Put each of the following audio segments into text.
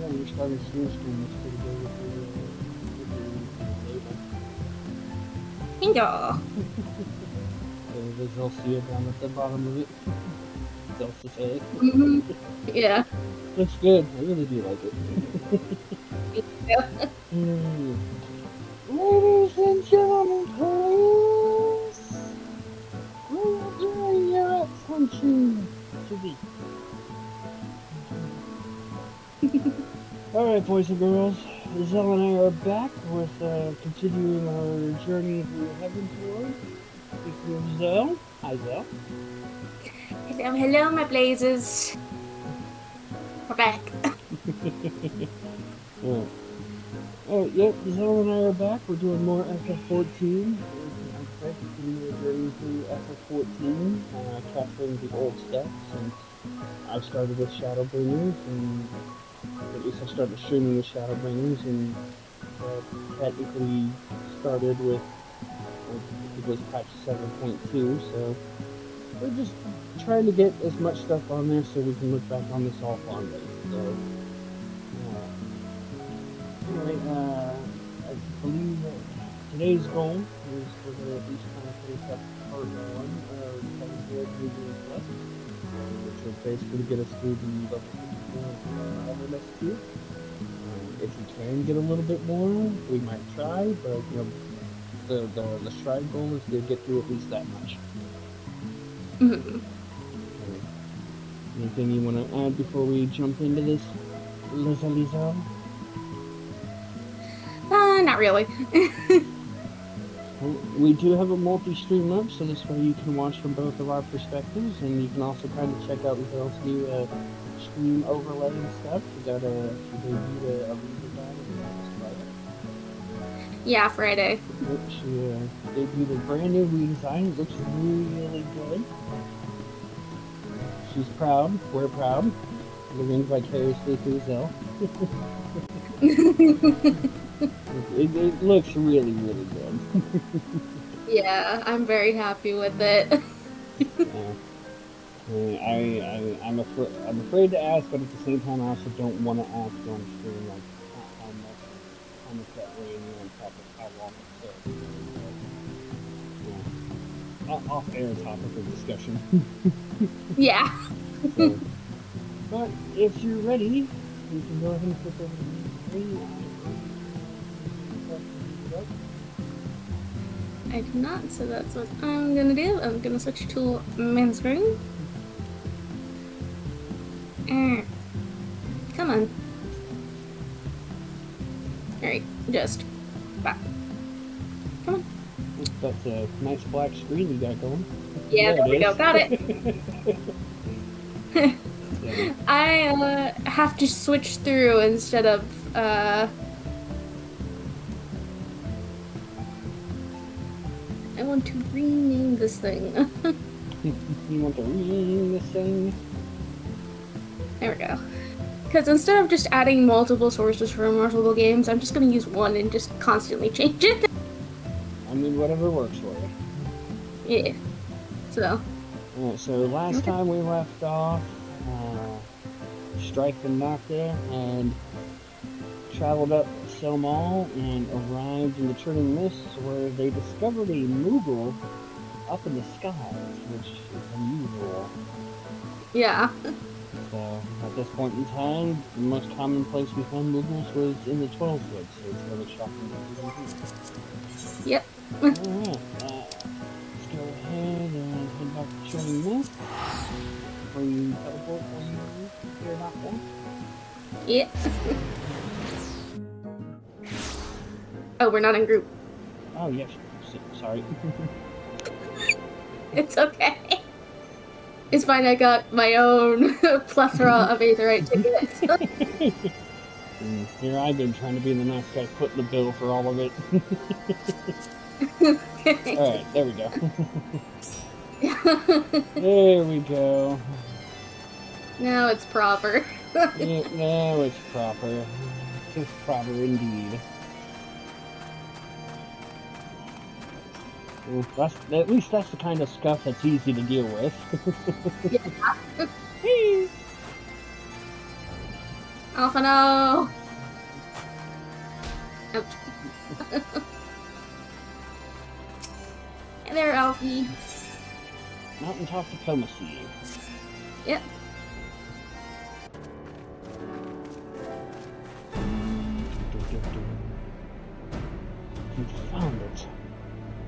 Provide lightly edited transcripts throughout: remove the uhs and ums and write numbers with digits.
You're starting to stream this pretty good with your Yeah. the Zel see it down at the bottom of it. Zel to say it. Yeah. Looks good. I really do like it. Yeah. Ladies and gentlemen, please. We are doing your attention to be. Alright, boys and girls, Zel and I are back with continuing our journey through Heavensward. This is Zel. Hi, Zel. Hello, my blazers. We're back. Yeah. Oh, yep, Zel and I are back. We're doing more FF14. I'm excited to continue our journey through FF14, capturing the old steps. And I started with Shadowbringers, and at least I started streaming with Shadowbringers, and technically started with, it was patch 7.2, so we're just trying to get as much stuff on there so we can look back on this all fondly. So, anyway, I believe today's goal is we're going to at least kind of finish up part 1 of Heavensward Moving Quest, which will basically get us through the level 54 of the rescue. If we can get a little bit more, we might try, but you know, the Strife goal is to get through at least that much. Anything you want to add before we jump into this, Liza? Not really. Well, we do have a multi-stream up, so this way you can watch from both of our perspectives, and you can also kind of check out Zel's new stream overlay and stuff. She debuted a redesign of Friday. Yeah, Friday. She debuted a brand new redesign. It looks really good. She's proud. We're proud. Living vicariously through Zel. It looks really, really good. Yeah, I'm very happy with it. I'm afraid to ask, but at the same time, I also don't want to ask on stream like how much that rating on top of how long it took. Off-air topic of discussion. Yeah. So, but if you're ready, we can go ahead and flip over to the screen. I do not, so that's what I'm gonna do. I'm gonna switch to main screen. Come on. Alright, just back. Come on. That's a nice black screen you got going. Yeah, there we go. Got it. I have to switch through instead of I want to rename this thing. You want to rename this thing? There we go. Because instead of just adding multiple sources for multiple games, I'm just going to use one and just constantly change it. I mean, whatever works for you. Yeah. So. Alright, so last time we left off, Strife and Nocta had traveled up Sel Mall and arrived in the Turning Mists, where they discovered a Moogle up in the skies, which is unusual. Yeah. So, at this point in time, the most common place we found Moogles was in the 12 woods, so it's really shocking that we didn't do Yep. Alright, let's go ahead and head back to showing this. Before you teleport when you're not there. Yep. Oh, we're not in group. Oh, yes. Sorry. It's okay. It's fine, I got my own plethora of Aetherite tickets. Here I've been trying to be the nice guy footing the bill for all of it. Alright, there we go. There we go. Now it's proper. Yeah, now it's proper. It's proper indeed. Well, at least that's the kind of stuff that's easy to deal with. Yeah. Hey. Alpha, no! Ouch. Hey there, Alfie. Mountaintop diplomacy. Yep. Found it.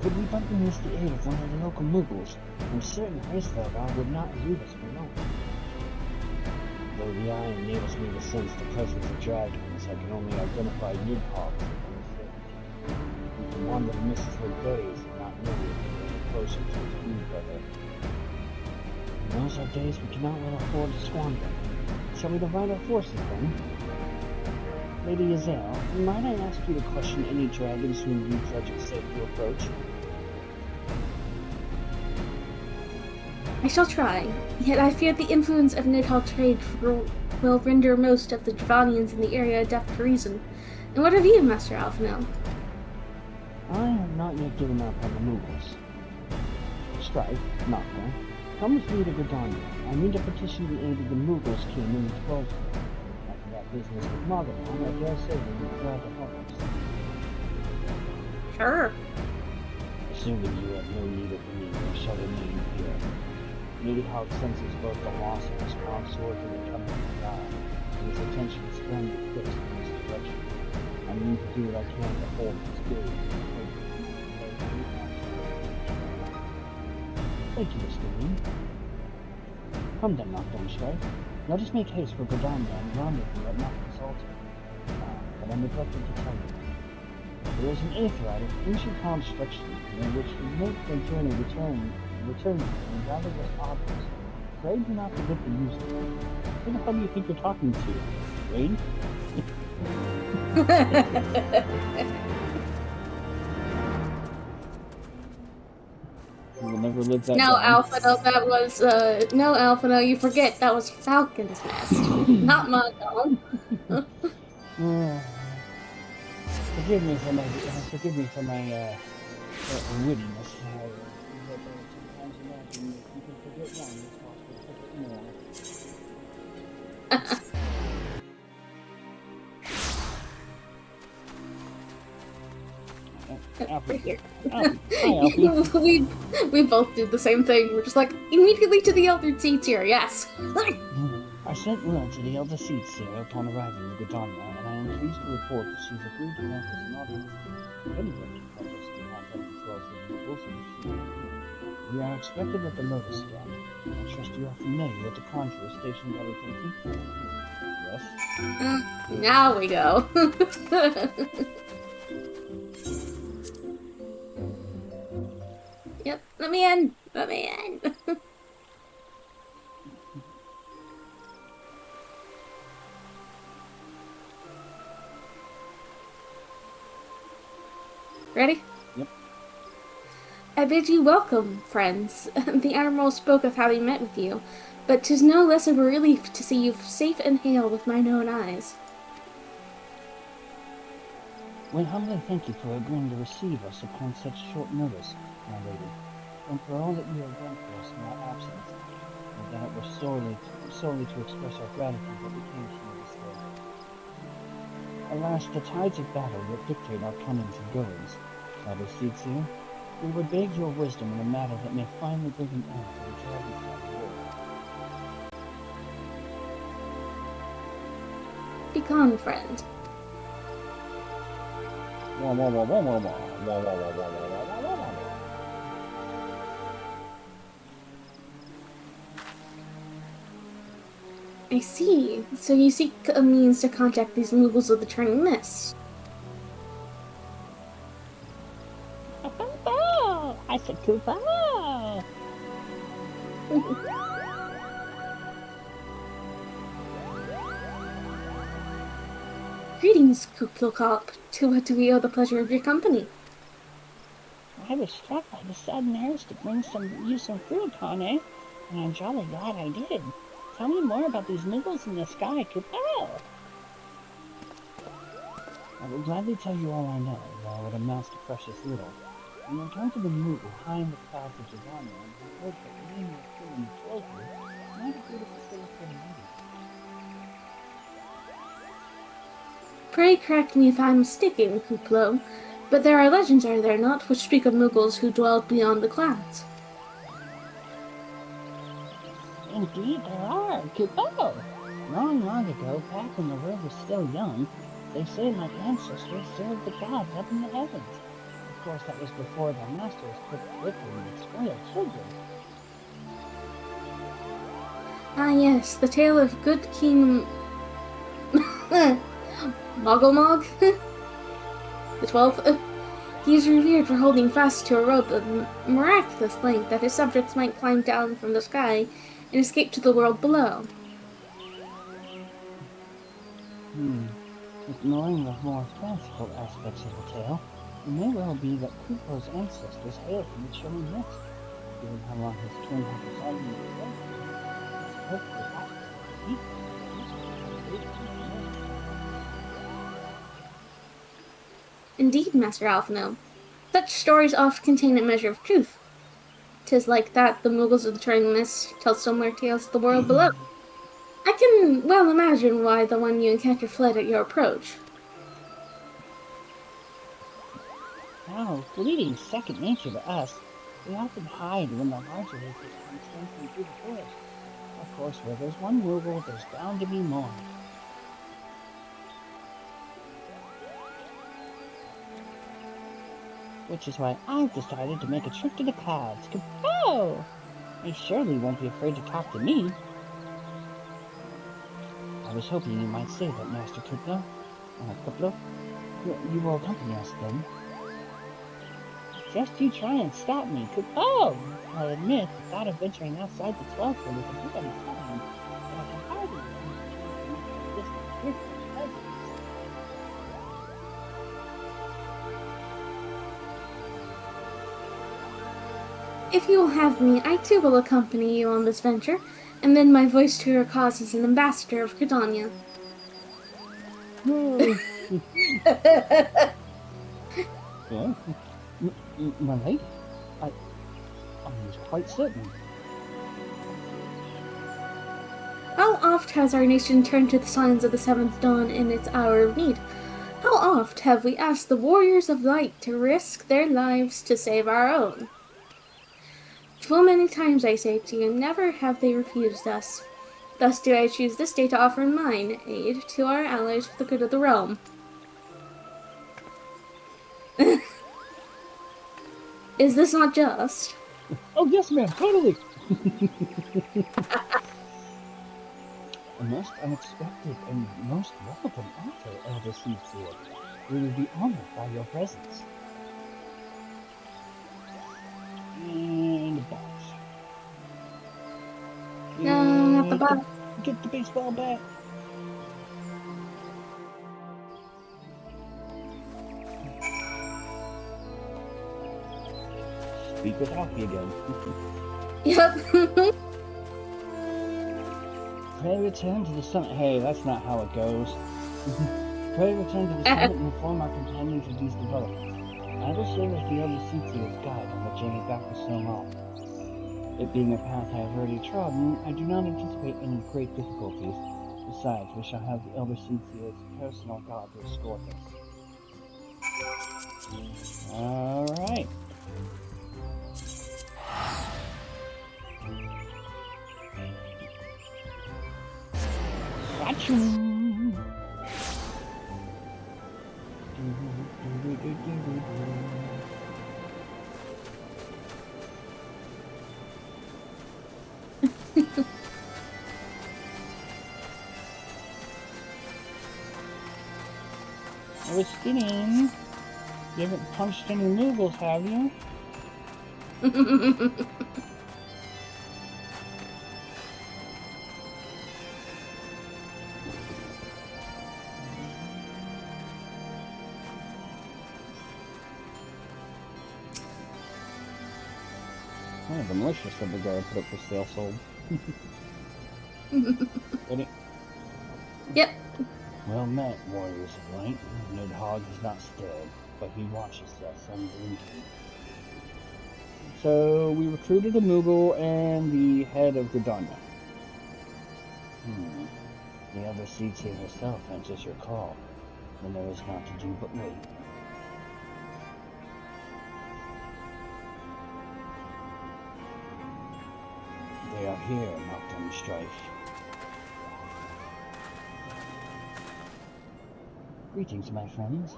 Could we but enlist the aid of one of the local Moogles? I'm certain Heavensward would not leave us alone. Though the eye enables me to sense the presence of dragons, I can only identify Nidhogg with certainty. The one that misses her gaze and not know if we're any closer to his food brother. And those are days we cannot well afford to squander. Shall we divide our forces then? Lady Zel, might I ask you to question any dragons whom you judge it safe to approach? I shall try, yet I fear the influence of Nidhogg trade will render most of the Dravanians in the area deaf to reason. And what of you, Master Alphonel? I have not yet given up on the Moogles. Strife, not there. Come with me to Gridania. I mean to petition the aid of the Moogles king in the 12th. After that business with Nidhogg, I dare say they will be glad to help us. Sure. Assuming you have no need of me, or shall remain here. Nidhogg senses both the loss of his consort and the coming of God, and his attention is firmly fixed in this direction. I mean to do what I can to hold his gaze and hope Thank you, Mr. Lee. Come then, Nocturne Strife. Let us make haste for Gridania and rendezvous at Nocturne's altar. But I neglected to tell you. There is an Aetheryte of ancient construction in which we make the journey return and gather with objects. Pray do not forget to use them. Who the hell do you think you're talking to? Wade? You will never live that No, down. Alpha, no, that was, no, Alpha, no, you forget, that was Falcon's Nest, not my dog. Forgive me for my wittiness. Sometimes imagine if you can forget one, it's possible to forget more. Right here. Hi, Alfie. we both did the same thing. We're just like, immediately to the elder seats here, yes. I sent word to the elder seats here upon arriving in Gridania, and I am pleased to report that she's agreed to act as an audience. If anybody can help us to contact the 12 Moogles, we are expected at the Lotus Stand. I trust you are familiar with the conjurers stationed at its Yes? Now we go. Yep, let me in. Let me in. Ready? Yep. I bid you welcome, friends. The Admiral spoke of how he met with you, but 'tis no less of a relief to see you safe and hale with mine own eyes. We humbly thank you for agreeing to receive us upon such short notice, my lady, and for all that you have done for us in our absence, and that it was solely to express our gratitude that we came to you this day. Alas, the tides of battle that dictate our comings and goings, that is, Seatsu, we would beg your wisdom in a matter that may finally bring an end to the Dragonfly War. be gone, friend. I see. So you seek a means to contact these Moogles of the Turning Mist. I said Koopa. Greetings, Kuplokop. To what do we owe the pleasure of your company? I was struck by the sudden urge to bring you some fruit, Connie, and I'm jolly glad I did. Tell me more about these Moogles in the sky, Koopa. I will gladly tell you all I know, though it amounts to precious little. We returned to the moon high in the clouds of Jadania, and we heard that many were killing the children. Not a beautiful thing for the meeting. Pray correct me if I'm mistaken, Kuplo, but there are legends, are there not, which speak of Moogles who dwelled beyond the clouds? Indeed there are, Koopa. Long, long ago, back when the world was still young, they say my ancestors served the gods up in the heavens. Of course, that was before their masters took wicked and spoiled children. Ah yes, the tale of good King Mogglemog? The 12th? He is revered for holding fast to a rope of miraculous length that his subjects might climb down from the sky and escape to the world below. Ignoring the more fanciful aspects of the tale, it may well be that Koopa's ancestors hail from the chilling mist. Given how long his twin had resided in the world, it's perfectly possible that he Indeed, Master Alphino, such stories oft contain a measure of truth. 'Tis like that the Moogles of the Turning Mist tell similar tales of the world below. I can well imagine why the one you encountered fled at your approach. Now, fleeting second nature to us, we often hide when the larger acres come trampling through the forest. Of course, where there's one Moogle, there's bound to be more. Which is why I've decided to make a trip to the clouds. Kapow! They surely won't be afraid to talk to me. I was hoping you might say that, Master Kuplo. Kuplo? You will accompany us then. Just you try and stop me, Kuplo! I'll admit, the thought of venturing outside the 12th is a bit unsettling, but I can hardly imagine this presence. If you will have me, I too will accompany you on this venture, and lend my voice to your cause as an ambassador of Gridania. Yeah, my lady, I was quite certain. How oft has our nation turned to the signs of the seventh dawn in its hour of need? How oft have we asked the warriors of light to risk their lives to save our own? Full many times, I say to you, never have they refused us. Thus do I choose this day to offer mine aid to our allies for the good of the realm. Is this not just? Oh, yes, ma'am, totally! A most unexpected and most welcome offer, Elder Seedseed. We will be honored by your presence. And a box. No, not the box. Get the baseball bat. Speak with Hockey again. Yep. Pray return to the summit. Hey, that's not how it goes. Pray return to the summit and inform our companions of these developments. I will serve as the Elder Seedseed's guide on the journey back to Snow Mall. It being a path I have already trodden, I do not anticipate any great difficulties. Besides, we shall have the Elder Seedseed's personal guard to escort us. Alright. Achoo! I was kidding. You haven't punched any noodles, have you? One of the malicious that we gotta put up for sale sold. Ready? Yep. Well met, warriors of light. Nidhogg is not scared, but he watches us unblinking. So we recruited a Moogle and the head of Gridania. The other seats here herself answers your call, and there is naught to do but wait. They are here, Nocturne Strife. Greetings, my friends.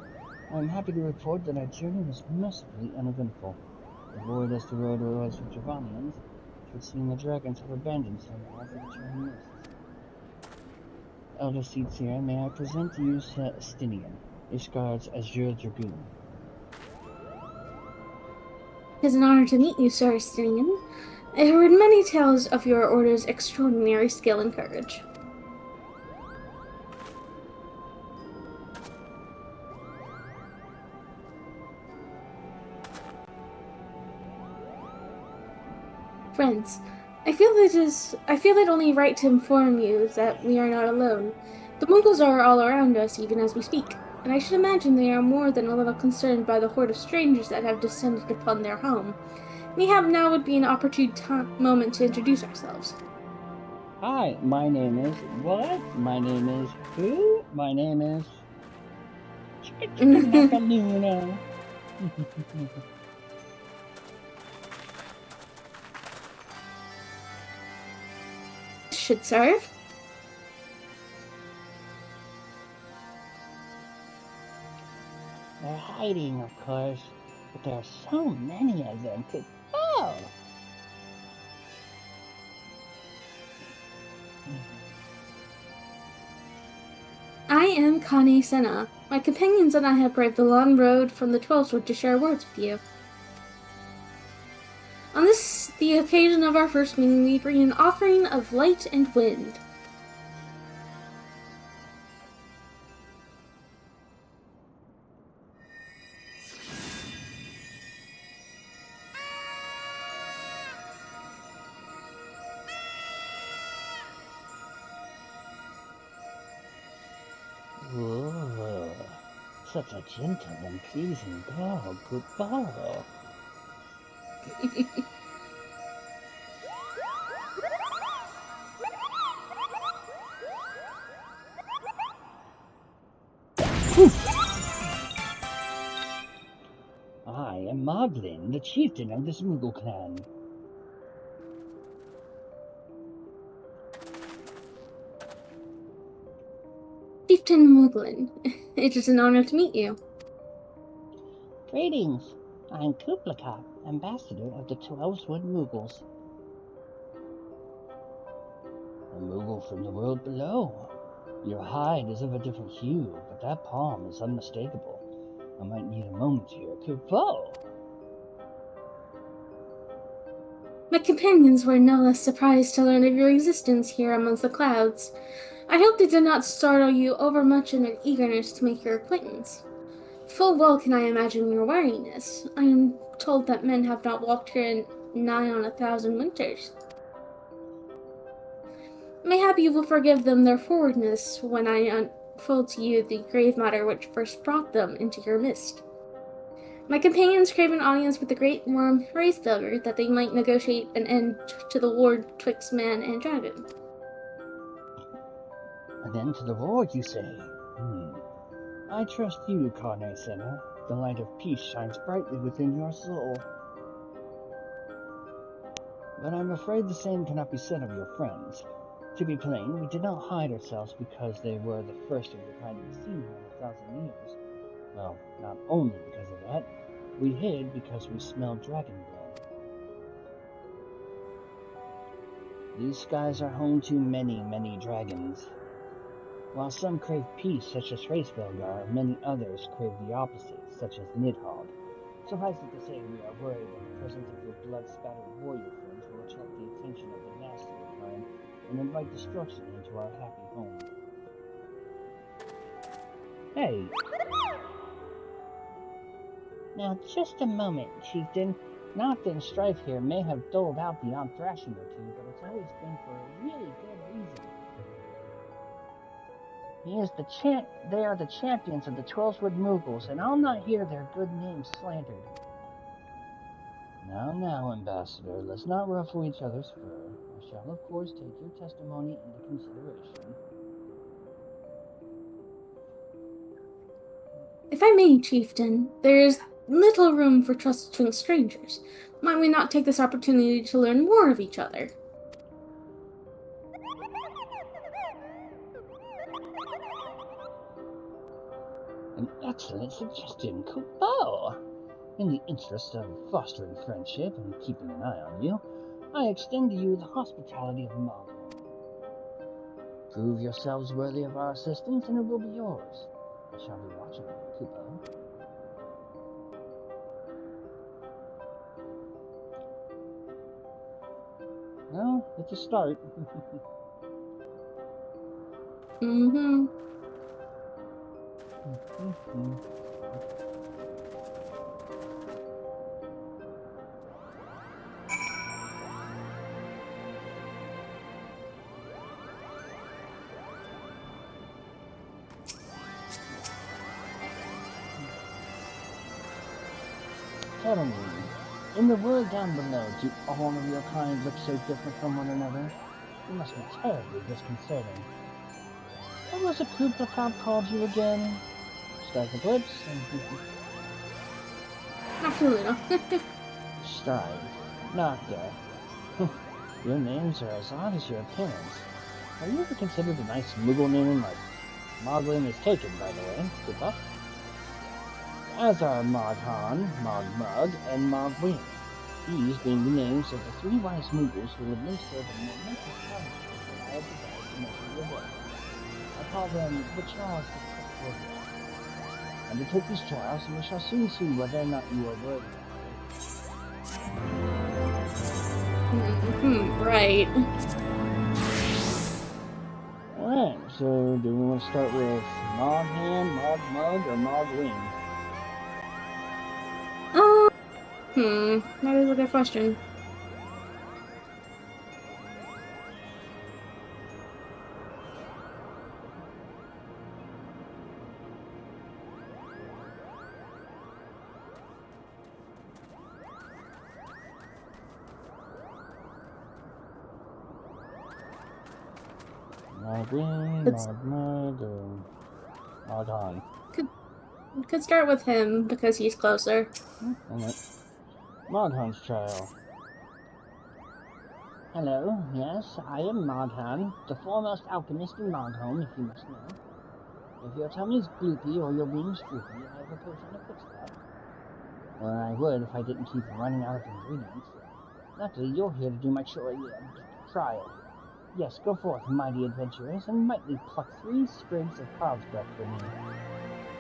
I am happy to report that our journey was mercifully uneventful. Avoid as the road was for Javanians, it would seem the dragons have abandoned some of the returning lists. Elder Seats here, may I present to you Sir Estinian, Ishgard's Azure Dragoon. It is an honor to meet you, Sir Estinian. I have heard many tales of your order's extraordinary skill and courage. Friends, I feel it only right to inform you that we are not alone. The Mongols are all around us, even as we speak, and I should imagine they are more than a little concerned by the horde of strangers that have descended upon their home. Mayhap now would be an opportune moment to introduce ourselves. Hi, my name is... What? My name is... Who? My name is... Chicka Chicka Nakaluna. Should serve. They're hiding, of course, but there are so many of them. Oh! I am Kane Senna. My companions and I have braved the long road from the 12th to share words with you. On the occasion of our first meeting, we bring an offering of light and wind. Whoa, such a gentle and pleasing dog. Goodbye. I am Moglin, the chieftain of this Moogle clan. Chieftain Mooglin, it is an honor to meet you. Greetings. I am Kublaka, ambassador of the 12-Wood Moogles. A Moogle from the world below. Your hide is of a different hue, but that palm is unmistakable. I might need a moment here. Kupo! My companions were no less surprised to learn of your existence here amongst the clouds. I hope they did not startle you overmuch in their eagerness to make your acquaintance. Full well can I imagine your wariness. I am told that men have not walked here in nigh on 1,000 winters. Mayhap you will forgive them their forwardness when I unfold to you the grave matter which first brought them into your midst. My companions crave an audience with the great worm Hraesthugger, that they might negotiate an end to the war twixt man and dragon. An end to the war, you say? I trust you, Kane Senna. The light of peace shines brightly within your soul. But I'm afraid the same cannot be said of your friends. To be plain, we did not hide ourselves because they were the first of the kind to be seen here in 1,000 years. Well, not only because of that, we hid because we smelled dragon blood. These skies are home to many, many dragons. While some crave peace, such as Hraesvelgar, many others crave the opposite, such as Nidhogg. Suffice it to say, we are worried that the presence of your blood-spattered warrior friends will attract the attention of the Nasty Clan and invite destruction into our happy home. Hey! Now, just a moment, Chieftain. Not that Strife here may have doled out beyond thrashing or two, but it's always been for a really good reason. They are the champions of the Twelvewood Moogles, and I'll not hear their good name slandered. Now, Ambassador, let's not ruffle each other's fur. I shall, of course, take your testimony into consideration. If I may, Chieftain, there is little room for trust between strangers. Might we not take this opportunity to learn more of each other? An excellent suggestion, Kupo! In the interest of fostering friendship and keeping an eye on you, I extend to you the hospitality of Mogul. Prove yourselves worthy of our assistance, and it will be yours. I shall be watching you, Kupo. Well, it's a start. Mm-hmm. Tell me, in the world down below, do all of your kind look so different from one another? It must be terribly disconcerting. What was the group the cloud called you again? Strife Eclipse? Absolutely. Strife. Not Death. Your names are as odd as your appearance. Have you ever considered a nice Moogle name like Moglin is taken, by the way? Kupo? As are Moghan, Mogmug, and Mogwing. These being the names of the three wise Moogles who administer the momentous punishment that I have devised to measure your worth. I call them the trials of Extraordinary. Undertake these trials, and we shall soon see whether or not you are worthy of Mm-hmm. Right. Alright, so do we want to start with Moghan, Mogmug, or Mogwing? That is a good question. Mogwing, Mogmug, or Moghan? Could start with him because he's closer. Alright. Moghan's trial. Hello, yes, I am Moghan, the foremost alchemist in Mogholm, if you must know. If your tummy's gloopy or your wings droopy, I have a potion to fix that. Or I would if I didn't keep running out of ingredients. Luckily, you're here to do my trial. Yes, go forth, mighty adventurers, and mightily pluck 3 sprigs of cloud's breath for me.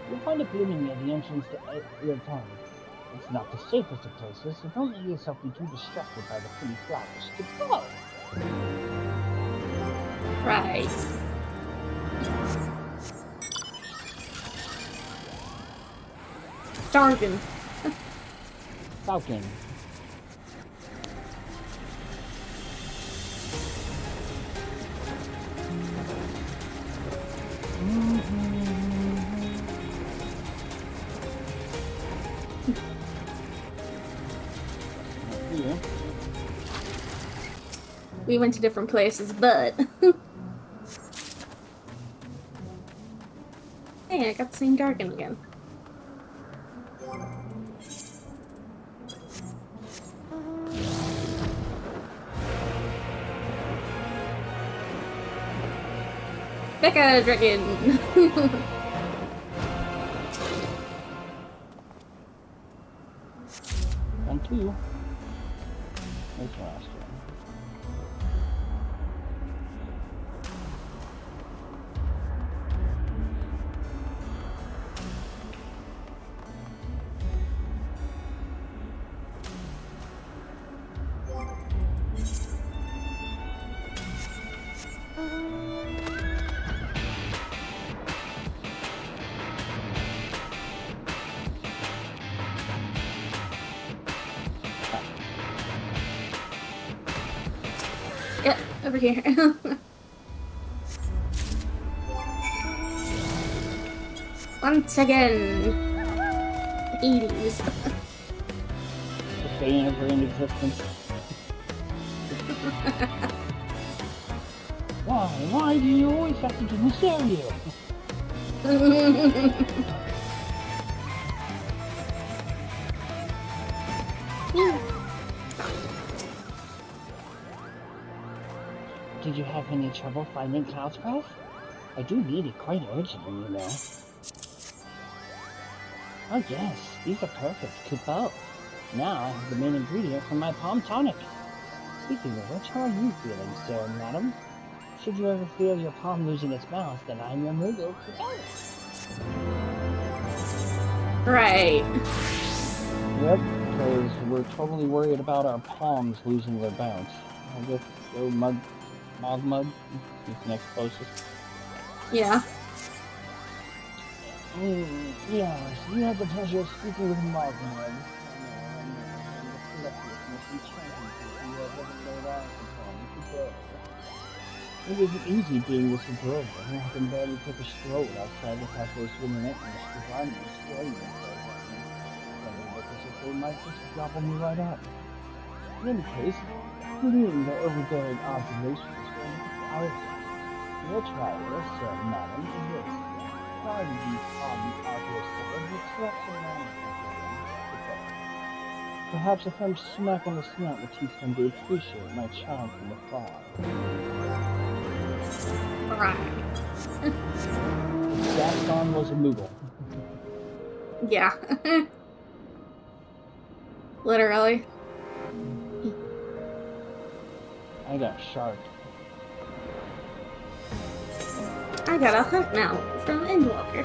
You'll find it blooming near the entrance to Aery. It's not the safest of places, so don't let yourself be too distracted by the pretty flowers. Go! Right. Jargon. Falcon. We went to different places, but... Hey, I got the same jargon again. Becca Dragon! 1, 2. Where's the last one? Over here. Once again. Hades. The bane of her existence. Why do you always have to give me cereal? Did you have any trouble finding Cloudcraft? I do need it quite urgently, you know. Oh yes, these are perfect. Coupeau. Now I have the main ingredient for my palm tonic. Speaking of which, how are you feeling, sir, madam? Should you ever feel your palm losing its mouth, then I'm your Moogle Coupeau. Right. Yep, because we're totally worried about our palms losing their bounce. I guess go Mud. He's next closest. Yeah. Yes, you had the pleasure of speaking with Mogmud. It isn't easy being this adorable. I can barely take a stroll outside the castle's relentless design and squaring as if they might just gobble me right up. In any case, leaving the overbearing observations for our your try this, madam, is this. Try these obvious words with selection perhaps a firm smack on the snout will teach them to appreciate my charm from afar. Right. Gaston was a Moogle. Yeah. Literally. I got sharked. I got a hunt now from Endwalker.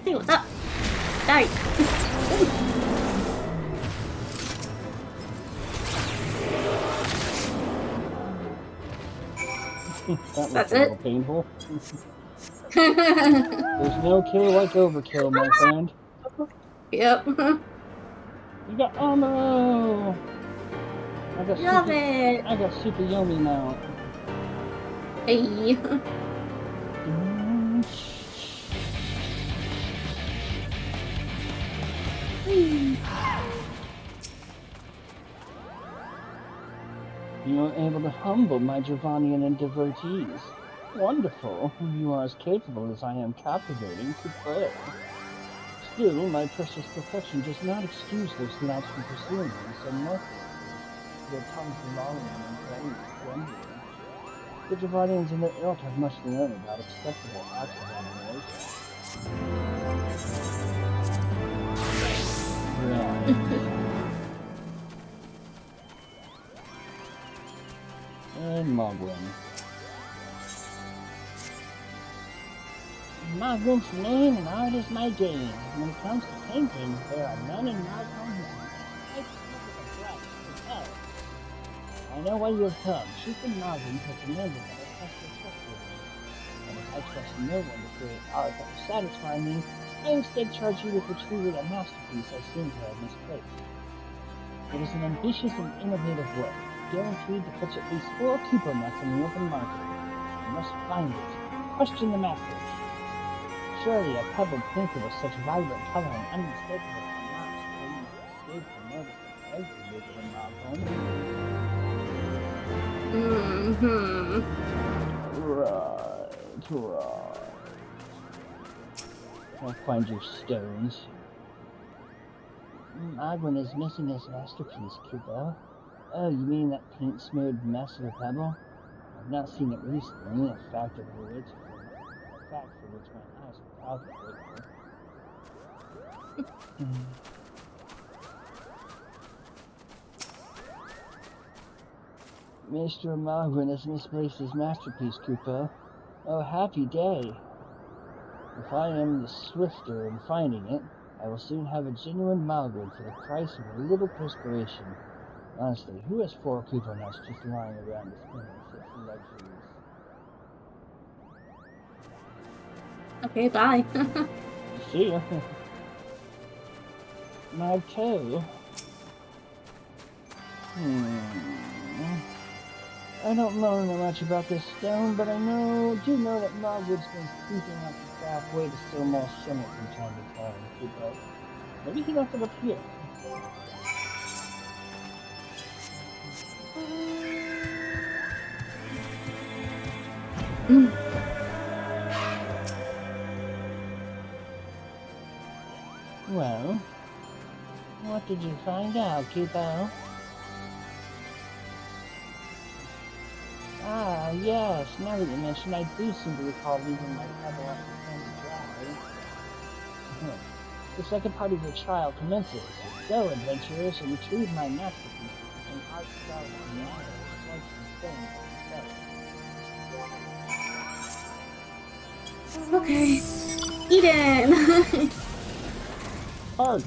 Hey, what's up? Die. That's it. Painful. There's no kill like overkill, my friend. Yep. You got ammo. Love it. I got super yummy now. Hey. You were able to humble my Dravanian and devotees. Wonderful. You are as capable as I am captivating to play. Still, my precious perfection does not excuse those snouts from pursuing me so mercilessly. Their tongues are lolling and playing grumbling. The Dravanians and their ilk have much to learn about acceptable acts of animation. Right. And Mogwin. Mogwin's name and art is my game. When it comes to painting, there are none in my homeland. I know why you have come. Chief and Mogwin have commanded that I trust your trustworthiness. And if I trust no one to create art that will satisfy me, I instead charge you with retrieving a masterpiece I seem to have misplaced. It is an ambitious and innovative work, guaranteed to fetch at least 4 Cooper nuts in the open market. You must find it. Question the masters. Surely a pebble painted with such vibrant color and unmistakable cannot escape the notice of every Moogle in Mogwin. Right. I'll find your stones. Mogwin is missing his masterpiece, Coupeau. Oh, you mean that paint-smeared mess of a pebble? I've not seen it recently, a fact for which my eyes are proudly grateful. Mr. Mogwin has misplaced his masterpiece, Coupeau. Oh, happy day. If I am the swifter in finding it, I will soon have a genuine Mogwin for the price of a little perspiration. Honestly, who has 4 Cooper nuts just lying around to spend on such luxuries? Okay, bye. See ya. Mag too. I don't know much about this stone, but I do know that Mogwood's been creeping up the pathway to Stillmore Summit from time to time, Kupo. Maybe he left it up here. Well, what did you find out, Kupo? Ah, yes, now that you mention, I do seem to recall leaving my pebble at the Sandy Drive. The second part of your trial commences. Go, adventurers, and retrieve my masterpieces and art style on matters, swords and stones. Okay. Eden! Art!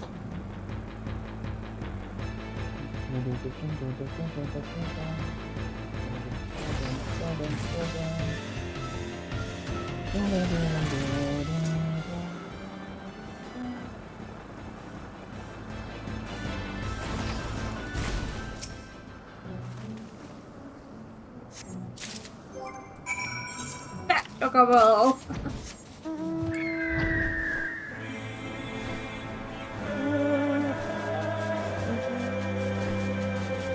That chocobo!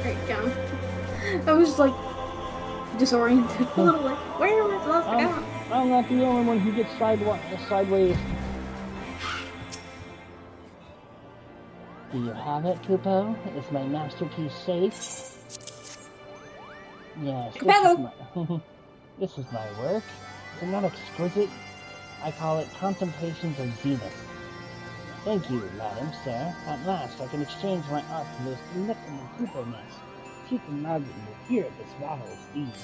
Right down. I was like disoriented a little, like, where was that? I'm not the only one who gets sideways. Do you have it, Kupo? Is my masterpiece safe? Yes, this is my work. Is it not exquisite? I call it Contemplations of Zenith. Thank you, madam, sir. At last I can exchange my art for those delectable Kupo nests. Chief and Margaret will hear of this battle steed.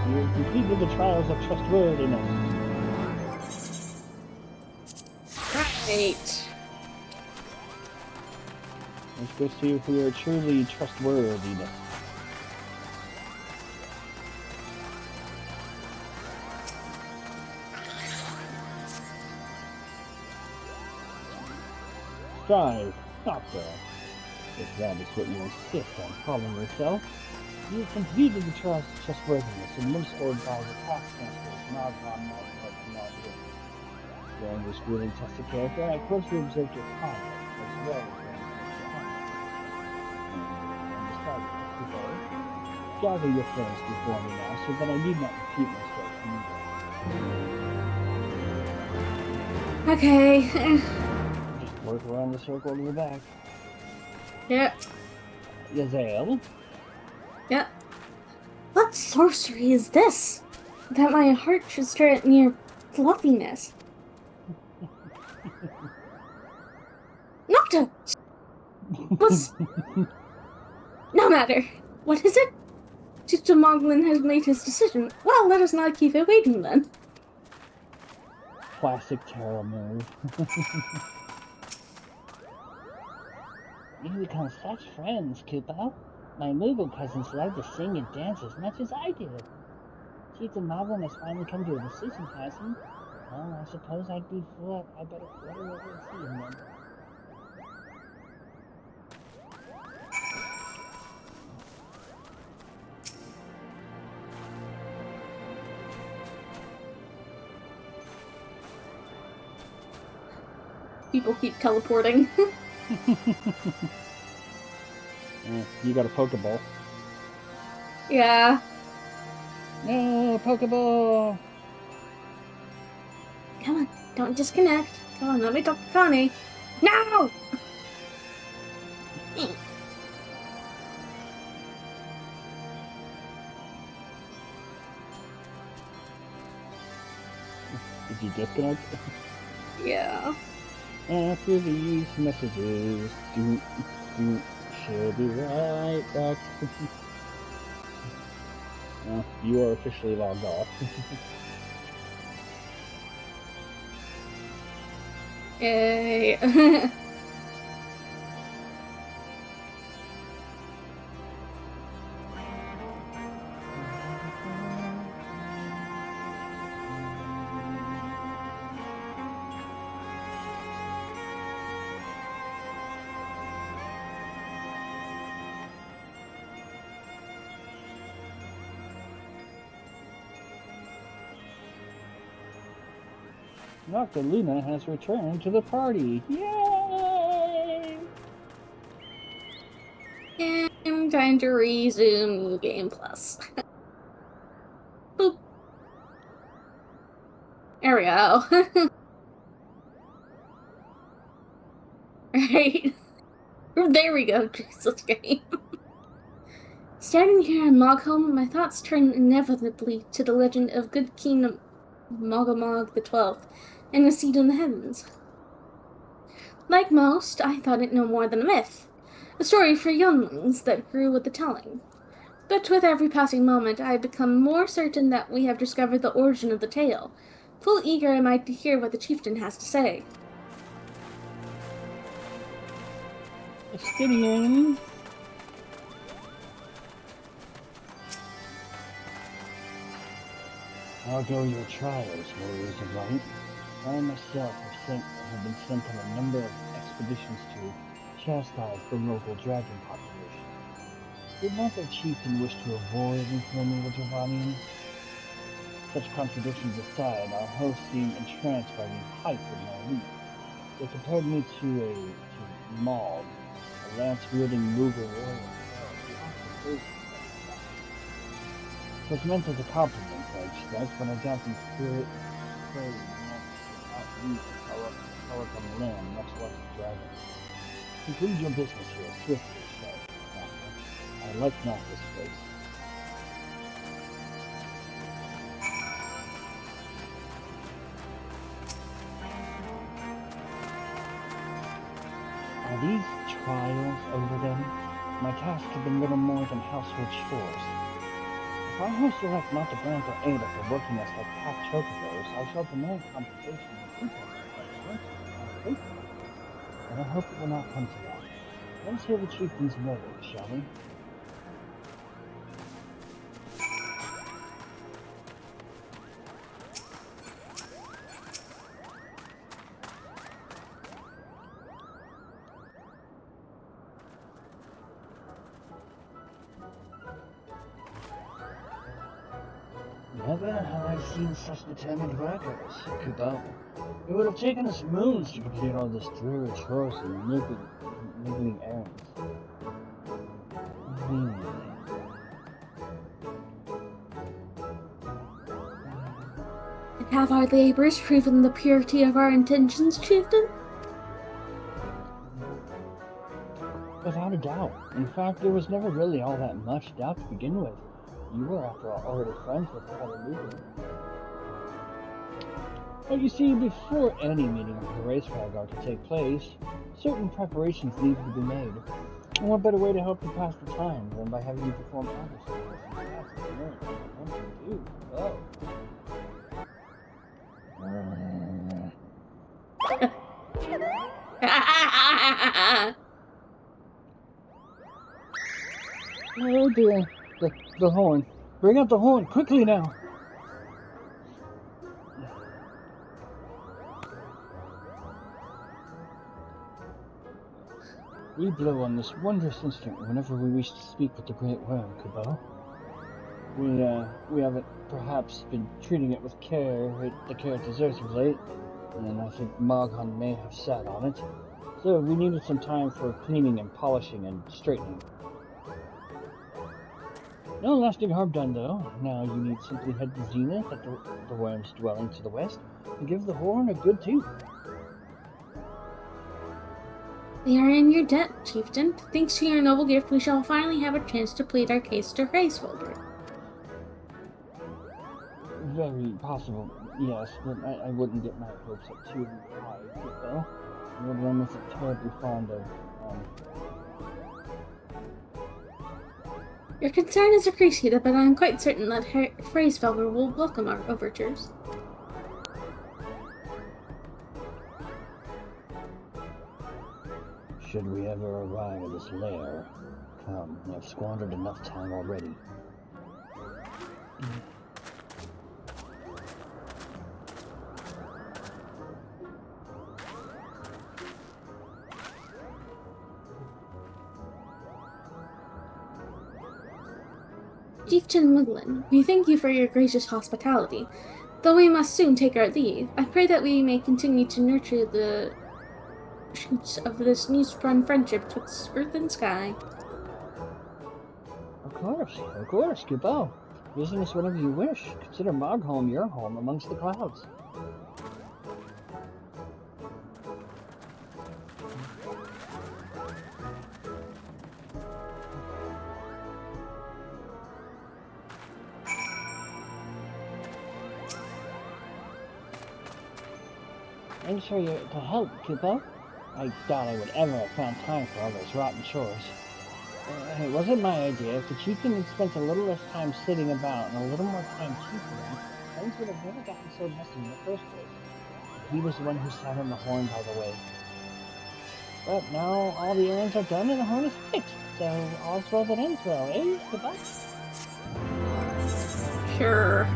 You have completed the trials of trustworthiness. Right. Let's go see if we are truly trustworthiness. Strive, Doctor. If that is what you insist on calling yourself, you have completed the trials of trustworthiness administered by the task masters Nidhogg, during this grueling test of character, I closely observed your conduct as well as gather your friends before me now, so that I need not repeat myself. Okay. Just work around the circle to the back. Yep. Zel? Yep. What sorcery is this? That my heart should start near fluffiness. Nocta! Was... No matter. What is it? Teacher Moglin has made his decision. Well, let us not keep it waiting then. Classic Terra move. You become such friends, Kupo. My Moogle cousins love to sing and dance as much as I do. Chief Moglin has finally come to a decision, hasn't he? Well, I suppose I better flutter over and see him then. People keep teleporting. You got a Pokeball. Yeah. No, Pokeball! Come on, don't disconnect. Come on, let me talk to Connie. No! Did you disconnect? Yeah. After these messages, she'll be right back. Well, you are officially logged off. Yay. Noctiluna has returned to the party. Yay! I'm trying to resume New Game Plus. Boop. There we go. Right. There we go, Jesus game. Standing here in Mogholm, my thoughts turn inevitably to the legend of good King Mogomog XII and his seat in the heavens. Like most, I thought it no more than a myth, a story for younglings that grew with the telling. But with every passing moment, I have become more certain that we have discovered the origin of the tale. Full eager am I to hear what the chieftain has to say. Justinian! How go your trials, warriors of light? I myself have been sent on a number of expeditions to chastise the local dragon population. Did not their chieftain wish to avoid informing the Javanians? Such contradictions aside, our hosts seemed entranced by the height of my leap. They compared me to Maul, a lance-wielding Moogle warrior. It was meant as a compliment, I expect, but I doubt the spirit prayed outreach and power from land, much less a dragon. Conclude your business here, swiftly, sir. I like not this place. Are these trials over then? My tasks have been little more than household chores. If our hosts elect not to grant their aid after working us like packed chocobos, I shall demand compensation and frequency. But I hope it will not come to that. Let's hear the chieftain's verdict, shall we? Never have I seen such determined workers, Kubo. It would have taken us moons to complete all this dreary chores and niggling errands. And have our labors proven the purity of our intentions, chieftain? Without a doubt. In fact, there was never really all that much doubt to begin with. You were, after all, already friends with Parley. But you see, before any meeting of the race flag are to take place, certain preparations need to be made. And what better way to help you pass the time than by having you perform Oh dear, the horn. Bring out the horn, quickly now! We blow on this wondrous instrument whenever we wish to speak with the Great Worm, Kubo. We haven't perhaps been treating it with the care it deserves of late, and I think Moghan may have sat on it. So we needed some time for cleaning and polishing and straightening. No lasting harm done, though. Now you need simply head to Zenith at the worm's dwelling to the west, and give the horn a good toot. We are in your debt, chieftain. Thanks to your noble gift, we shall finally have a chance to plead our case to Heavensward. Very possible, yes, but I wouldn't get my hopes up too high, though. The old worm isn't terribly fond of, Your concern is appreciated, but I am quite certain that Heavensward will welcome our overtures. Should we ever arrive at this lair, come, we have squandered enough time already. Chieftain Muglin, we thank you for your gracious hospitality. Though we must soon take our leave, I pray that we may continue to nurture the shoots of this new-sprung friendship twixt earth and sky. Of course, Kupo. Visit us whenever you wish. Consider Mogholm your home amongst the clouds. Thanks for your help, Kupo. I doubt I would ever have found time for all those rotten chores. It wasn't my idea. If the chieftain had spent a little less time sitting about and a little more time chiefing, things would have never gotten so messy in the first place. He was the one who sat on the horn by the way. But now all the errands are done and the horn is fixed, so all's well that ends well, eh? Goodbye. Sure.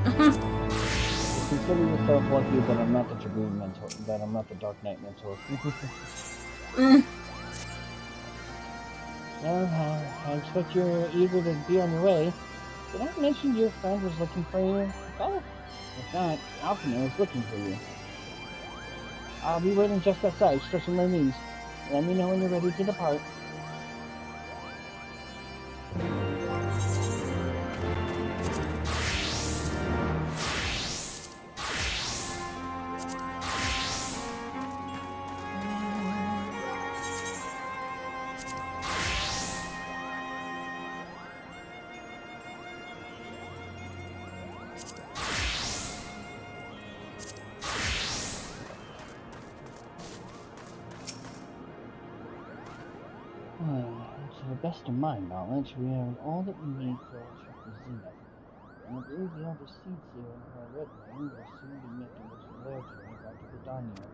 Consider yourself lucky that I'm not the Dragoon mentor, that I'm not the Dark Knight mentor. Well, I expect you're eager to be on your way. Did I mention your friend was looking for you? Oh, if not, Alphino is looking for you. I'll be waiting just outside, stretching my knees. Let me know when you're ready to depart. To the best of my knowledge, we have all that we need for our trip to Zenith. And I believe the elder seeds here in her red ring will soon be making their journey back to Gridania.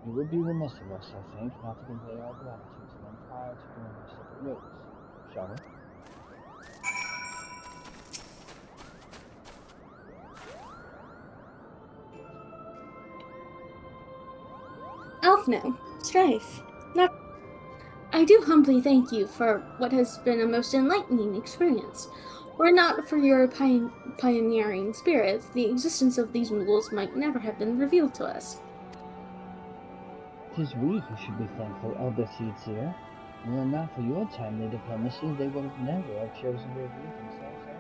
It would be remiss of us, I think, not to convey our gratitude to them prior to going our separate ways. Shall we? Alphino, Strife, I do humbly thank you for what has been a most enlightening experience. Were it not for your pioneering spirit, the existence of these mules might never have been revealed to us. 'Tis we who should be thankful, Elder Seedseer. Were it not for your timely diplomacy, they would have never have chosen to reveal themselves at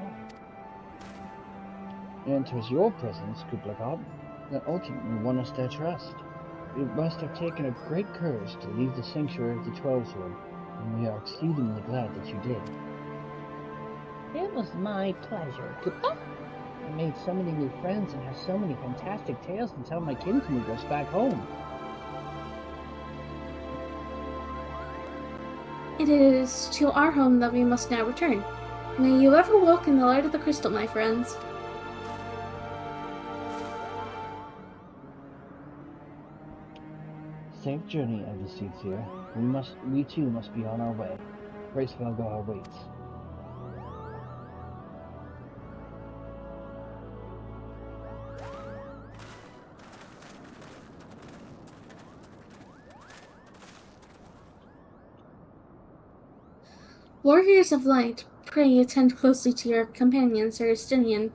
all. And 'twas your presence, Kublai, that ultimately won us their trust. It must have taken a great courage to leave the sanctuary of the Twelveswood, and we are exceedingly glad that you did. It was my pleasure. I made so many new friends and have so many fantastic tales to tell my kinsmovers back home. It is to our home that we must now return. May you ever walk in the light of the crystal, my friends. Safe journey, Elder Seedseer. We too must be on our way. Gracevalgar awaits. Warriors of light, pray attend closely to your companion, Sir Justinian.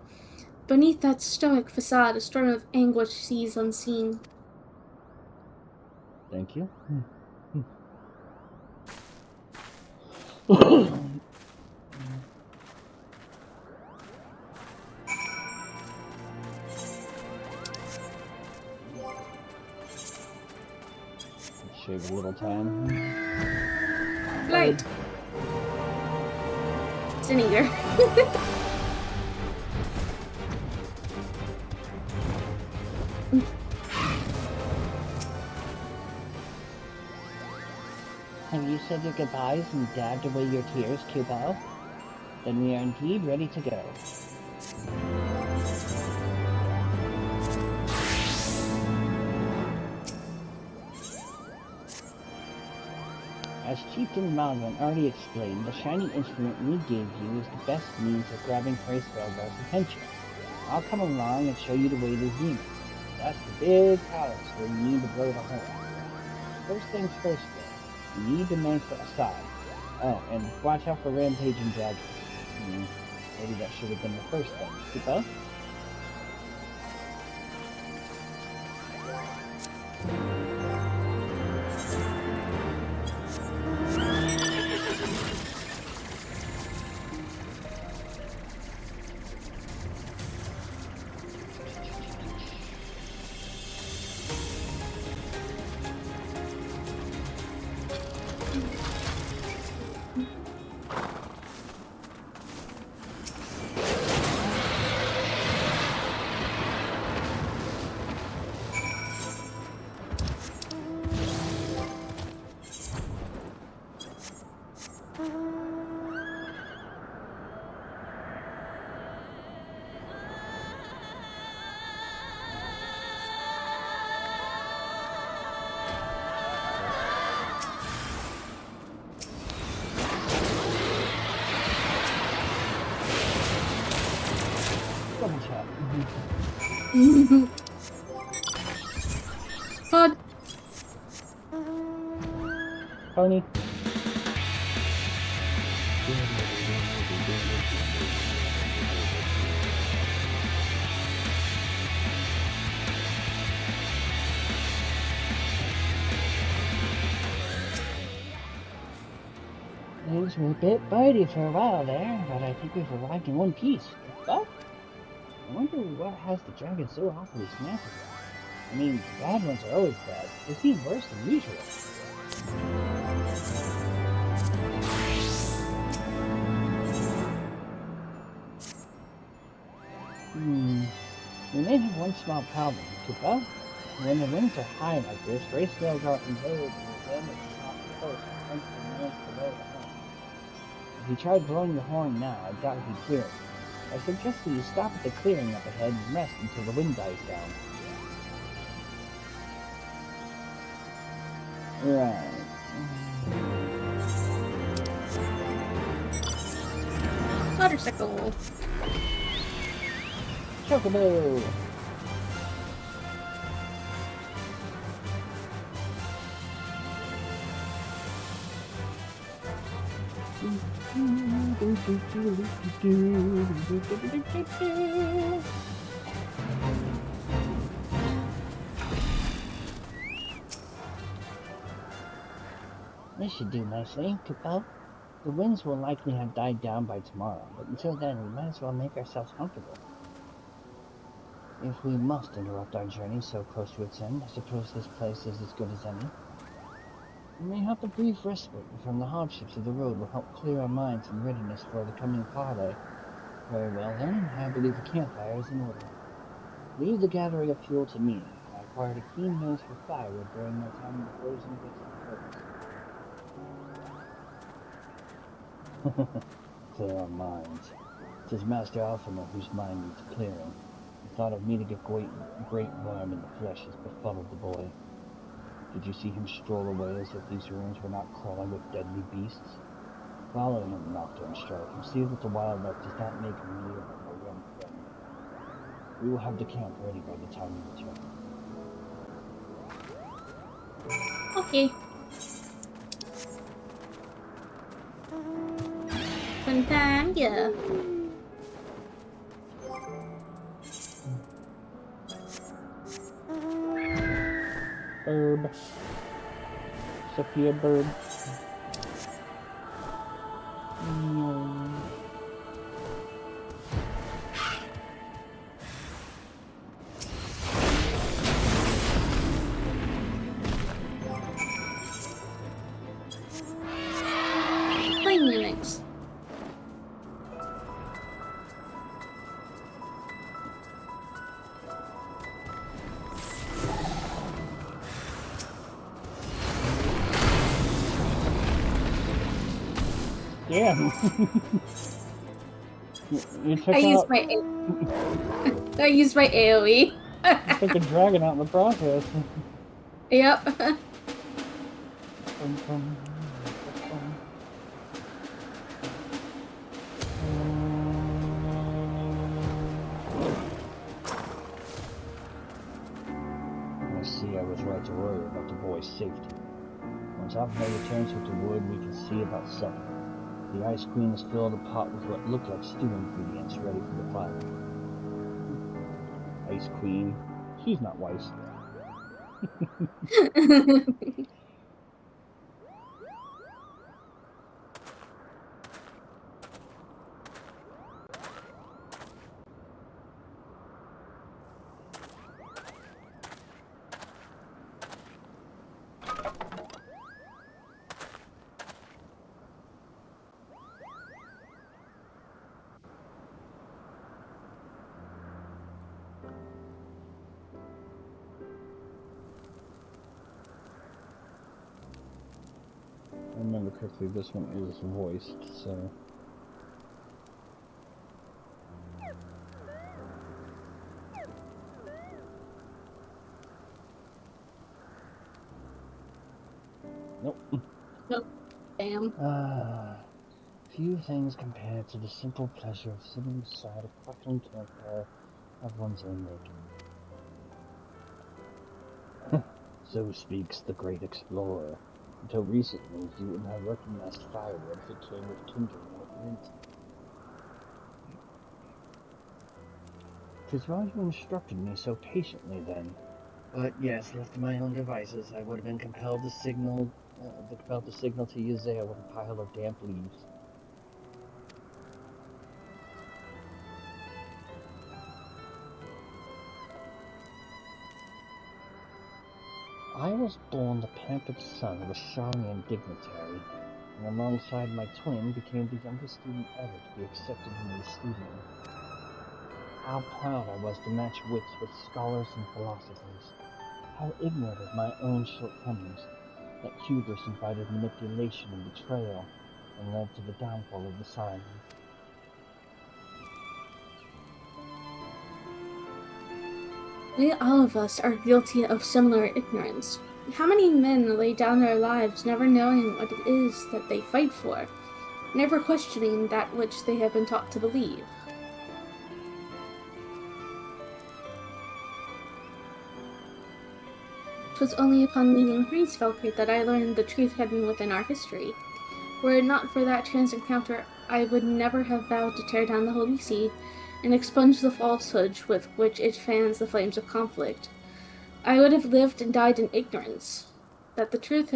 Beneath that stoic facade, a storm of anguish sees unseen. Thank you. Shave a little time. Light. It's an eater. Have you said your goodbyes and dabbed away your tears, Kubo? Then we are indeed ready to go. As Chieftain Malvin already explained, the shiny instrument we gave you is the best means of grabbing Gracevalgar's attention. I'll come along and show you the way to Zenith. That's the big palace where you need to blow the horn. First things first, though. You need to make for Assad. Oh, and watch out for rampaging dragons. Maybe that should have been the first thing. Kupo? double tap. Pod. Pony. Things were a bit bitey for a while there, but I think we've arrived in one piece. Well, I wonder what has the dragon so awfully snappy. I mean, the bad ones are always bad. They seem worse than usual. We may have one small problem, Kippa. When the winds are high like this, gray scales are invaded and then it's not close and tends to emerge below the horn. If you tried blowing the horn now, I doubt he'd hear it. I suggest that you stop at the clearing up ahead and rest until the wind dies down. Right. Motorcycle. Chocobo! This should do nicely, Kupo. The winds will likely have died down by tomorrow, but until then we might as well make ourselves comfortable. If we must interrupt our journey so close to its end, I suppose this place is as good as any. Mayhap a brief respite from the hardships of the road will help clear our minds in readiness for the coming Parley. Very well then, I believe a campfire is in order. Leave the gathering of fuel to me. I acquired a keen nose for firewood during my time in the frozen pits of the forest. Clear our minds. 'Tis Master Alphama whose mind needs clearing. The thought of meeting a great worm in the flesh has befuddled the boy. Did you see him stroll away as if these ruins were not crawling with deadly beasts? Follow him, Nocturne Strife, and see that the wildlife does not make him near our young friend. We will have the camp ready by the time you return. Okay. Fun time, yeah. Herb. Sophia Bird. Playing Unix. Yeah. you took I used out... my I used my AoE. You took a dragon out in the process. Yep. I see I was right to worry about the boy's safety. Once Alpha returns with the wood, we can see about supper. The Ice Queen has filled a pot with what look like stew ingredients ready for the fire. Ice Queen, she's not wise. I remember correctly, this one is voiced, so... Nope. Nope. Damn. If few things compared to the simple pleasure of sitting beside a crackling campfire of one's own making. So speaks the great explorer. Until recently, you and I recognized firewood if it came with kindling and it meant. 'Tis well you instructed me so patiently then. But yes, left to my own devices, I would have been compelled to signal to Ysaiah with a pile of damp leaves. I was born the pampered son of a Shawnian dignitary, and alongside my twin became the youngest student ever to be accepted into the studium. How proud I was to match wits with scholars and philosophers. How ignorant of my own shortcomings, that hubris invited manipulation and betrayal, and led to the downfall of the science. We all of us are guilty of similar ignorance. How many men lay down their lives never knowing what it is that they fight for, never questioning that which they have been taught to believe? 'Twas only upon meeting Heavensward that I learned the truth hidden within our history. Were it not for that chance encounter, I would never have vowed to tear down the Holy See and expunge the falsehood with which it fans the flames of conflict. I would have lived and died in ignorance. That the truth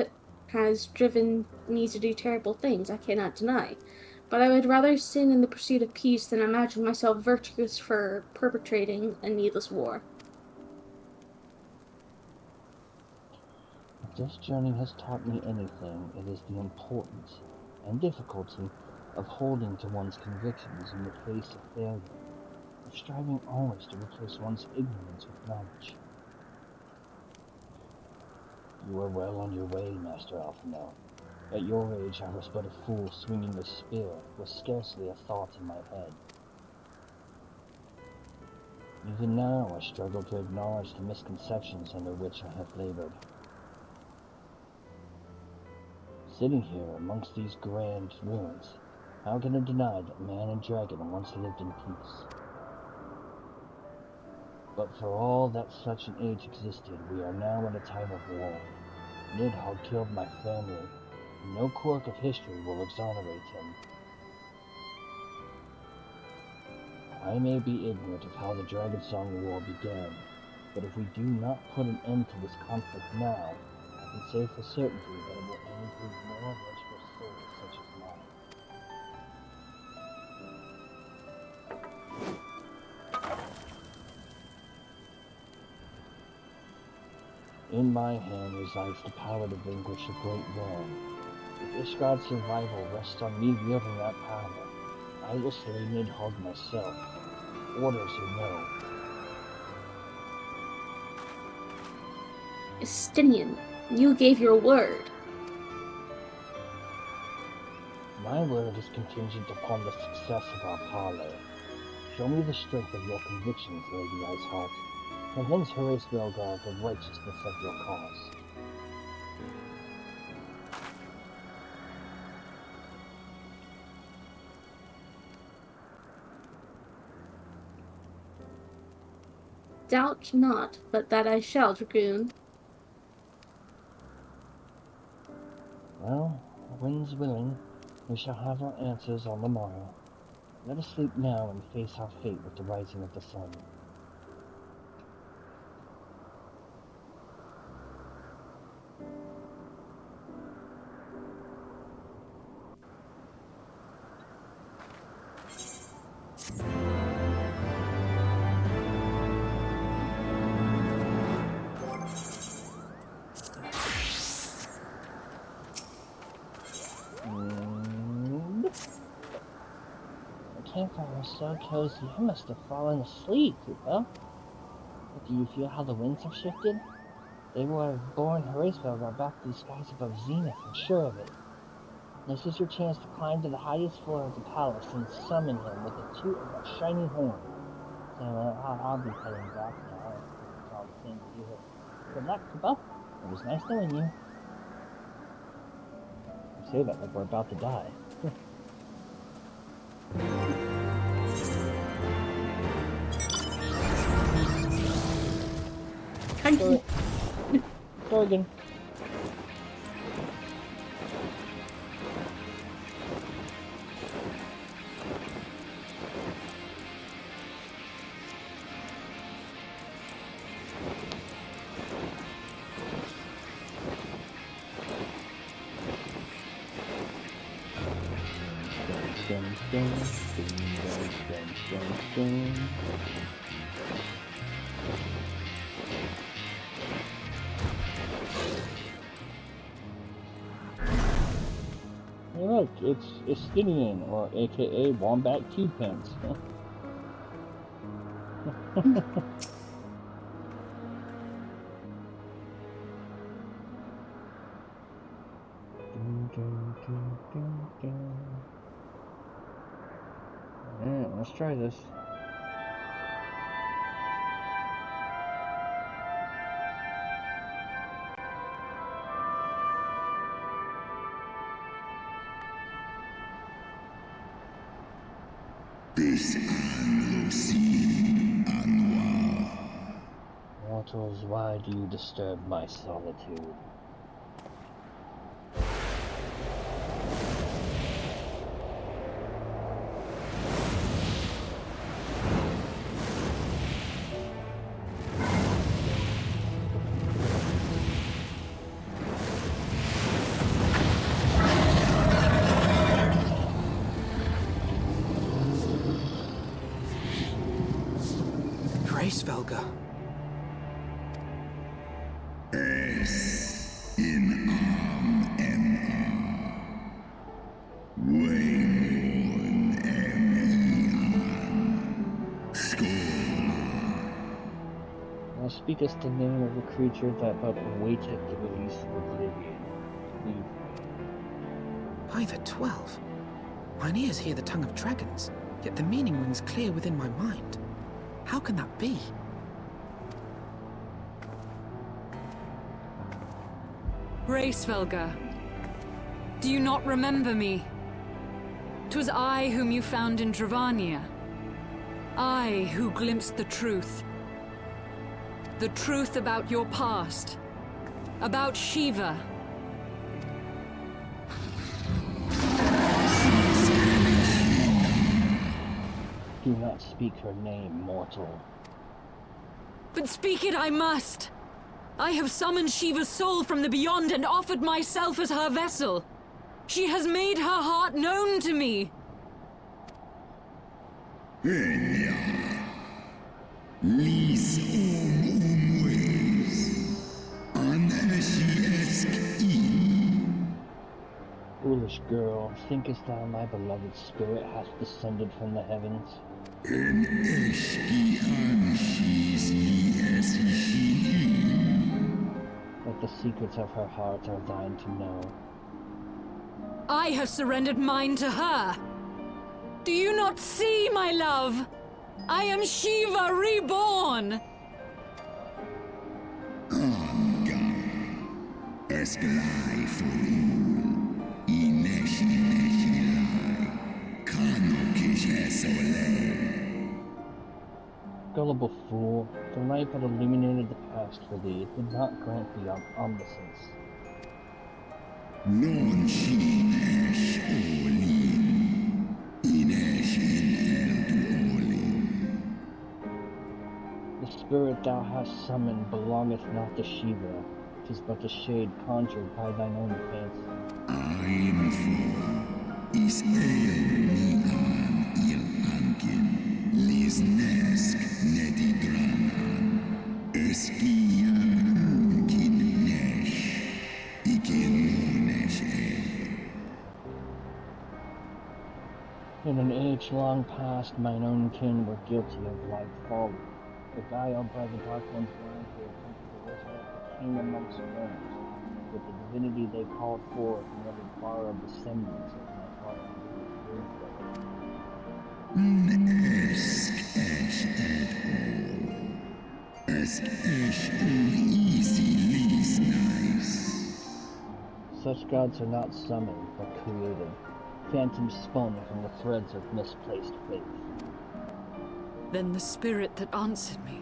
has driven me to do terrible things, I cannot deny, but I would rather sin in the pursuit of peace than imagine myself virtuous for perpetrating a needless war. If this journey has taught me anything, it is the importance and difficulty of holding to one's convictions in the face of failure, of striving always to replace one's ignorance with knowledge. You are well on your way, Master Alphino. At your age, I was but a fool swinging a spear, with scarcely a thought in my head. Even now, I struggle to acknowledge the misconceptions under which I have labored. Sitting here amongst these grand ruins, how can I deny that man and dragon once lived in peace? But for all that such an age existed, we are now in a time of war. Nidhogg killed my family, and no quirk of history will exonerate him. I may be ignorant of how the Dragonsong War began, but if we do not put an end to this conflict now, I can say for certainty that it will only breed more vengeful souls such as mine. In my hand resides the power to vanquish a great wrong. If Ishgard's survival rests on me wielding that power, I will slay Nidhogg myself, orders or no. Estinian, you gave your word. My word is contingent upon the success of our parley. Show me the strength of your convictions, Lady Iceheart. Convince Heavensward of the righteousness of your cause. Doubt not, but that I shall, Dragoon. Well, winds willing, we shall have our answers on the morrow. Let us sleep now and face our fate with the rising of the sun. The campfire was so cozy, I must have fallen asleep, Koopa. But do you feel how the winds have shifted? They will have borne Heavensward back to the skies above Zenith, I'm sure of it. This is your chance to climb to the highest floor of the palace and summon him with a toot of that shiny horn. So I'll be heading back now. It's all the same to you. Good luck, Koopa. It was nice knowing you. You say that like we're about to die. Thank you. Go again. Hey look, it's Estinian, or aka Wombat Cube Pants. Yeah, let's try this. Mortals, why do you disturb my solitude? Svelga. Es in arm en Waymon Thou speakest the name of a creature that but waiteth the release of oblivion. Leave. By the 12. Mine ears hear the tongue of dragons, yet the meaning rings clear within my mind. How can that be? Svelga, do you not remember me? 'Twas I whom you found in Dravania. I who glimpsed the truth. The truth about your past. About Shiva. Do not speak her name, mortal. But speak it I must! I have summoned Shiva's soul from the beyond and offered myself as her vessel. She has made her heart known to me. Enya. Lis umways. Aneshi in. Foolish girl, thinkest thou my beloved spirit hath descended from the heavens? En eski anshis li esishin. But the secrets of her heart are thine to know. I have surrendered mine to her. Do you not see, my love? I am Shiva reborn. Angang. Esklai furul. Ineshilai. Kanukish esole. Gullible fool, the light that illuminated the past for thee, it did not grant thee omniscience. Non shin esh olin. Inesh in el tu olin. The spirit thou hast summoned belongeth not to Shiva. 'Tis but a shade conjured by thine own fancy. Ein for is el ni an il ankin. Lis nesk neti dranan. Eskian unkin nesh. Ikin nesh In an age long past, mine own kin were guilty of like folly, beguiled by the Dark One's wrath, they attempted to resurrect the king amongst realms. With the divinity they called forth, never borrowed the semblance of my father. Nesk esh et ol. Esk esh easy lis nice. Such gods are not summoned, but created, phantoms spun from the threads of misplaced faith. Then the spirit that answered me.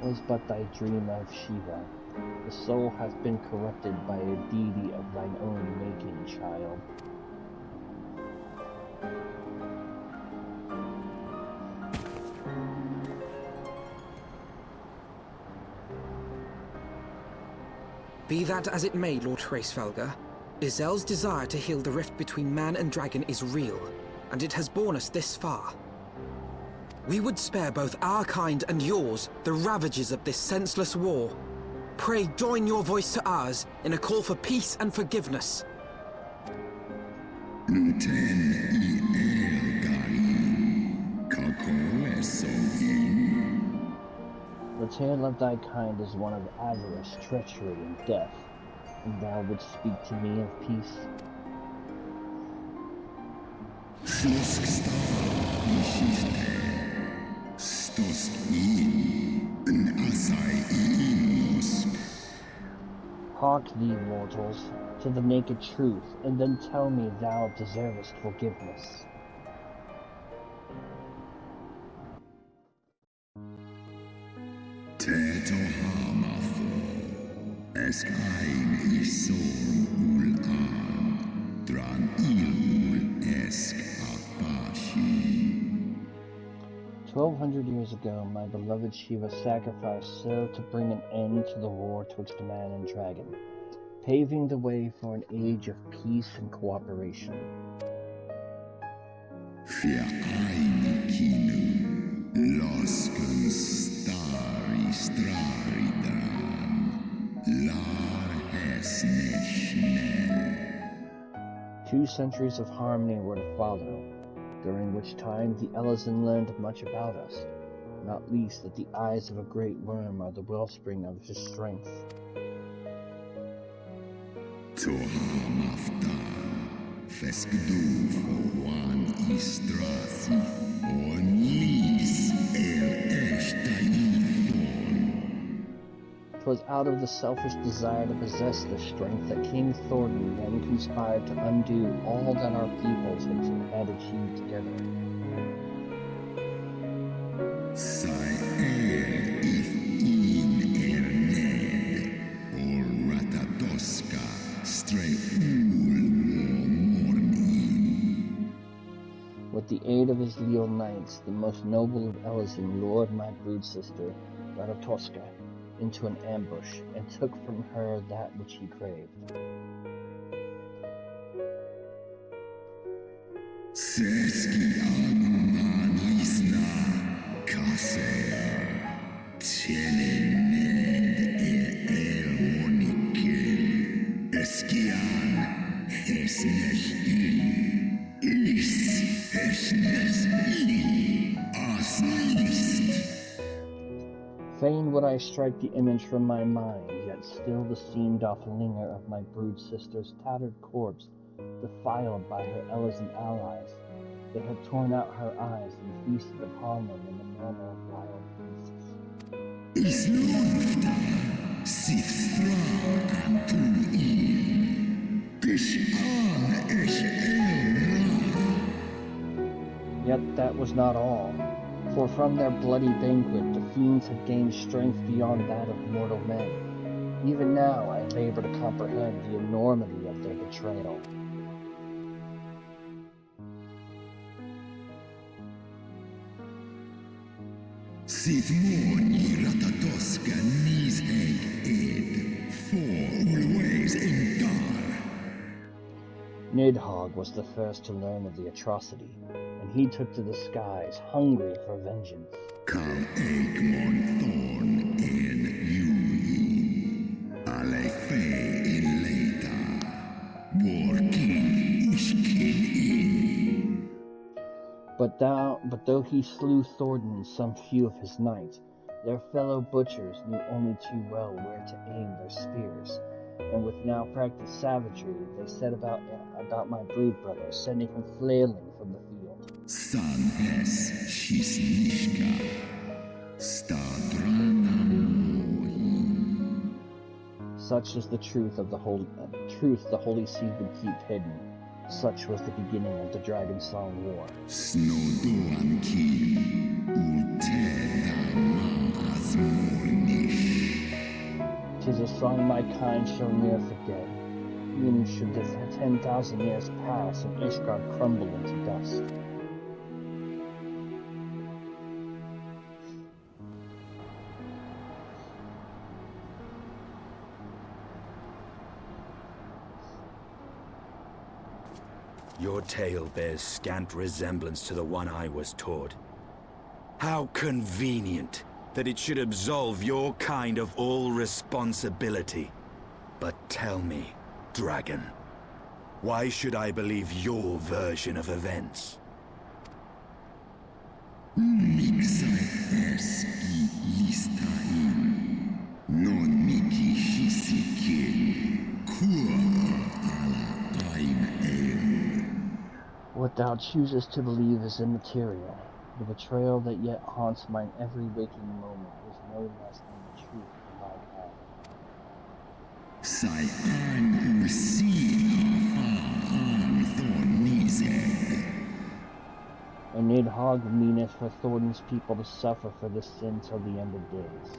Was but thy dream of Shiva. The soul hath been corrupted by a deity of thine own making, child. Be that as it may, Lord Hraesvelgr, Izel's desire to heal the rift between man and dragon is real, and it has borne us this far. We would spare both our kind and yours the ravages of this senseless war. Pray join your voice to ours in a call for peace and forgiveness. The tale of thy kind is one of avarice, treachery, and death, and thou wouldst speak to me of peace? Hark thee, mortals, to the naked truth, and then tell me thou deservest forgiveness. Esk 1200 years ago, my beloved Shiva sacrificed so to bring an end to the war twixt man and dragon, paving the way for an age of peace and cooperation. Two centuries of harmony were to follow, during which time the Elezen learned much about us, not least that the eyes of a great worm are the wellspring of his strength. Twas out of the selfish desire to possess the strength that King Thornton then conspired to undo all that our peoples had achieved together. With the aid of his leal knights, the most noble of Elezen lured my brood sister, Ratatoska, into an ambush, and took from her that which he craved. Fain would I strike the image from my mind, yet still the scene doth linger of my brood sister's tattered corpse, defiled by her Elezen allies. They had torn out her eyes and feasted upon them in the manner of wild beasts. Yet that was not all, for from their bloody banquet the fiends had gained strength beyond that of mortal men. Even now I labor to comprehend the enormity of their betrayal. Nidhogg was the first to learn of the atrocity, and he took to the skies, hungry for vengeance. But though he slew Thornton and some few of his knights, their fellow butchers knew only too well where to aim their spears, and with now practiced savagery, they set about my brood brother, sending him flailing from the field. Such is the truth of the holy Holy Seed would keep hidden. Such was the beginning of the Dragon Song War. Tis a song my kind shall ne'er forget, even should the 10,000 years pass and Ishgard crumble into dust. Your tale bears scant resemblance to the one I was taught. How convenient that it should absolve your kind of all responsibility. But tell me, Dragon, why should I believe your version of events? What thou choosest to believe is immaterial. The betrayal that yet haunts mine every waking moment is no less than the truth of my path. And Nidhogg meaneth for Thornton's people to suffer for this sin till the end of days.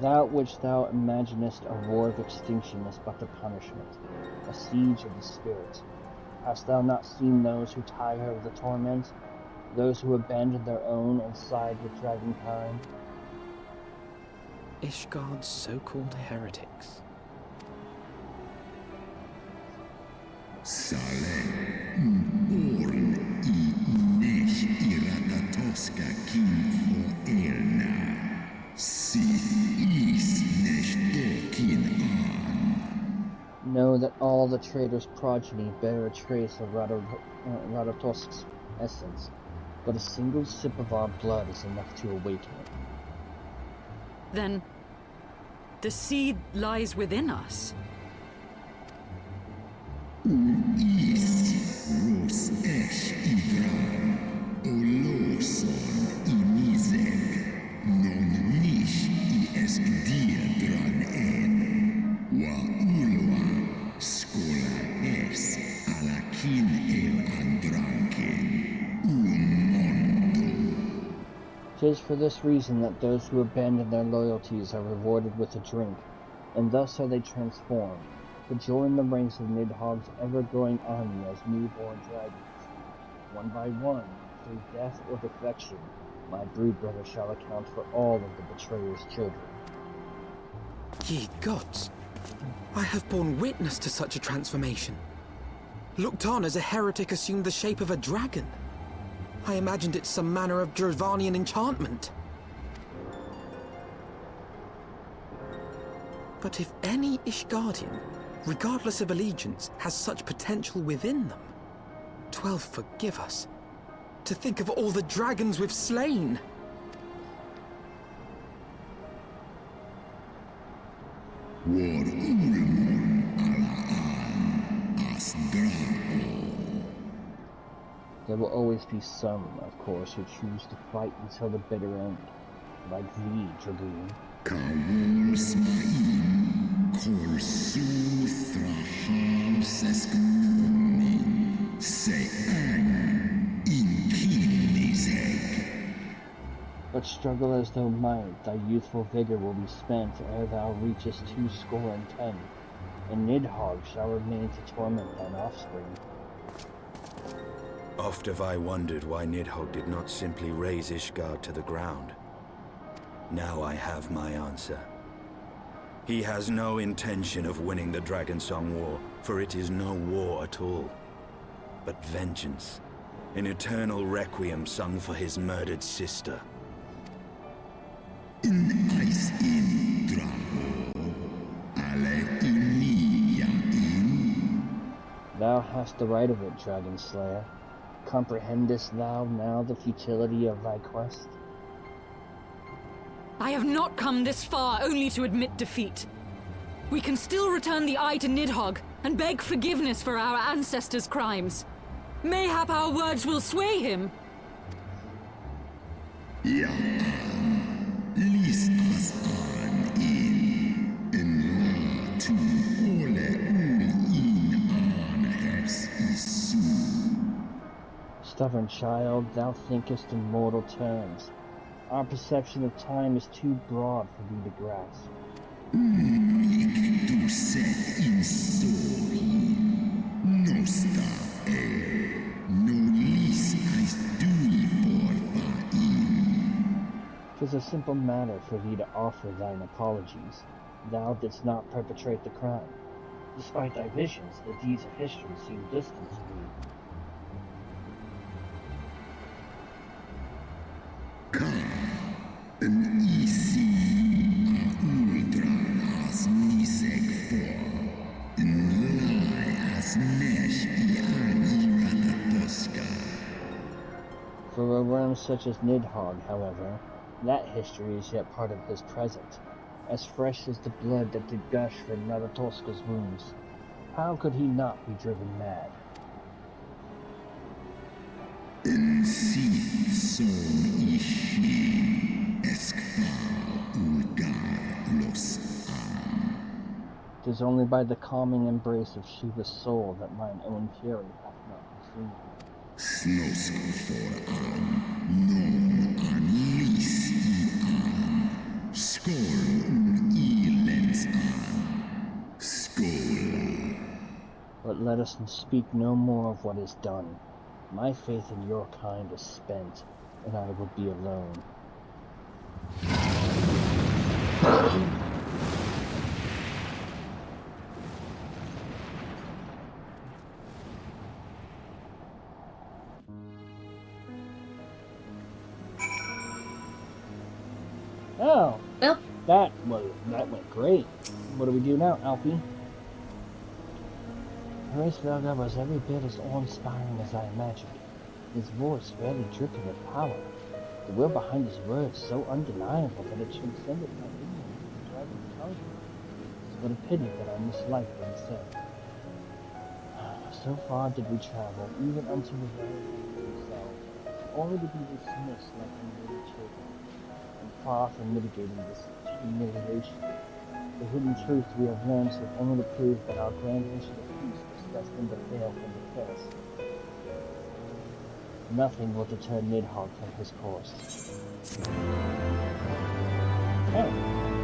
That which thou imaginest a war of extinction is but a punishment, a siege of the spirit. Hast thou not seen those who tire of the torment, those who abandon their own and side with dragonkind? Ishgard's so-called heretics. Know that all the traitor's progeny bear a trace of Ratatosk's essence, but a single sip of our blood is enough to awaken it. Then, the seed lies within us. Tis for this reason that those who abandon their loyalties are rewarded with a drink, and thus are they transformed, to join the ranks of Nidhogg's ever-growing army as newborn dragons. One by one, through death or defection, my brood brother shall account for all of the betrayer's children. Ye gods, I have borne witness to such a transformation. Looked on as a heretic assumed the shape of a dragon. I imagined it some manner of Dravanian enchantment. But if any Ishgardian, regardless of allegiance, has such potential within them, 12 forgive us. To think of all the dragons we've slain! There will always be some, of course, who choose to fight until the bitter end, like thee, Dragoon. But struggle as thou might, thy youthful vigor will be spent ere thou reachest 210, and Nidhogg shall remain to torment thine offspring. Oft have I wondered why Nidhogg did not simply raze Ishgard to the ground. Now I have my answer. He has no intention of winning the Dragonsong War, for it is no war at all, but vengeance, an eternal requiem sung for his murdered sister. Thou hast the right of it, Dragon Slayer. Comprehendest thou now the futility of thy quest? I have not come this far only to admit defeat. We can still return the eye to Nidhogg and beg forgiveness for our ancestors' crimes. Mayhap our words will sway him. Ja, lies as an in la tu ole in an res isu. Stubborn child, thou thinkest in mortal terms. Our perception of time is too broad for thee to grasp. Nick du set in soli, nosta no lis as dui for in. 'Tis a simple matter for thee to offer thine apologies. Thou didst not perpetrate the crime. Despite thy visions, the deeds of history seem distant to thee. An easy ultra as nisek for in lie as nesh an irata. For a worm such as Nidhogg, however, that history is yet part of his present, as fresh as the blood that did gush from Ratatoska's wounds. How could he not be driven mad? In sith son ishi eskfa ulgar los am. 'Tis only by the calming embrace of Shiva's soul that mine own fury hath not consumed me. Snosk for non an lis skol lens skol. But let us speak no more of what is done. My faith in your kind is spent, and I will be alone. Oh, Well, that went great. What do we do now, Alfie? Heavensward was every bit as awe-inspiring as I imagined. His voice fairly dripping with power. The will behind his words so undeniable that it transcended my ignorance of the dragon's tongue. What a pity that I misliked what he said. So far did we travel, even unto the very end themselves, only to be dismissed like unruly children. And far from mitigating this humiliation, the hidden truth we have learned serve only to prove that our grand mission of peace was destined to fail from the first. Nothing will deter Nidhogg from his course. Oh,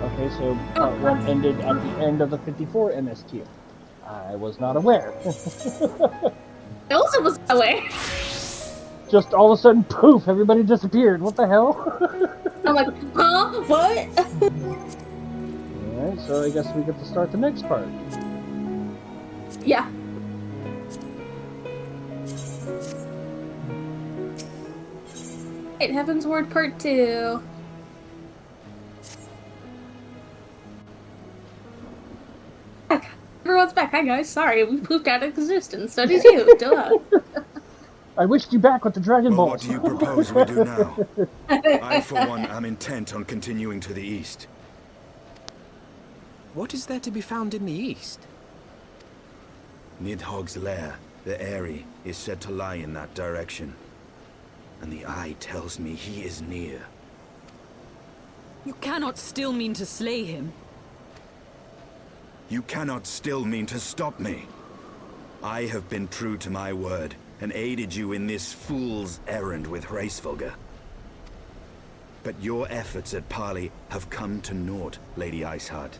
okay, so part 1 ended at the end of the 54 MSQ. I was not aware. I also was away. Just all of a sudden, poof, everybody disappeared. What the hell? I'm like, huh? What? Alright, so I guess we get to start the next part. Yeah. Right, Heavensward Part 2. Back. Everyone's back. Hi guys, sorry, we pooped out of existence. So did you. Duh. I wished you back with the Dragon Well, Balls. what do you propose we do now? I, for one, am intent on continuing to the east. What is there to be found in the east? Nidhogg's lair, the Aery, is said to lie in that direction. And the eye tells me he is near. You cannot still mean to slay him. You cannot still mean to stop me. I have been true to my word, and aided you in this fool's errand with Hraesvelgr. But your efforts at Parley have come to naught, Lady Iceheart.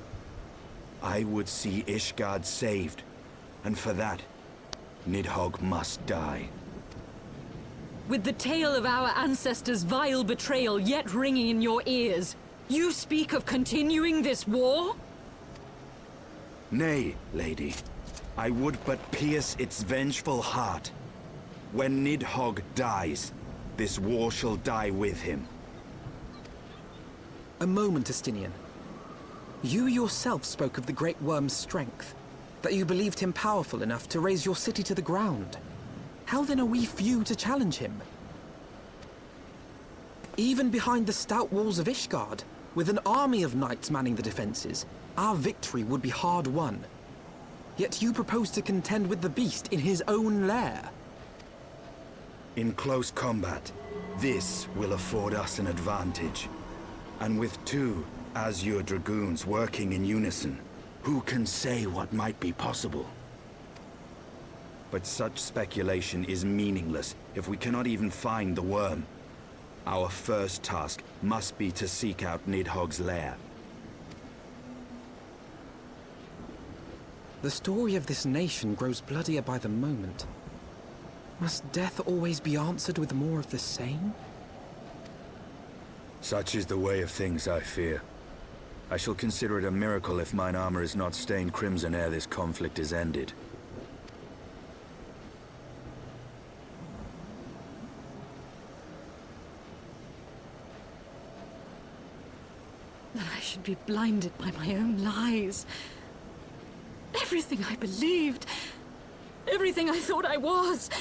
I would see Ishgard saved, and for that, Nidhogg must die. With the tale of our ancestors' vile betrayal yet ringing in your ears, you speak of continuing this war? Nay, lady. I would but pierce its vengeful heart. When Nidhogg dies, this war shall die with him. A moment, Estinian. You yourself spoke of the Great Worm's strength, that you believed him powerful enough to raise your city to the ground. How then are we few to challenge him? Even behind the stout walls of Ishgard, With an army of knights manning the defenses, our victory would be hard won. Yet you propose to contend with the beast in his own lair. In close combat, this will afford us an advantage. And with 2 Azure Dragoons working in unison, who can say what might be possible? But such speculation is meaningless if we cannot even find the worm. Our first task must be to seek out Nidhogg's lair. The story of this nation grows bloodier by the moment. Must death always be answered with more of the same? Such is the way of things, I fear. I shall consider it a miracle if mine armor is not stained crimson ere this conflict is ended. That I should be blinded by my own lies. Everything I believed, everything I thought I was,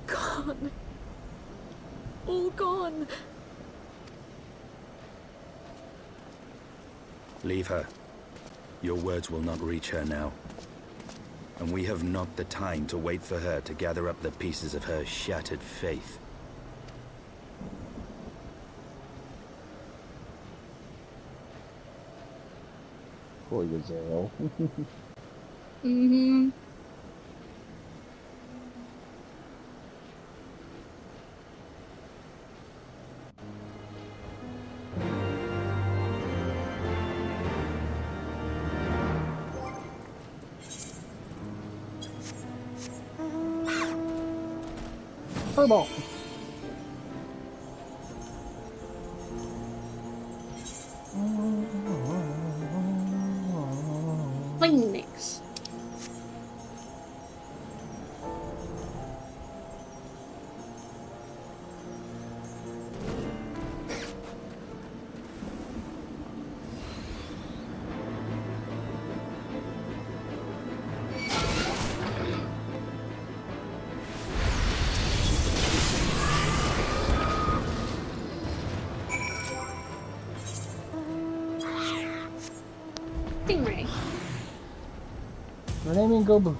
gone. All gone. Leave her. Your words will not reach her now. And we have not the time to wait for her to gather up the pieces of her shattered faith. Poor Zel. Mm-hmm. Furball. Phoenix. Stingray. My name ain't Gobu.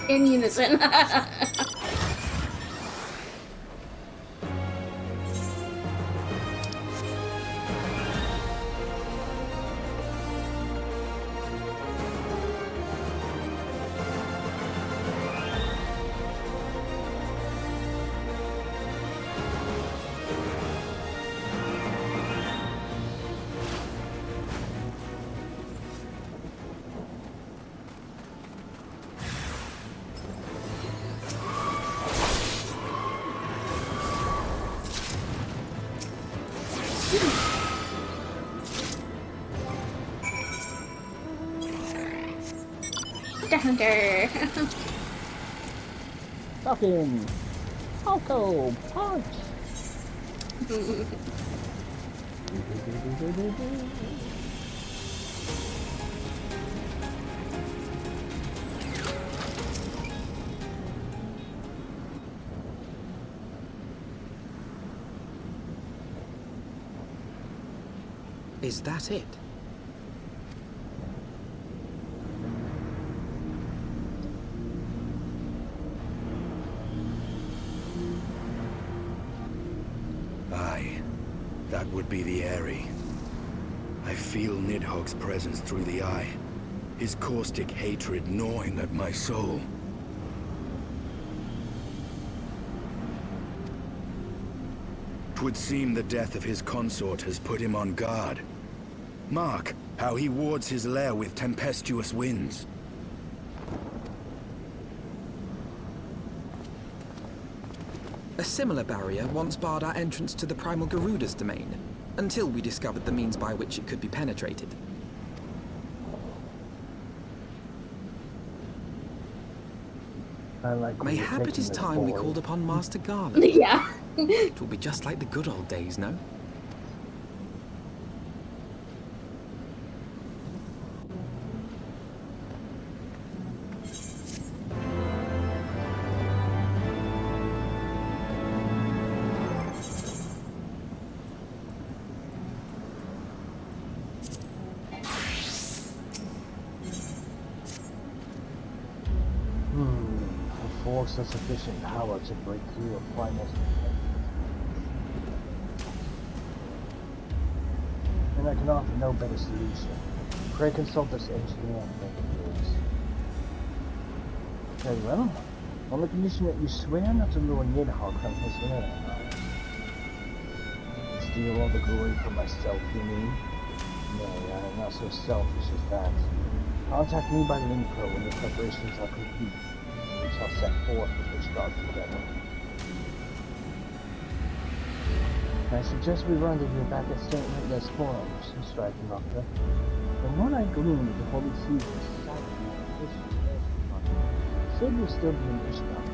In unison. The hunter. Falcon. Falco. Punch. Is that it? Aye, that would be the Aery. I feel Nidhogg's presence through the eye, his caustic hatred gnawing at my soul. Twould seem the death of his consort has put him on guard. Mark how he wards his lair with tempestuous winds. A similar barrier once barred our entrance to the Primal Garuda's domain, until we discovered the means by which it could be penetrated. Mayhap it is time we called upon Master Garland. Yeah. It will be just like the good old days, no? A force of sufficient power to break through a primal. And I can offer no better solution. Pray consult this engineer and make it yours. Very well. On the condition that you swear not to lure Nidhogg from his lair. Steal all the glory for myself, you mean? No, I am not so selfish as that. Contact me by Linko when the preparations are complete. We shall set forth with Ishgard together. I suggest we rendezvous back at St. Rita's Forums, Strife and Doctor. From what I gleaned of the Holy Season society, Sid will still be in Ishgard.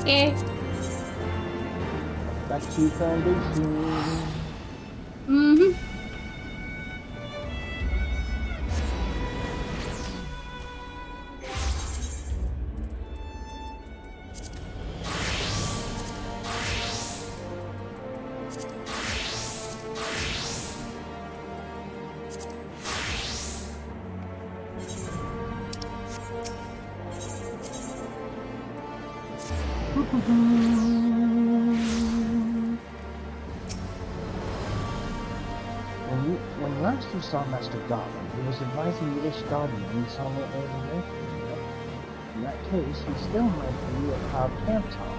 Okay. Back to Foundation. Mm-hmm. When last you saw Master Garland, he was advising the Ishgardians on their Aery. In that case, he still might be at Cloud Camp Top.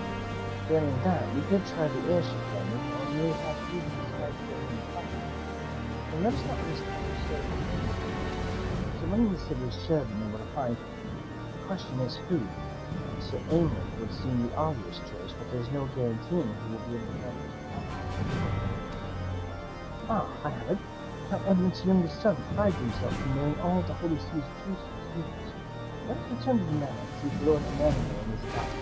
Failing that, we could try the airship landing, or we may have to even decide to get in the fire. And let's not risk conversation. So many of the cities should know where to find him. The question is who? So Aemon would seem the obvious choice, but there's no guaranteeing he will be able to help us. Ah, I have it. How Edmund's youngest son prides himself in knowing all the Holy Sea's juices. Let's return to the man and see if Lord Emmanuel in his house.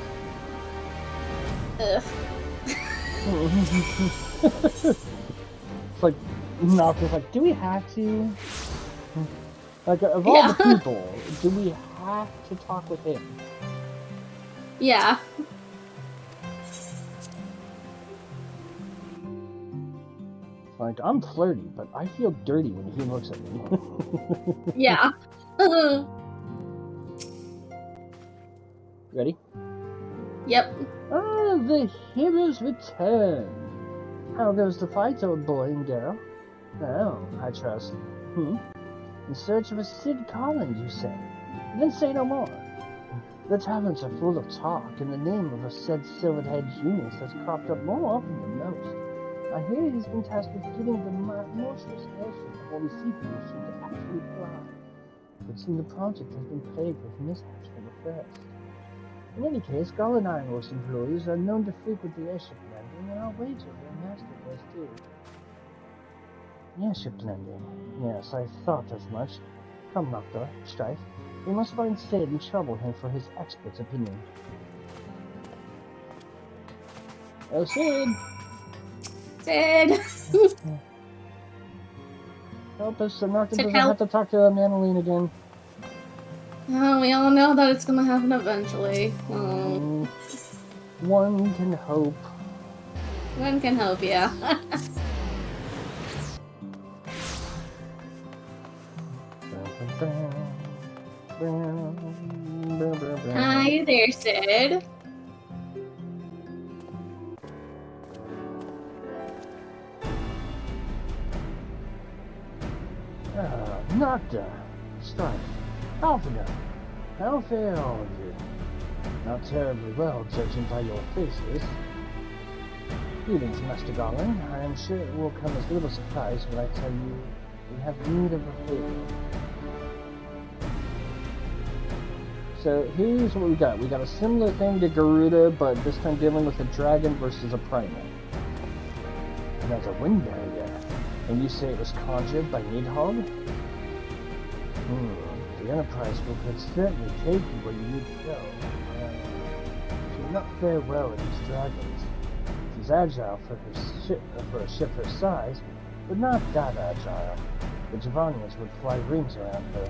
It's like, Nocturne's like, do we have to? Like, of all the people, do we have to talk with him? Yeah. Like, I'm flirty, but I feel dirty when he looks at me. Yeah. Ready? Yep. Ah, the heroes return. How goes the fight, old boy and girl? Oh, I trust. In search of a Sid Collins, you say? Then say no more. The taverns are full of talk, and the name of a said silvered-head genius has cropped up more often than most. I hear he's been tasked with getting the monstrous airship the Holy Sea should actually fly. It would seem the project has been plagued with mishaps from the first. In any case, Gal and Ironworks employees are known to frequent the airship landing, and I'll wager their master does too. Airship landing. Yes, I thought as much. Come, Noctur, Strife. We must find Sid and trouble him for his expert's opinion. Oh, Sid! Sid! Help us so Noctur Sid, doesn't help. have to talk to Manoline again. Oh, we all know that it's gonna happen eventually. Oh. One can hope. One can hope, yeah. Hi there, Sid. Noctur, Strife, Alphinaud, how fare all of you? Not terribly well, judging by your faces. Greetings, Master Garland. I am sure it will come as little surprise when I tell you we have need of a favor. so here's what we got. We got a similar thing to Garuda, but this time dealing with a dragon versus a primate. And there's a wind barrier. And you say it was conjured by Nidhogg? The Enterprise could certainly take you where you need to go. She will not fare well against dragons. She's agile for a ship her size, but not that agile. The Javanians would fly rings around her.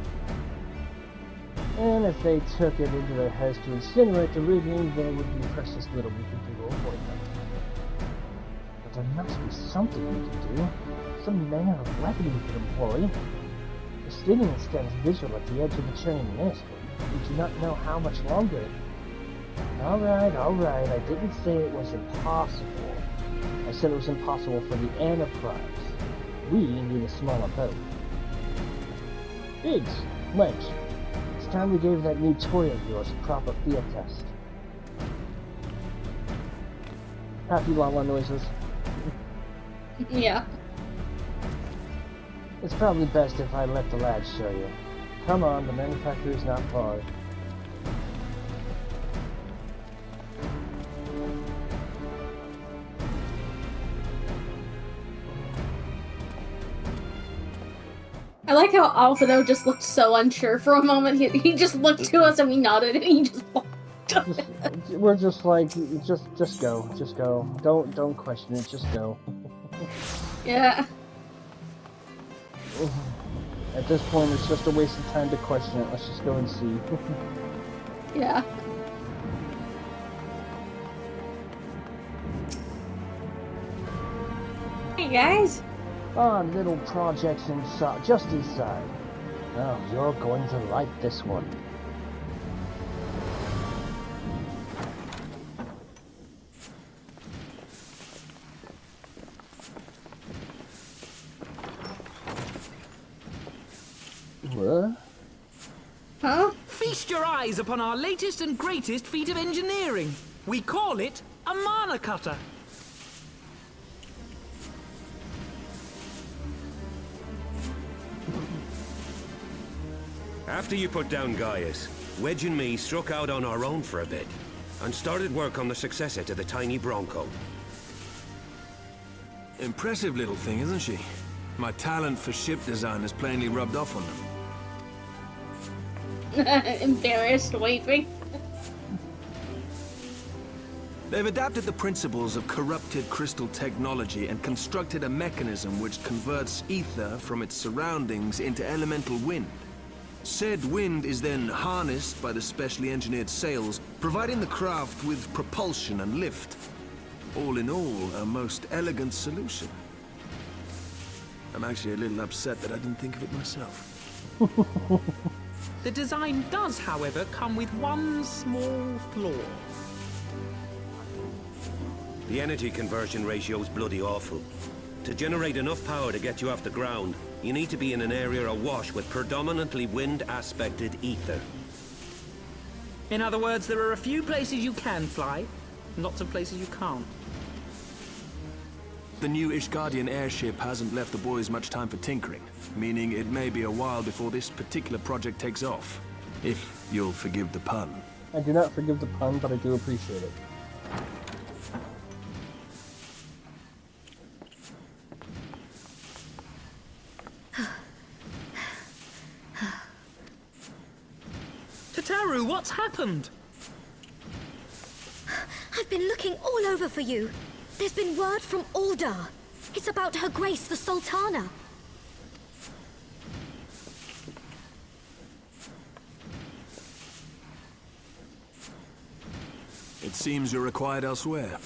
And if they took it into their heads to incinerate the rigging, there would be precious little we could do to avoid them. But there must be something we can do. Some manner of weapon we could employ. The stinging stands visual at the edge of the churning mist, but we do not know how much longer. Alright. I didn't say it was impossible. I said it was impossible for the Enterprise. We need a smaller boat. Biggs, Wedge, it's time we gave that new toy of yours a proper field test. Happy la-la noises. Yeah. It's probably best if I let the lads show you. Come on, the manufacturer's not far. I like how Alpha though just looked so unsure for a moment. He just looked to us and we nodded and he just walked. We're just like, just go. Don't question it, just go. Yeah. At this point, it's just a waste of time to question it. Let's just go and see. Yeah. Hey guys. Little projects inside, just inside. Oh, you're going to like this one. What? Huh? Feast your eyes upon our latest and greatest feat of engineering. We call it a mana cutter. After you put down Gaius, Wedge and me struck out on our own for a bit, and started work on the successor to the tiny Bronco. Impressive little thing, isn't she? My talent for ship design has plainly rubbed off on them. Embarrassed, waving. They've adapted the principles of corrupted crystal technology and constructed a mechanism which converts ether from its surroundings into elemental wind. Said wind is then harnessed by the specially engineered sails, providing the craft with propulsion and lift. All in all, a most elegant solution. I'm actually a little upset that I didn't think of it myself. The design does, however, come with one small flaw. The energy conversion ratio's bloody awful. To generate enough power to get you off the ground, you need to be in an area awash with predominantly wind-aspected ether. In other words, there are a few places you can fly, lots of places you can't. The new Ishgardian airship hasn't left the boys much time for tinkering, meaning it may be a while before this particular project takes off. If you'll forgive the pun. I do not forgive the pun, but I do appreciate it. Tataru, what's happened? I've been looking all over for you. There's been word from Aldar. It's about Her Grace, the Sultana. It seems you're required elsewhere.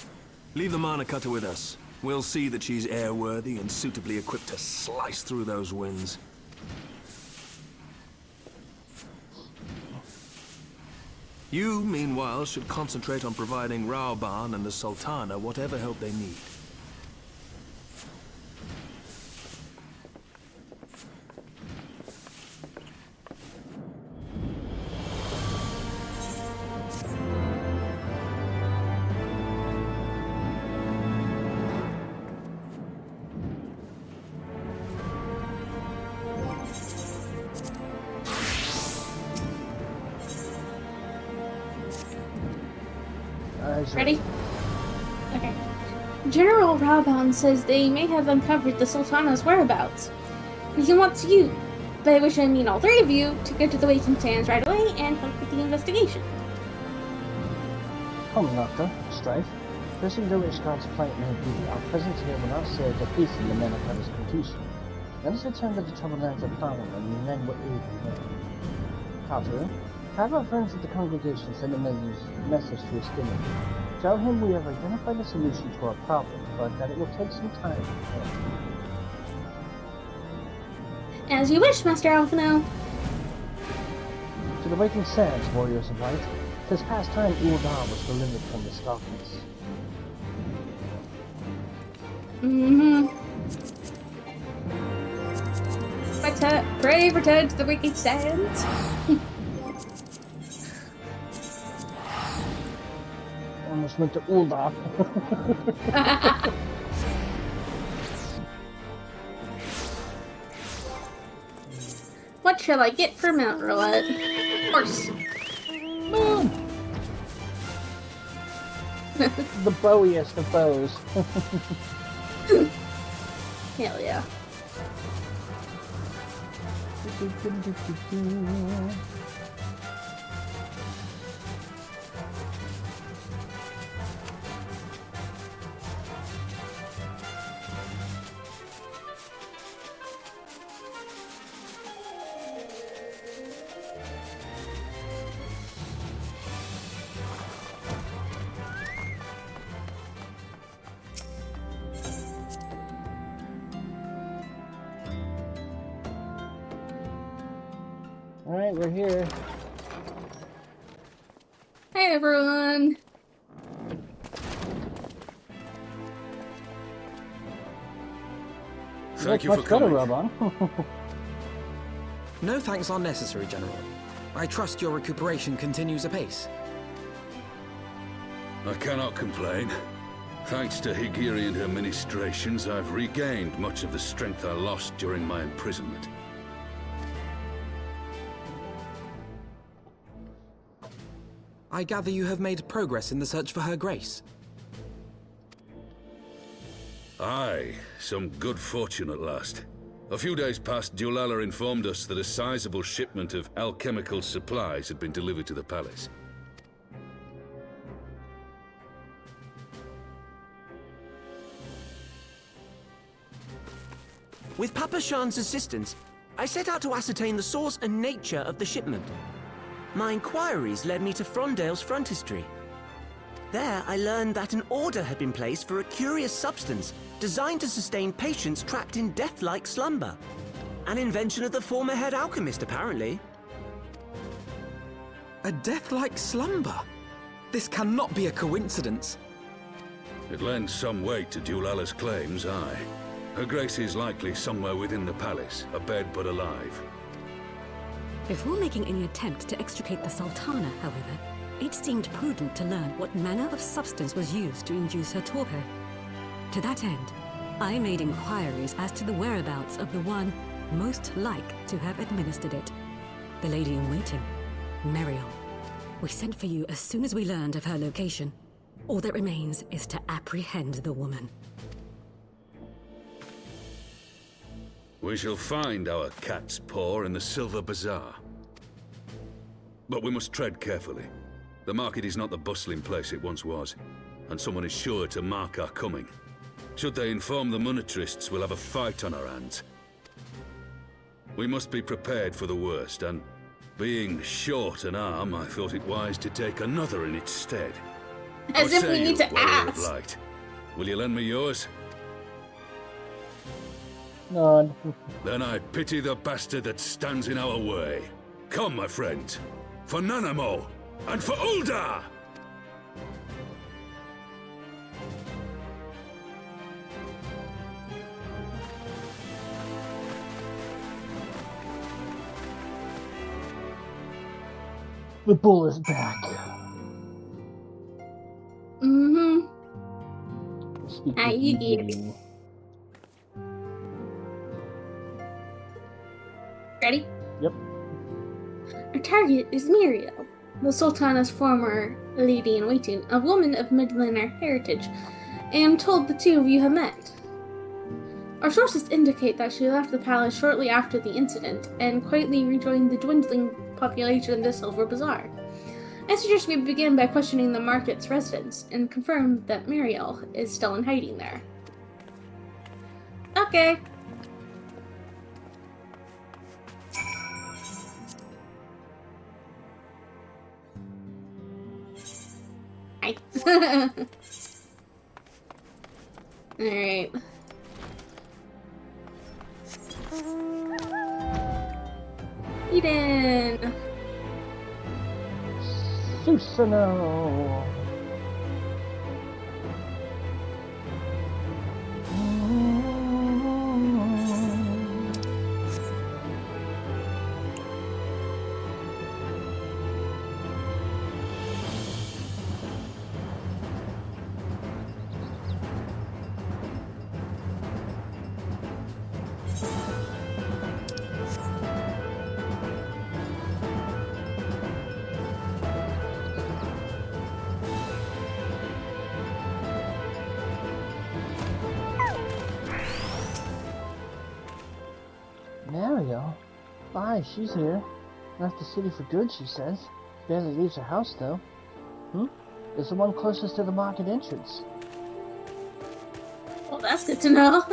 Leave the mana cutter with us. We'll see that she's airworthy and suitably equipped to slice through those winds. You, meanwhile, should concentrate on providing Rauban and the Sultana whatever help they need. Ready? Okay. General Raban says they may have uncovered the Sultana's whereabouts. He wants you, by which I mean all three of you, to go to the Waking Sands right away and help with the investigation. Come, Doctor, Strife. Pressing the Ishgard's plight may be, our presence here will not serve to hasten the Manifesta's completion. Let us return to the troubled lands of Parley, and then what aid we may. Katu, have our friends at the congregation send a message to his skinner. Tell him we have identified a solution to our problem, but that it will take some time. As you wish, Master Alphino. To the Waking Sands, warriors of light. 'Tis past time Uldar was delivered from this darkness. Brave return to the Waking Sands. Almost went to Uldar. What shall I get for Mount Roulette? Horse. Moon! The bowiest of bows. Hell yeah. Alright, we're here. Hey everyone! Thank you for coming. No thanks are necessary, General. I trust your recuperation continues apace. I cannot complain. Thanks to Higiri and her ministrations, I've regained much of the strength I lost during my imprisonment. I gather you have made progress in the search for Her Grace. Aye, some good fortune at last. A few days past, Dulala informed us that a sizable shipment of alchemical supplies had been delivered to the palace. With Papa Shan's assistance, I set out to ascertain the source and nature of the shipment. My inquiries led me to Frondale's frontistery. There, I learned that an order had been placed for a curious substance designed to sustain patients trapped in death-like slumber. An invention of the former head alchemist, apparently. A death-like slumber? This cannot be a coincidence. It lends some weight to Dulala's claims, aye. Her Grace is likely somewhere within the palace, abed but alive. Before making any attempt to extricate the Sultana, however, it seemed prudent to learn what manner of substance was used to induce her torpor. To that end, I made inquiries as to the whereabouts of the one most like to have administered it. The lady in waiting, Meriel. We sent for you as soon as we learned of her location. All that remains is to apprehend the woman. We shall find our cat's paw in the Silver Bazaar. But we must tread carefully. The market is not the bustling place it once was, and someone is sure to mark our coming. Should they inform the monetarists, we'll have a fight on our hands. We must be prepared for the worst, and being short an arm, I thought it wise to take another in its stead. As if we need to ask. Light? Will you lend me yours? None. Then I pity the bastard that stands in our way. Come, my friends, for Nanamo and for Uldar! The bull is back. Mm-hmm. How you doing? Ready? Yep. Our target is Muriel. the Sultana's former lady-in-waiting, a woman of Midlander heritage, I am told the two of you have met. Our sources indicate that she left the palace shortly after the incident and quietly rejoined the dwindling population of the Silver Bazaar. I suggest we begin by questioning the market's residents and confirm that Mariel is still in hiding there. Okay. Hi. Alright. Eden! Susano! Mariel? Bye, she's here. Left the city for good, she says. Barely leaves her house, though. It's the one closest to the market entrance. Well, that's good to know.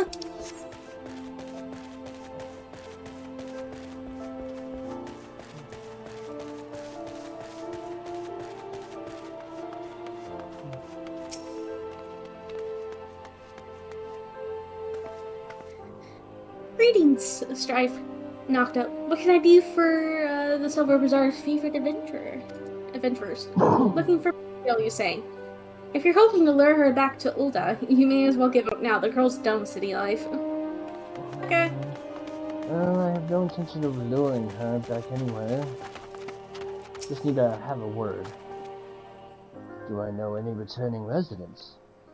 Greetings, Strife. Knocked up. What can I do for the Silver Bazaar's favorite adventurers? Looking for Mariel, you say? If you're hoping to lure her back to Ul'dah, you may as well give up now. The girl's done with city life. Okay. Well, I have no intention of luring her back anywhere. Just need to have a word. Do I know any returning residents?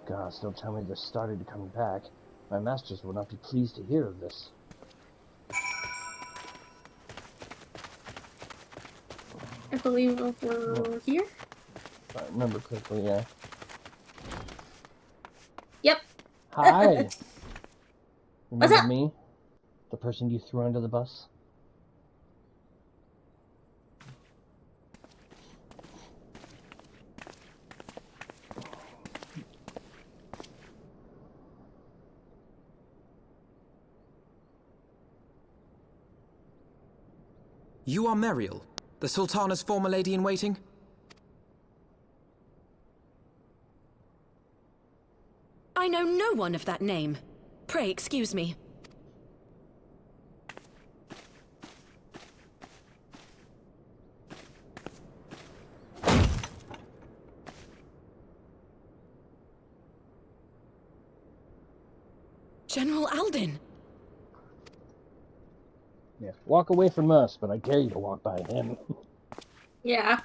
Gods, don't tell me they're starting to come back. My masters will not be pleased to hear of this. I believe over here? If I remember correctly, yeah. Yep. Hi! What's Remember up? me? The person you threw under the bus? You are Mariel, the Sultana's former lady-in-waiting? I know no one of that name. Pray excuse me. General Alden! Yeah, walk away from us, but I dare you to walk by him. Yeah.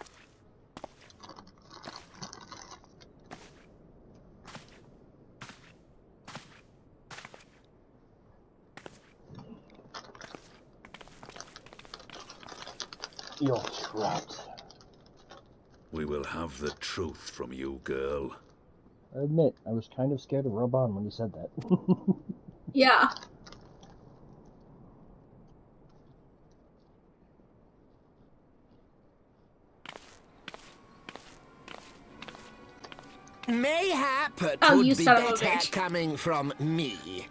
You're trapped. We will have the truth from you, girl. I admit, I was kind of scared of Robon when you said that. Yeah. Mayhap it Oh, would you be son of a better bitch. coming from me.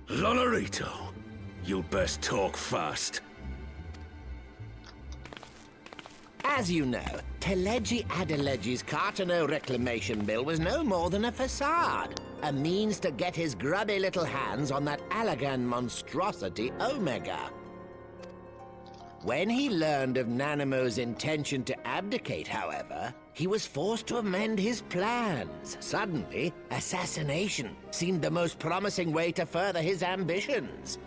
Lonorito, you'd best talk fast. As you know, Teleji Adeleji's Cartano reclamation bill was no more than a facade. A means to get his grubby little hands on that Allagan monstrosity Omega. When he learned of Nanamo's intention to abdicate, however, he was forced to amend his plans. Suddenly, assassination seemed the most promising way to further his ambitions.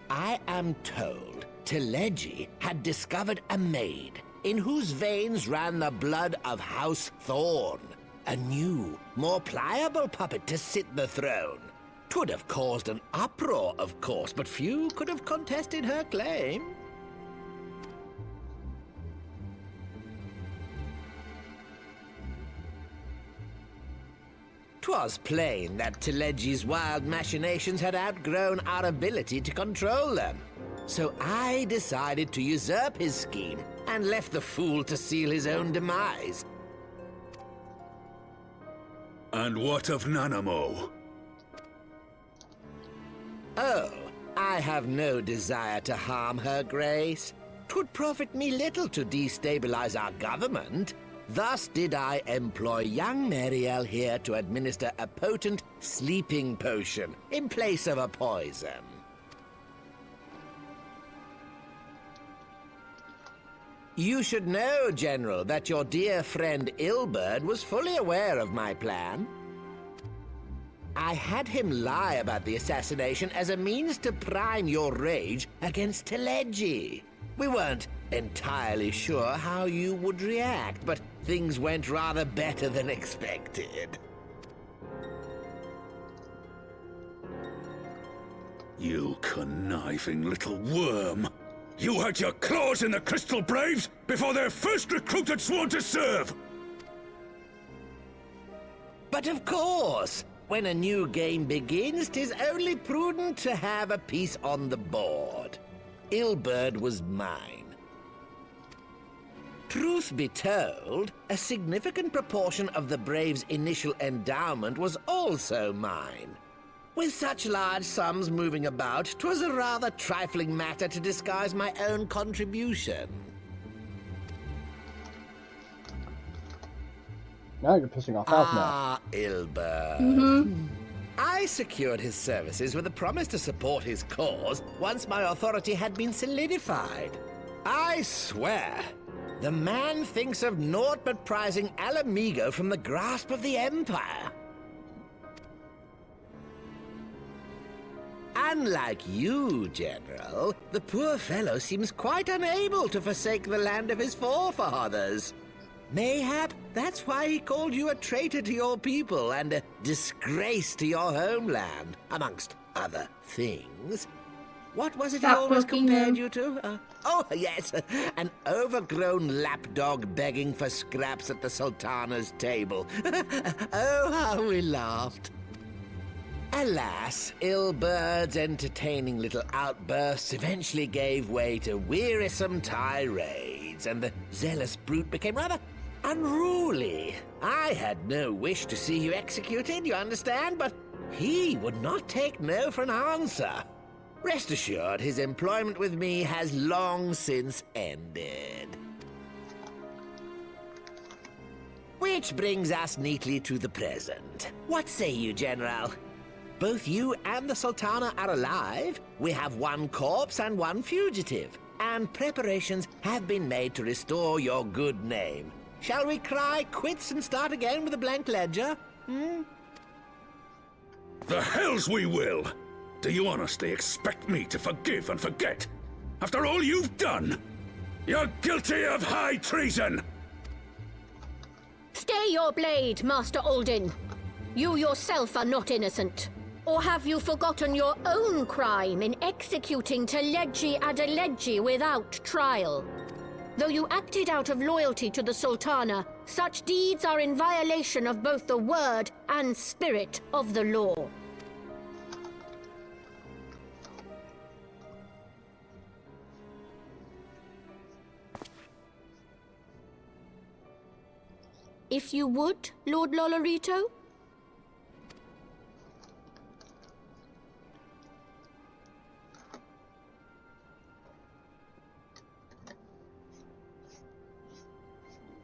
I am told Teleji had discovered a maid in whose veins ran the blood of House Thorn, a new, more pliable puppet to sit the throne. 'Twould have caused an uproar, of course, but few could have contested her claim. 'Twas plain that Telegi's wild machinations had outgrown our ability to control them. So I decided to usurp his scheme and left the fool to seal his own demise. And what of Nanamo? Oh, I have no desire to harm her grace. 'Twould profit me little to destabilize our government. Thus did I employ young Mariel here to administer a potent sleeping potion in place of a poison. You should know, General, that your dear friend Ilberd was fully aware of my plan. I had him lie about the assassination as a means to prime your rage against Telegi. We weren't entirely sure how you would react, but things went rather better than expected. You conniving little worm! You had your claws in the Crystal Braves before their first recruit had sworn to serve! But of course, when a new game begins, 'tis only prudent to have a piece on the board. Ilberd was mine. Truth be told, a significant proportion of the Braves' initial endowment was also mine. With such large sums moving about, 'twas a rather trifling matter to disguise my own contribution. Now you're pissing off Alf now. Ah, Ilberd. I secured his services with a promise to support his cause once my authority had been solidified. I swear, the man thinks of naught but prizing Alamigo from the grasp of the Empire. Unlike you, General, the poor fellow seems quite unable to forsake the land of his forefathers. Mayhap that's why he called you a traitor to your people and a disgrace to your homeland, amongst other things. What was it he always compared you to? Oh, yes, an overgrown lapdog begging for scraps at the Sultana's table. Oh, how we laughed. Alas, Ilberd's entertaining little outbursts eventually gave way to wearisome tirades, and the zealous brute became rather unruly. I had no wish to see you executed, you understand, but he would not take no for an answer. Rest assured, his employment with me has long since ended. Which brings us neatly to the present. What say you, General? Both you and the Sultana are alive. We have one corpse and one fugitive, and preparations have been made to restore your good name. Shall we cry quits and start again with a blank ledger? The hells we will! Do you honestly expect me to forgive and forget? After all you've done? You're guilty of high treason! Stay your blade, Master Alden. You yourself are not innocent. Or have you forgotten your own crime in executing Telegi Adelegi without trial? Though you acted out of loyalty to the Sultana, such deeds are in violation of both the word and spirit of the law. If you would, Lord Lolorito?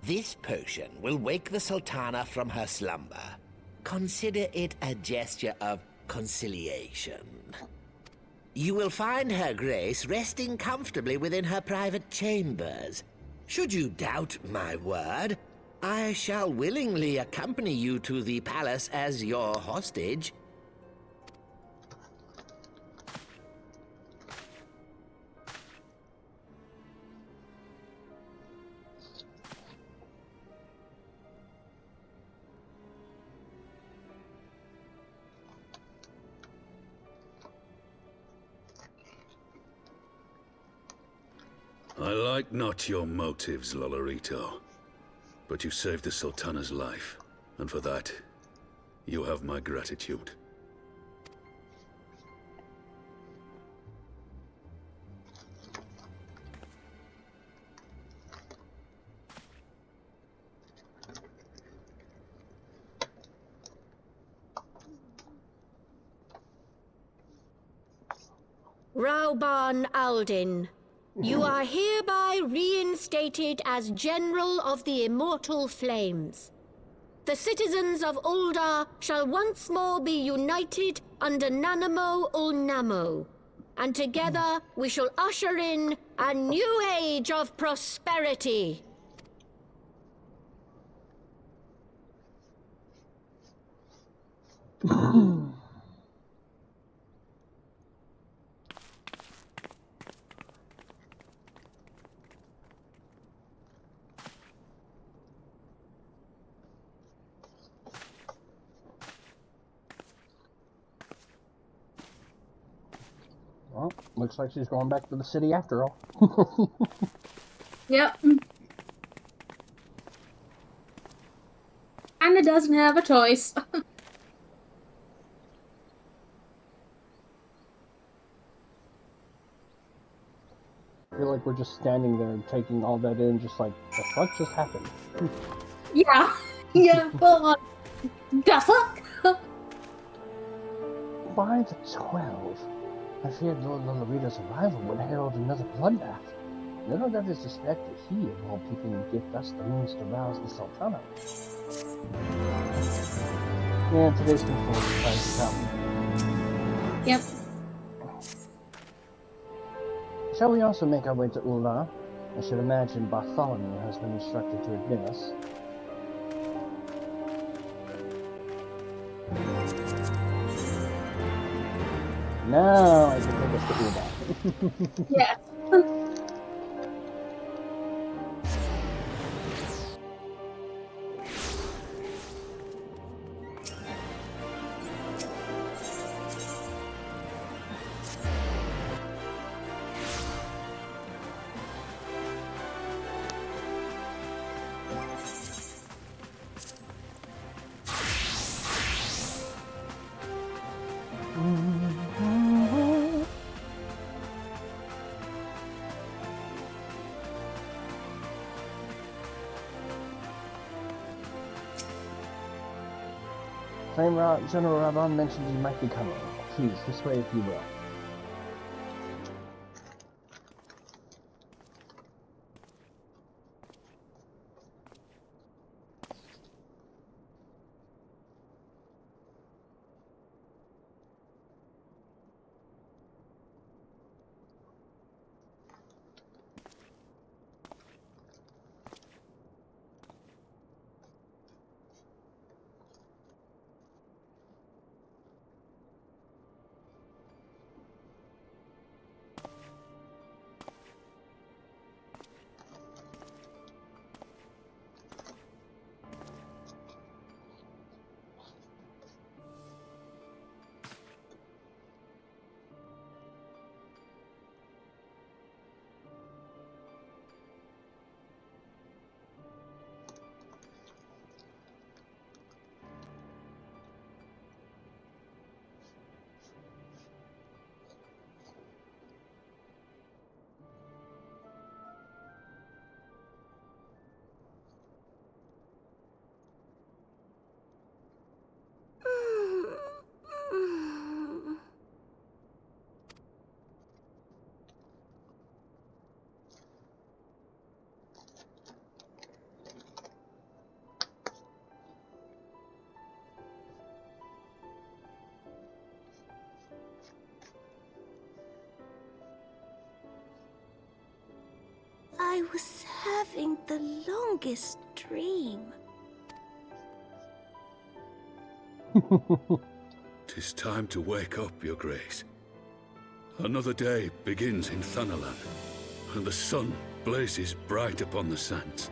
This potion will wake the Sultana from her slumber. Consider it a gesture of conciliation. You will find her grace resting comfortably within her private chambers. Should you doubt my word, I shall willingly accompany you to the palace as your hostage. I like not your motives, Lolorito. But you saved the Sultana's life, and for that, you have my gratitude. Rauban Aldin, you are hereby reinstated as General of the Immortal Flames. The citizens of Ul'dah shall once more be united under Nanamo Ul'Namo, and together we shall usher in a new age of prosperity. Well, looks like she's going back to the city after all. Yep. Anna doesn't have a choice. I feel like we're just standing there taking all that in, just like, the fuck just happened? Yeah. Yeah, well, the fuck? By the 12, I feared Lord Lolorito's arrival would herald another bloodbath. Little did I suspect that he, of all people, would give us the means to rouse the Sultana. Yeah, today's control is out. Yep. Shall we also make our way to Ul'dah? I should imagine Bartholomew has been instructed to admit us. Now I can take us to Ul'dah. Yeah. Same route General Rabon mentioned you might be coming. Please, this way if you will. I was having the longest dream. 'Tis time to wake up, Your Grace. Another day begins in Thanalan, and the sun blazes bright upon the sands.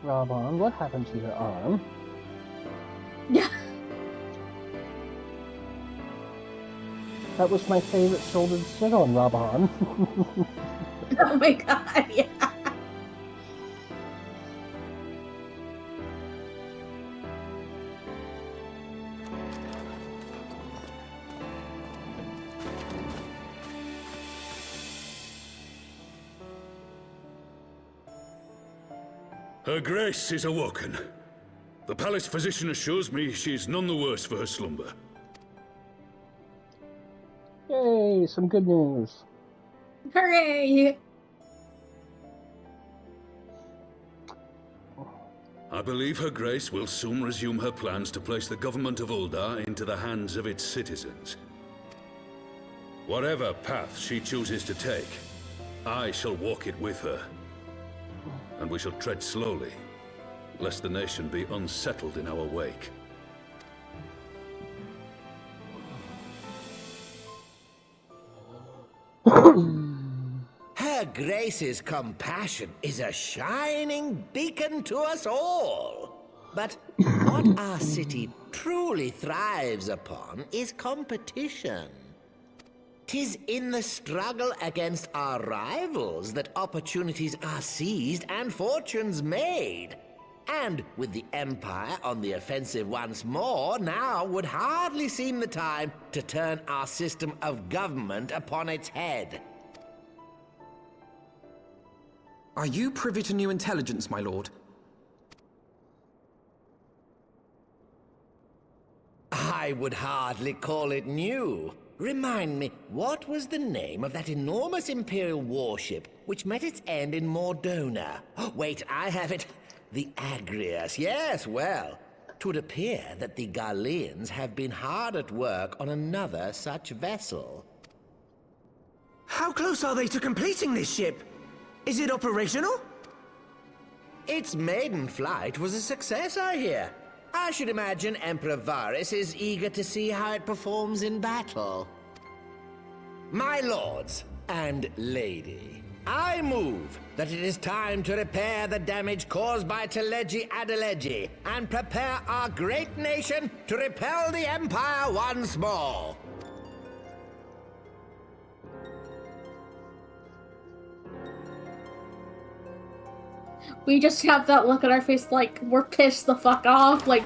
Rabon, what happened to your arm? Yeah. That was my favorite shoulder to sit on, Rabon. Oh my god, yeah. Her Grace is awoken. The palace physician assures me she's none the worse for her slumber. Yay, some good news. Hooray! I believe Her Grace will soon resume her plans to place the government of Uldar into the hands of its citizens. Whatever path she chooses to take, I shall walk it with her. And we shall tread slowly, lest the nation be unsettled in our wake. Her Grace's compassion is a shining beacon to us all. But what our city truly thrives upon is competition. 'Tis in the struggle against our rivals that opportunities are seized and fortunes made. And with the Empire on the offensive once more, now would hardly seem the time to turn our system of government upon its head. Are you privy to new intelligence, my lord? I would hardly call it new. Remind me, what was the name of that enormous Imperial warship which met its end in Mordona? Wait, I have it. The Agrius. Yes, well, 'twould appear that the Garleans have been hard at work on another such vessel. How close are they to completing this ship? Is it operational? Its maiden flight was a success, I hear. I should imagine Emperor Varys is eager to see how it performs in battle. My lords and lady, I move that it is time to repair the damage caused by Teleji Adeleji and prepare our great nation to repel the Empire once more. We just have that look on our face like we're pissed the fuck off, like...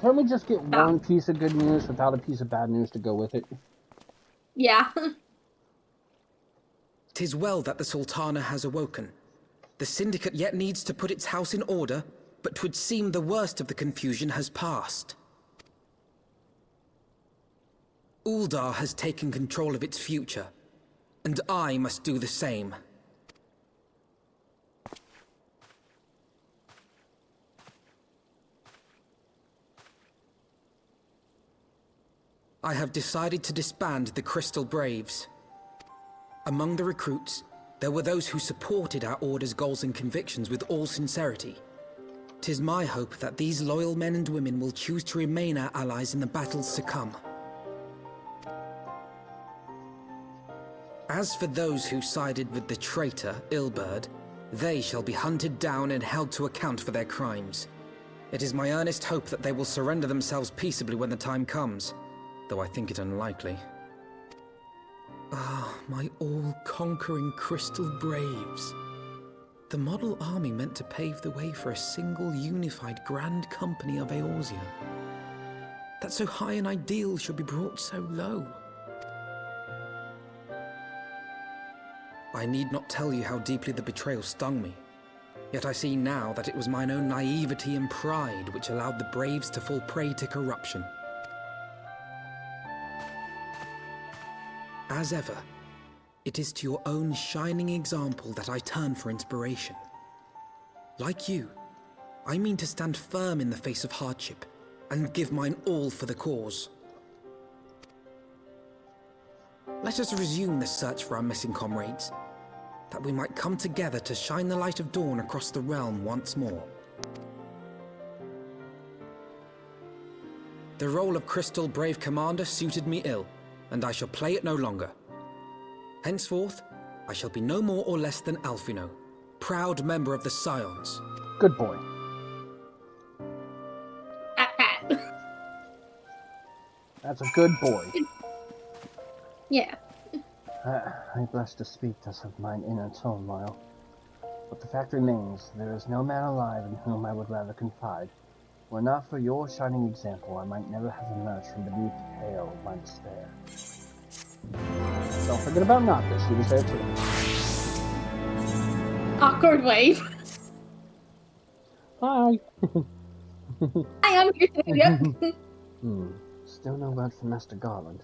Can't we just get one piece of good news without a piece of bad news to go with it? Yeah. 'Tis well that the Sultana has awoken. The Syndicate yet needs to put its house in order, but 'twould seem the worst of the confusion has passed. Uldar has taken control of its future, and I must do the same. I have decided to disband the Crystal Braves. Among the recruits, there were those who supported our Order's goals and convictions with all sincerity. 'Tis my hope that these loyal men and women will choose to remain our allies in the battles to come. As for those who sided with the traitor, Ilberd, they shall be hunted down and held to account for their crimes. It is my earnest hope that they will surrender themselves peaceably when the time comes, though I think it unlikely. Ah, my all-conquering Crystal Braves. The model army meant to pave the way for a single unified Grand Company of Eorzea. That so high an ideal should be brought so low. I need not tell you how deeply the betrayal stung me. Yet I see now that it was mine own naivety and pride which allowed the Braves to fall prey to corruption. As ever, it is to your own shining example that I turn for inspiration. Like you, I mean to stand firm in the face of hardship and give mine all for the cause. Let us resume the search for our missing comrades, that we might come together to shine the light of dawn across the realm once more. The role of Crystal Brave Commander suited me ill, and I shall play it no longer. Henceforth, I shall be no more or less than Alphino, proud member of the Scions. Good boy. That's a good boy. Yeah. I blush to speak thus of mine inner turmoil. But the fact remains, there is no man alive in whom I would rather confide. Were not for your shining example, I might never have emerged from beneath the pale of my despair. Don't forget about Naka, she was there too. Awkward wave. Hi. Hi, I'm here today. Yep. Still no word from Master Garland.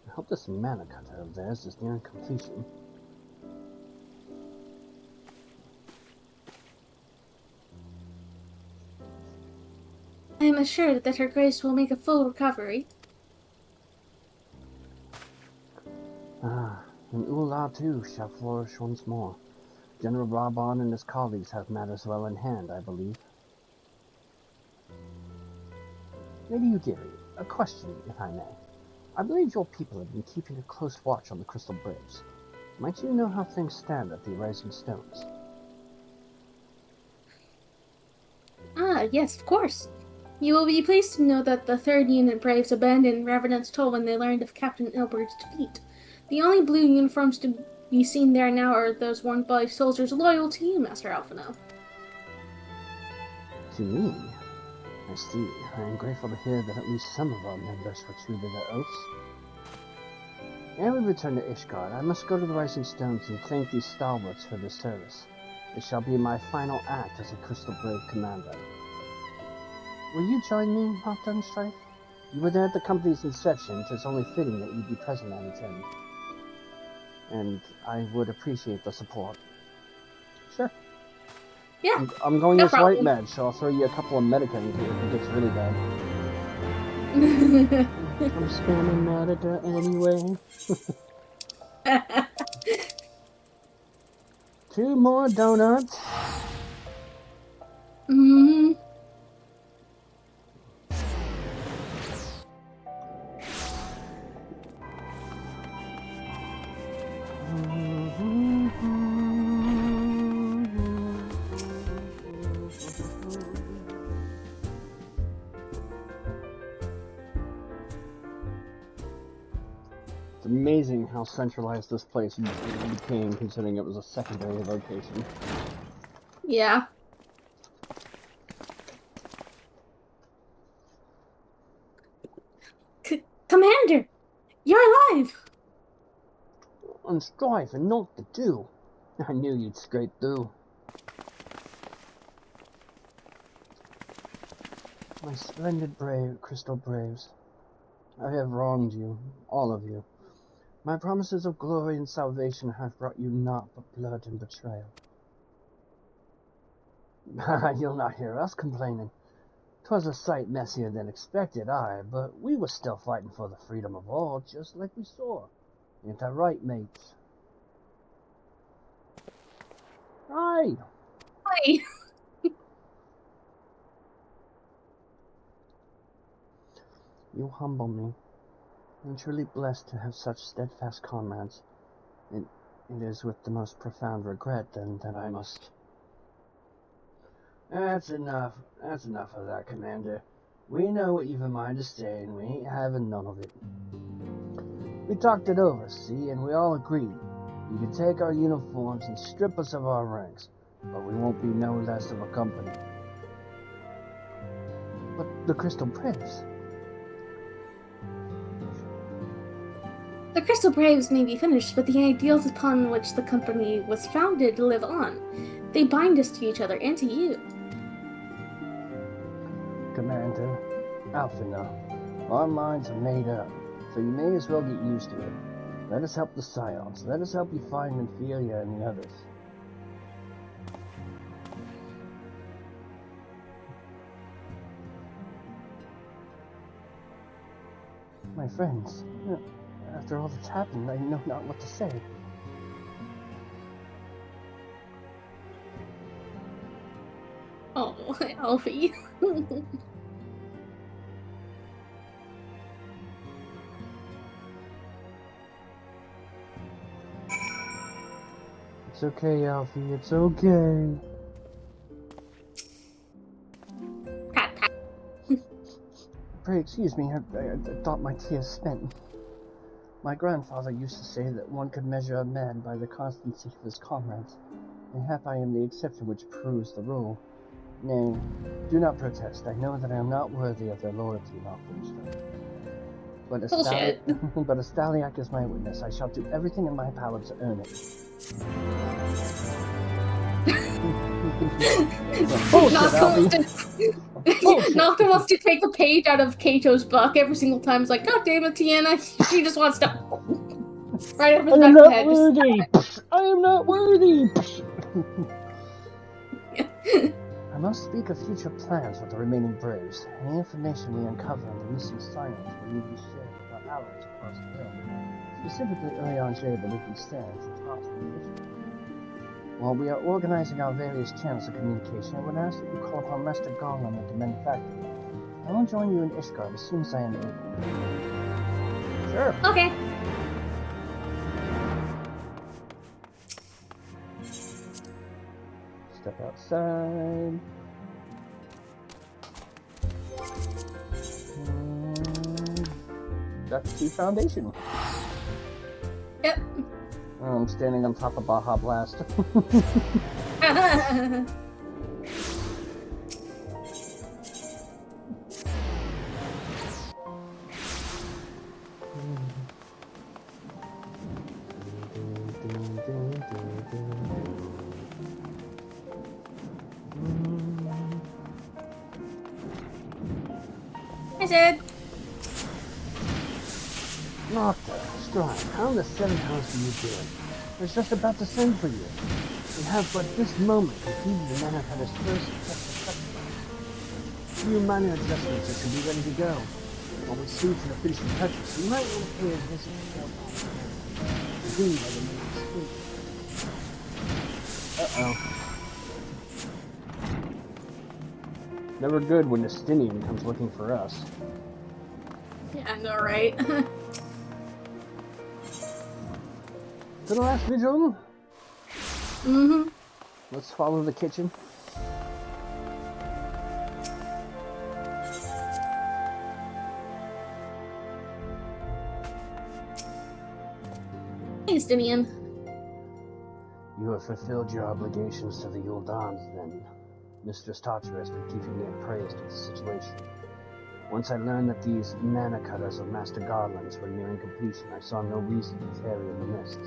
I hope this mana cutter of theirs is nearing completion. I am assured that Her Grace will make a full recovery. And Ula too shall flourish once more. General Raban and his colleagues have matters well in hand, I believe. Lady Udiri, a question, if I may. I believe your people have been keeping a close watch on the Crystal Braves. Might you know how things stand at the Rising Stones? Yes, of course. You will be pleased to know that the 3rd Unit Braves abandoned Revenant's Toll when they learned of Captain Ilbert's defeat. The only blue uniforms to be seen there now are those worn by soldiers loyal to you, Master Alphino. To me? I see. I am grateful to hear that at least some of our members were true to their oaths. Ere we return to Ishgard, I must go to the Rising Stones and thank these stalwarts for their service. It shall be my final act as a Crystal Brave commander. Will you join me, Hafta and Strife? You were there at the company's inception, so it's only fitting that you be present at its end. And I would appreciate the support. Sure. Yeah. I'm going no as problem. white med, so I'll throw you a couple of Medica if it gets really bad. I'm spamming Medica anyway. 2 more donuts. Mm-hmm. It's amazing how centralized this place became, considering it was a secondary location. Yeah. Commander! You're alive! On Strife and not the do. I knew you'd scrape through. My splendid Crystal Braves. I have wronged you, all of you. My promises of glory and salvation have brought you naught but blood and betrayal. You'll not hear us complaining. 'Twas a sight messier than expected, aye, but we were still fighting for the freedom of all, just like we saw. Ain't I right, mates? Aye! Hi! You humble me. I'm truly blessed to have such steadfast comrades. It is with the most profound regret, then, that I must... That's enough. That's enough of that, Commander. We know what you've in mind to say, and we ain't having none of it. We talked it over, see, and we all agreed. You can take our uniforms and strip us of our ranks, but we won't be no less of a company. But the Crystal Braves... The Crystal Braves may be finished, but the ideals upon which the company was founded live on. They bind us to each other and to you. Commander, Alphina, our minds are made up, so you may as well get used to it. Let us help the Scions. Let us help you find Ophelia and the others. My friends, after all that's happened, I know not what to say. Oh, Alfie. It's okay, Alfie, it's okay. Pray excuse me, I thought my tea is spent. My grandfather used to say that one could measure a man by the constancy of his comrades. Mayhap I am the exception which proves the rule. Nay, do not protest. I know that I am not worthy of their loyalty, Malcolm. But a Staliac is my witness. I shall do everything in my power to earn it. Nocta wants to take a page out of Kato's book every single time. It's like, God damn it, Tiana. She just wants to right over the back of the head. Worthy. I am not worthy. I must speak of future plans with the remaining braves. Any information we uncover on the missing science will need to be shared with our allies across the realm. Specifically, Urianger, the living stands at heart of the mission. While we are organizing our various channels of communication, I would ask that you call upon Master Garland at the manufactory. I will join you in Ishgard as soon as I am able. Sure. Okay. Step outside. That's the foundation. Yep. I'm standing on top of Baja Blast. I said. Nocta, Strife, how in the 7th house are you doing? I was just about to send for you. We have but this moment completed the man had his first test. A few minor adjustments that should be ready to go. While we see to the finishing touches, you might want to pay a visit to Fort Parley. Uh-oh. Never good when Nestinian comes looking for us. Yeah, I know, right? To the last vigil? Mm-hmm. Let's follow the kitchen. Thanks, Dinian. You have fulfilled your obligations to the Yuldans, then. Mistress Tatcher has been keeping me appraised of the situation. Once I learned that these mana cutters of Master Garland's were nearing completion, I saw no reason to tarry in the mist.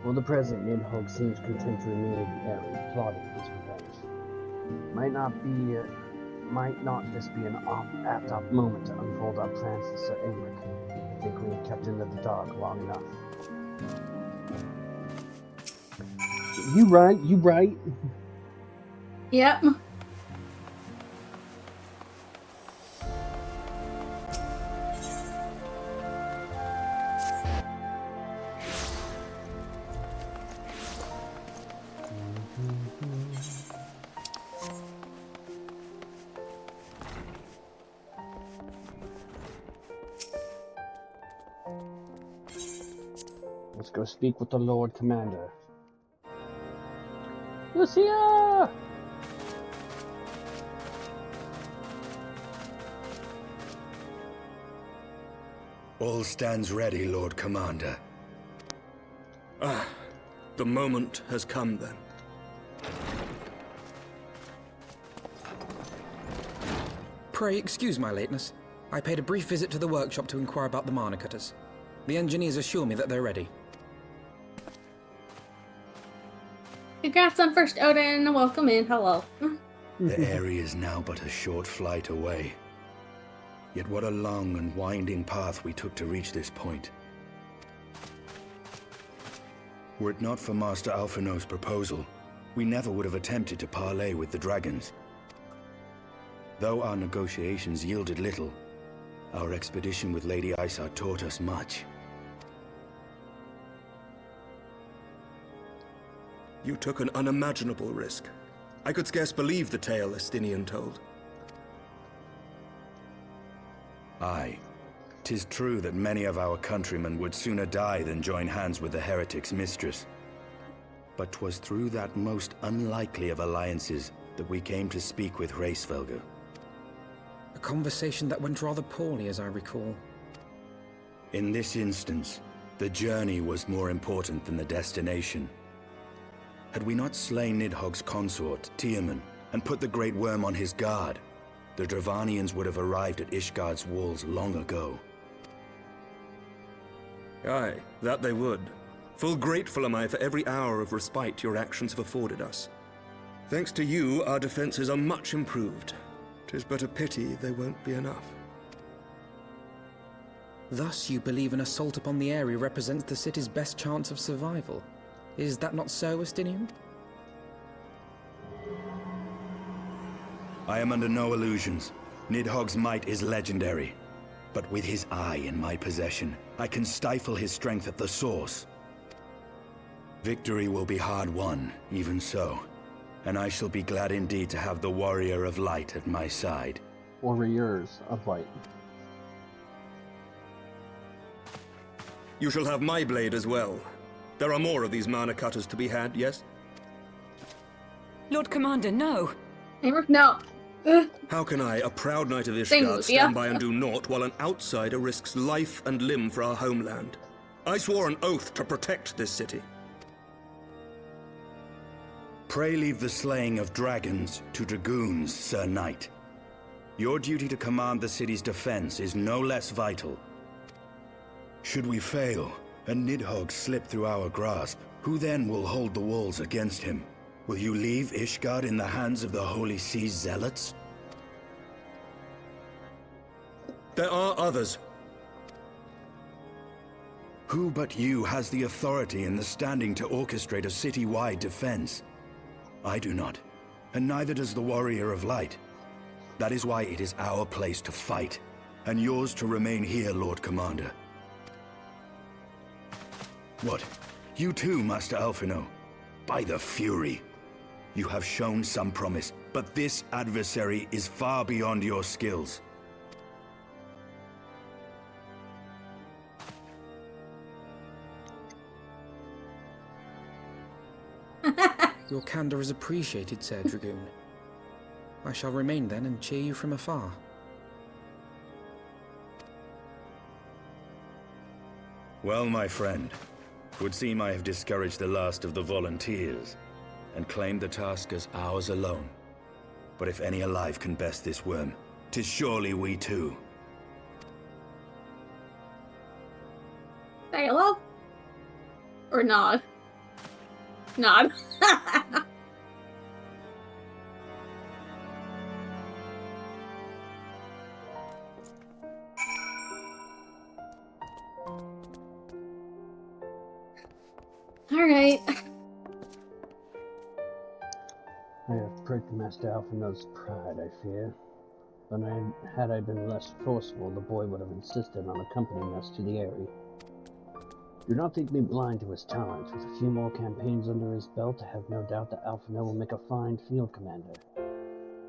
For the present, Nidhogg seems content to remain in the area, plotting his revenge. Might not this be an apt moment to unfold our plans to Sir Aery? I think we have kept him in the dark long enough. You right. Yep. Let's go speak with the Lord Commander. Lucia! All stands ready, Lord Commander. Ah, the moment has come then. Pray excuse my lateness. I paid a brief visit to the workshop to inquire about the mana cutters. The engineers assure me that they're ready. Congrats on first Odin. Welcome in. Hello. The Aery is now but a short flight away. Yet what a long and winding path we took to reach this point. Were it not for Master Alphinaud's proposal, we never would have attempted to parley with the dragons. Though our negotiations yielded little, our expedition with Lady Isar taught us much. You took an unimaginable risk. I could scarce believe the tale Estinian told. Aye. 'Tis true that many of our countrymen would sooner die than join hands with the heretic's mistress. But 'twas through that most unlikely of alliances that we came to speak with Hraesvelgr. A conversation that went rather poorly, as I recall. In this instance, the journey was more important than the destination. Had we not slain Nidhogg's consort, Tiamat, and put the Great Worm on his guard, the Dravanians would have arrived at Ishgard's walls long ago. Aye, that they would. Full grateful am I for every hour of respite your actions have afforded us. Thanks to you, our defenses are much improved. 'Tis but a pity they won't be enough. Thus you believe an assault upon the Aery represents the city's best chance of survival. Is that not so, Estinian? I am under no illusions. Nidhogg's might is legendary. But with his eye in my possession, I can stifle his strength at the source. Victory will be hard won, even so. And I shall be glad indeed to have the Warrior of Light at my side. Warriors of Light. You shall have my blade as well. There are more of these mana cutters to be had, yes? Lord Commander, no! Aymeric, no! How can I, a proud knight of Same Ishgard, with stand ya. by and do naught while an outsider risks life and limb for our homeland? I swore an oath to protect this city. Pray leave the slaying of dragons to dragoons, Sir Knight. Your duty to command the city's defense is no less vital. Should we fail, and Nidhogg slip through our grasp, who then will hold the walls against him? Will you leave Ishgard in the hands of the Holy Sea's zealots? There are others. Who but you has the authority and the standing to orchestrate a city-wide defense? I do not, and neither does the Warrior of Light. That is why it is our place to fight, and yours to remain here, Lord Commander. What? You too, Master Alphino? By the Fury! You have shown some promise, but this adversary is far beyond your skills. Your candor is appreciated, Sir Dragoon. I shall remain then and cheer you from afar. Well, my friend, would seem I have discouraged the last of the volunteers, and claimed the task as ours alone. But if any alive can best this worm, 'tis surely we too. Say hello? Or nod? Nod. Alright. I have pricked Master Alphino's pride, I fear. But had I been less forceful, the boy would have insisted on accompanying us to the Aery. Do not think me blind to his talents. With a few more campaigns under his belt, I have no doubt that Alphino will make a fine field commander.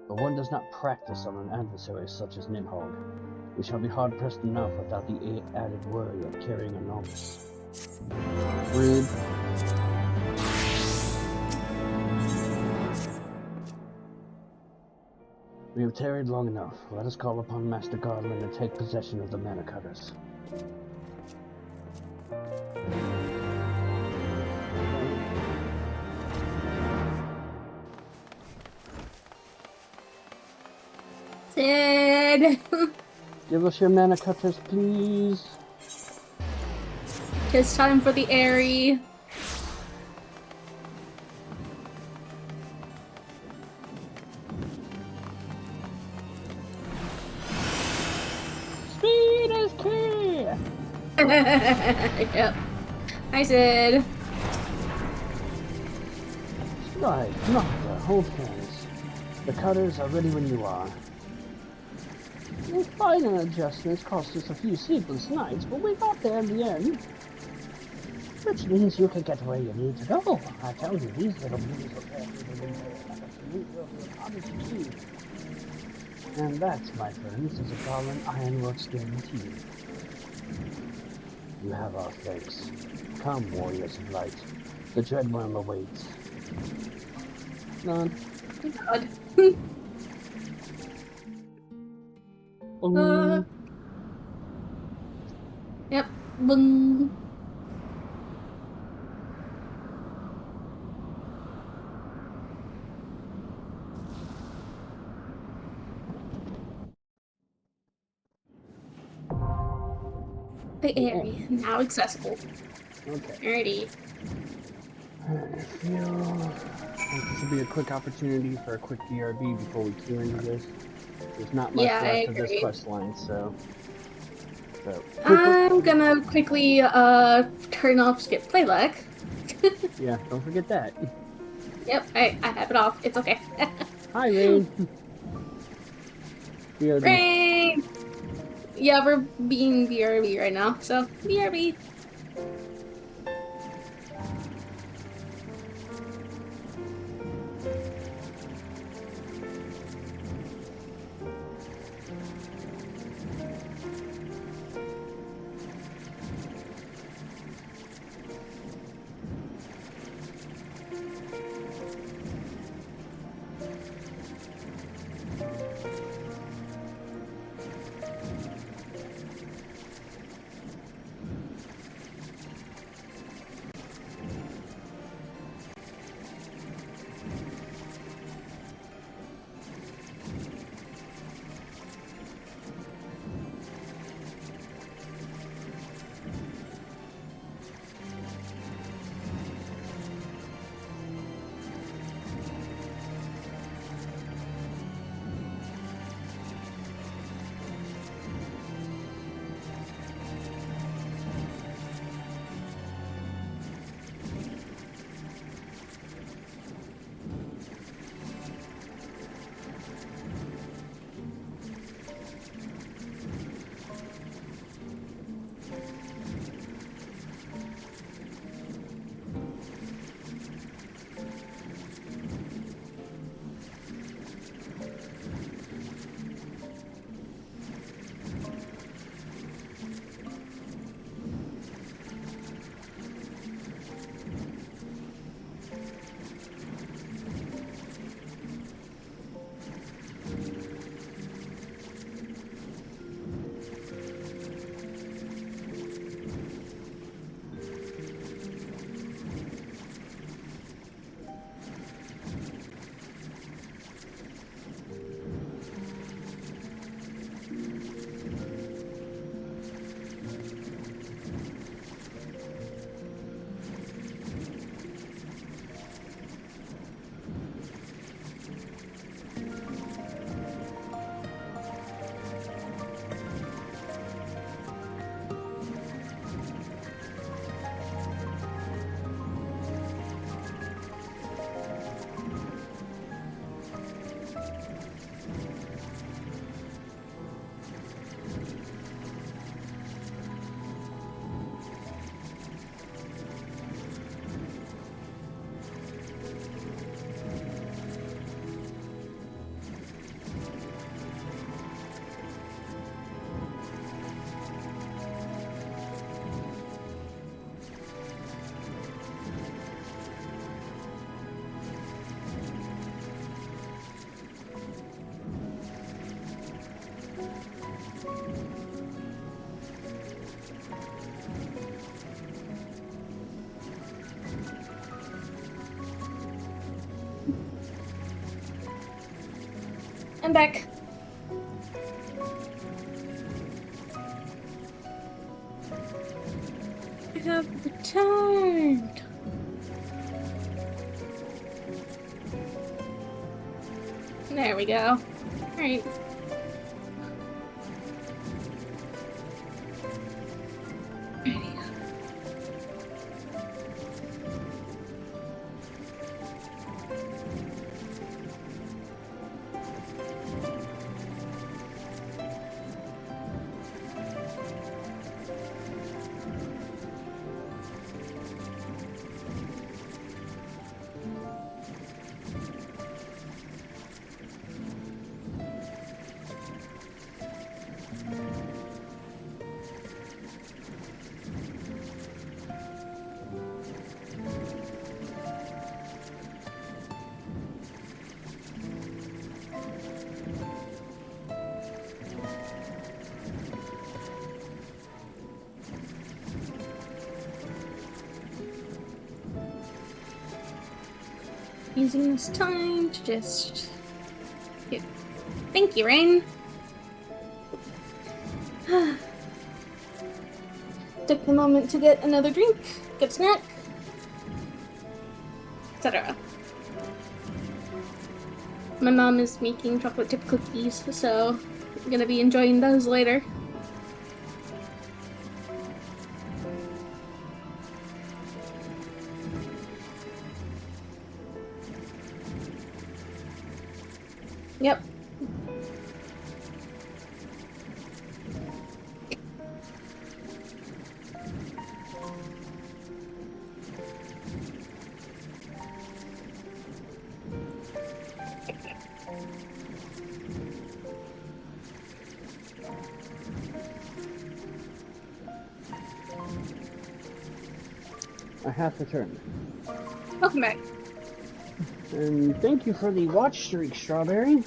But one does not practice on an adversary such as Nidhogg. We shall be hard-pressed enough without the added worry of carrying a novice. Rude. We have tarried long enough. Let us call upon Master Garland and take possession of the mana cutters. Sid! Give us your mana cutters, please. It's time for the Aery. Speed is key! Yep. I said. Strife, Nocta, hold hands. The cutters are ready when you are. The final adjustments cost us a few sleepless nights, but we got there in the end. Which means you can get where you need to go. I tell you, these little moves will pass through the window like a salute will be honest to you. And that, my friends, is a Garland Ironworks guarantee. You have our thanks. Come, warriors of light. The Dreadworm awaits. None. God. Yep. Boom. The Aery, now accessible. Okay. Alrighty. I feel like this will be a quick opportunity for a quick BRB before we queue into this. There's not much left of this quest line, so I'm gonna quickly turn off skip playback. yeah, don't forget that. Yep, I have it off. It's okay. Hi, Rain. BRB. Rain! Yeah, we're being BRB right now, so BRB. I'm back. I have returned. There we go. Alright. using this time to just... Thank you, Rain. Took the moment to get another drink, get a snack, etc. My mom is making chocolate chip cookies, so I'm gonna be enjoying those later. Yep. I have returned. Welcome back. And thank you for the watch streak, Strawberry.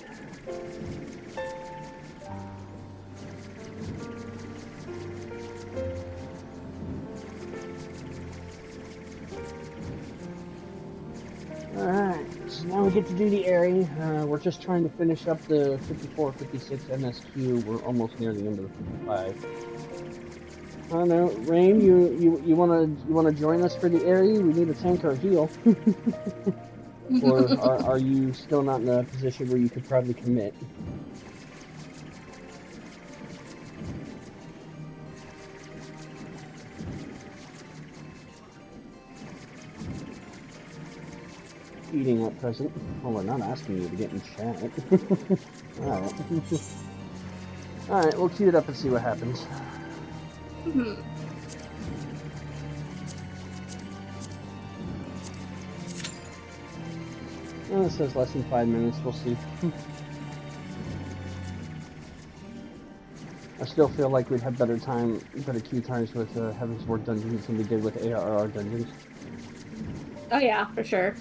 Alright, so now we get to do the Aery. We're just trying to finish up the 54, 56 MSQ. We're almost near the end of the 55. I don't know, Rain, you wanna join us for the Aery? We need a tank or a heal. Or are you still not in a position where you could probably commit? Eating at present. Well, we're not asking you to get in chat. Alright. Alright, we'll queue it up and see what happens. Oh, it says less than 5 minutes, we'll see. I still feel like we'd have better queue times with Heavensward dungeons than we did with ARR dungeons. Oh yeah, for sure.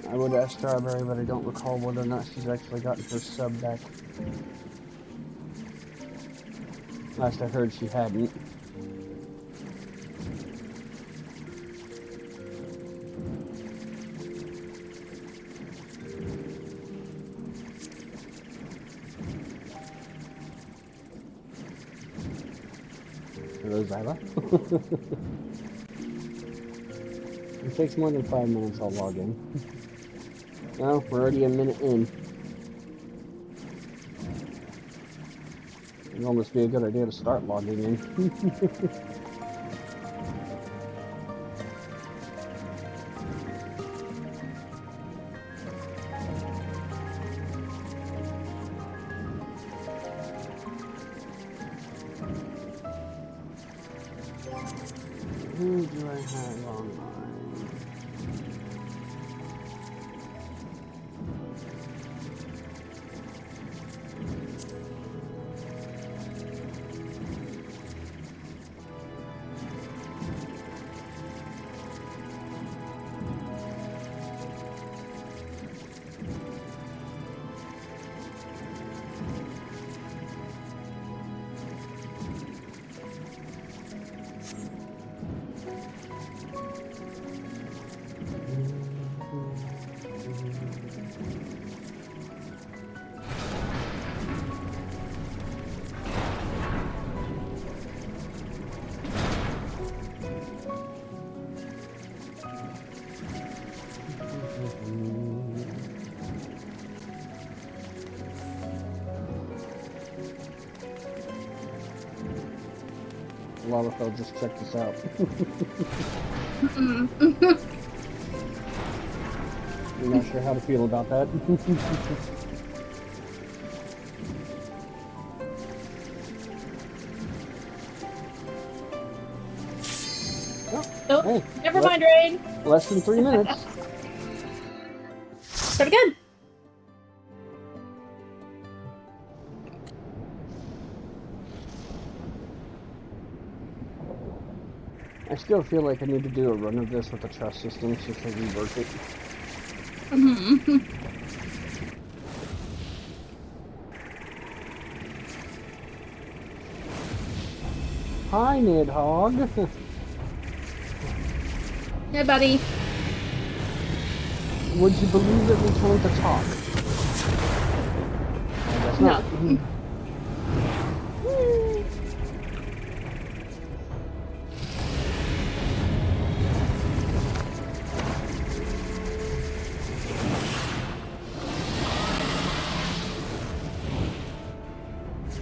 I would ask Strawberry, but I don't recall whether or not she's actually gotten her sub back. Last I heard, she hadn't. Hello, Zyla. If it takes more than 5 minutes, I'll log in. No, we're already a minute in. It'd almost be a good idea to start logging in. Who do I have online? They'll just check this out. I'm not sure how to feel about that. Oh, hey, never mind, Rain. Less than 3 minutes. Pretty good. I still feel like I need to do a run of this with the trust systems just to rework it. Hi, Nidhogg. Hey, buddy. Would you believe it returned to talk? I guess not.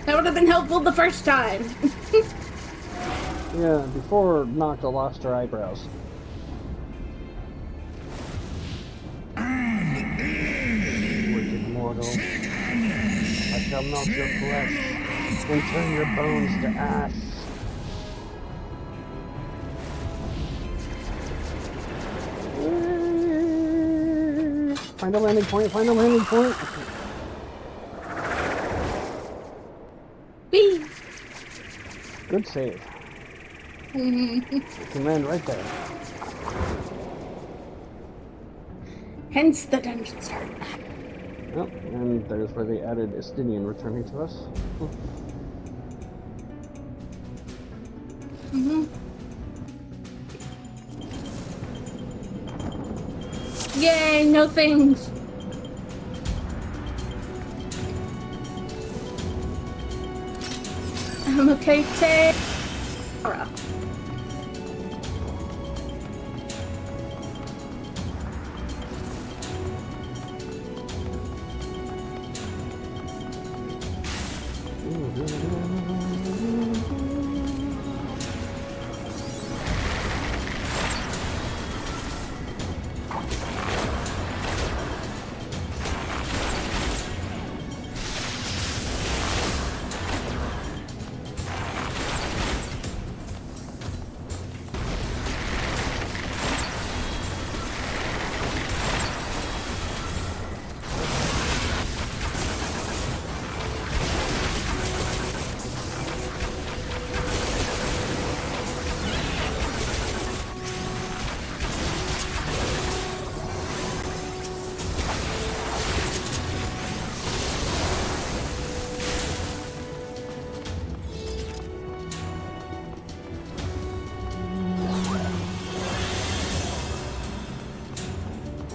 That would have been helpful the first time. Yeah, before Nocta lost her eyebrows. Wicked mortal, I shall melt your flesh and turn your bones to ash. Find a landing point, find a landing point. Whee! Good save. You can land right there. Hence the dungeon start. Yep, and there's where they added Estinian returning to us. Yay, no things. I'm okay, take. Alright.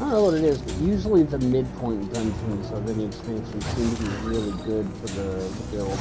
I don't know what it is, but usually the midpoint dungeons of any expansion seem to be really good for the build.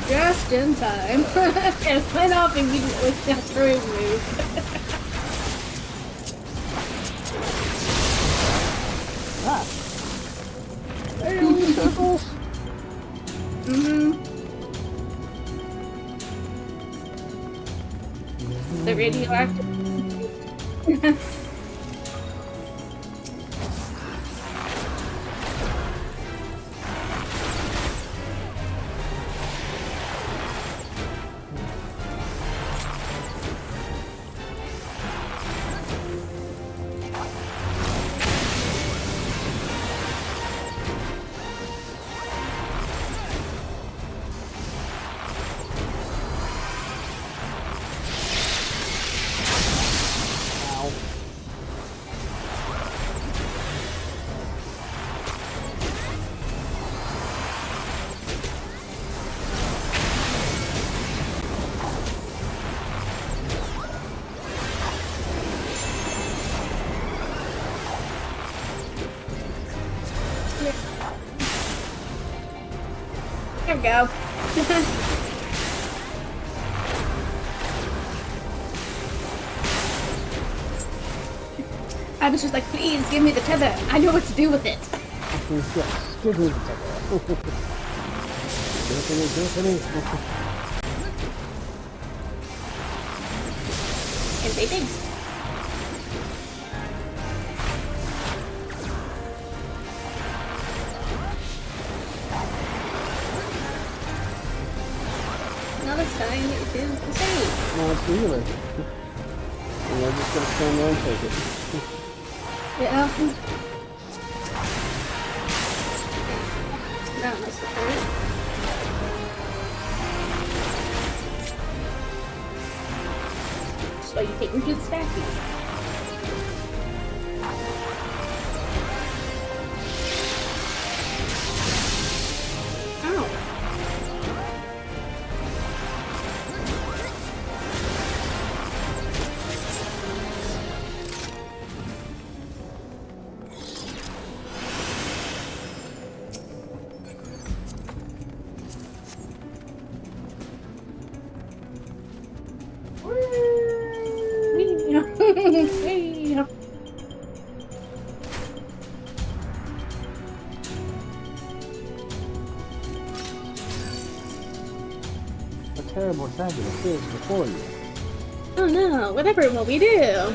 Just in time. It went off immediately after we moved. Hey, little circles! The radioactive. There we go. I was just like, please give me the tether. I know what to do with it. Yes, give me the tether. Give it to me. can say thanks. Now it's time to save. No, it's healer. And we're just gonna stand there and take it. Yeah. That must have hurt. That's why you take me to the statue. Ow. A terrible tragedy is before you. Oh no, whatever will we do?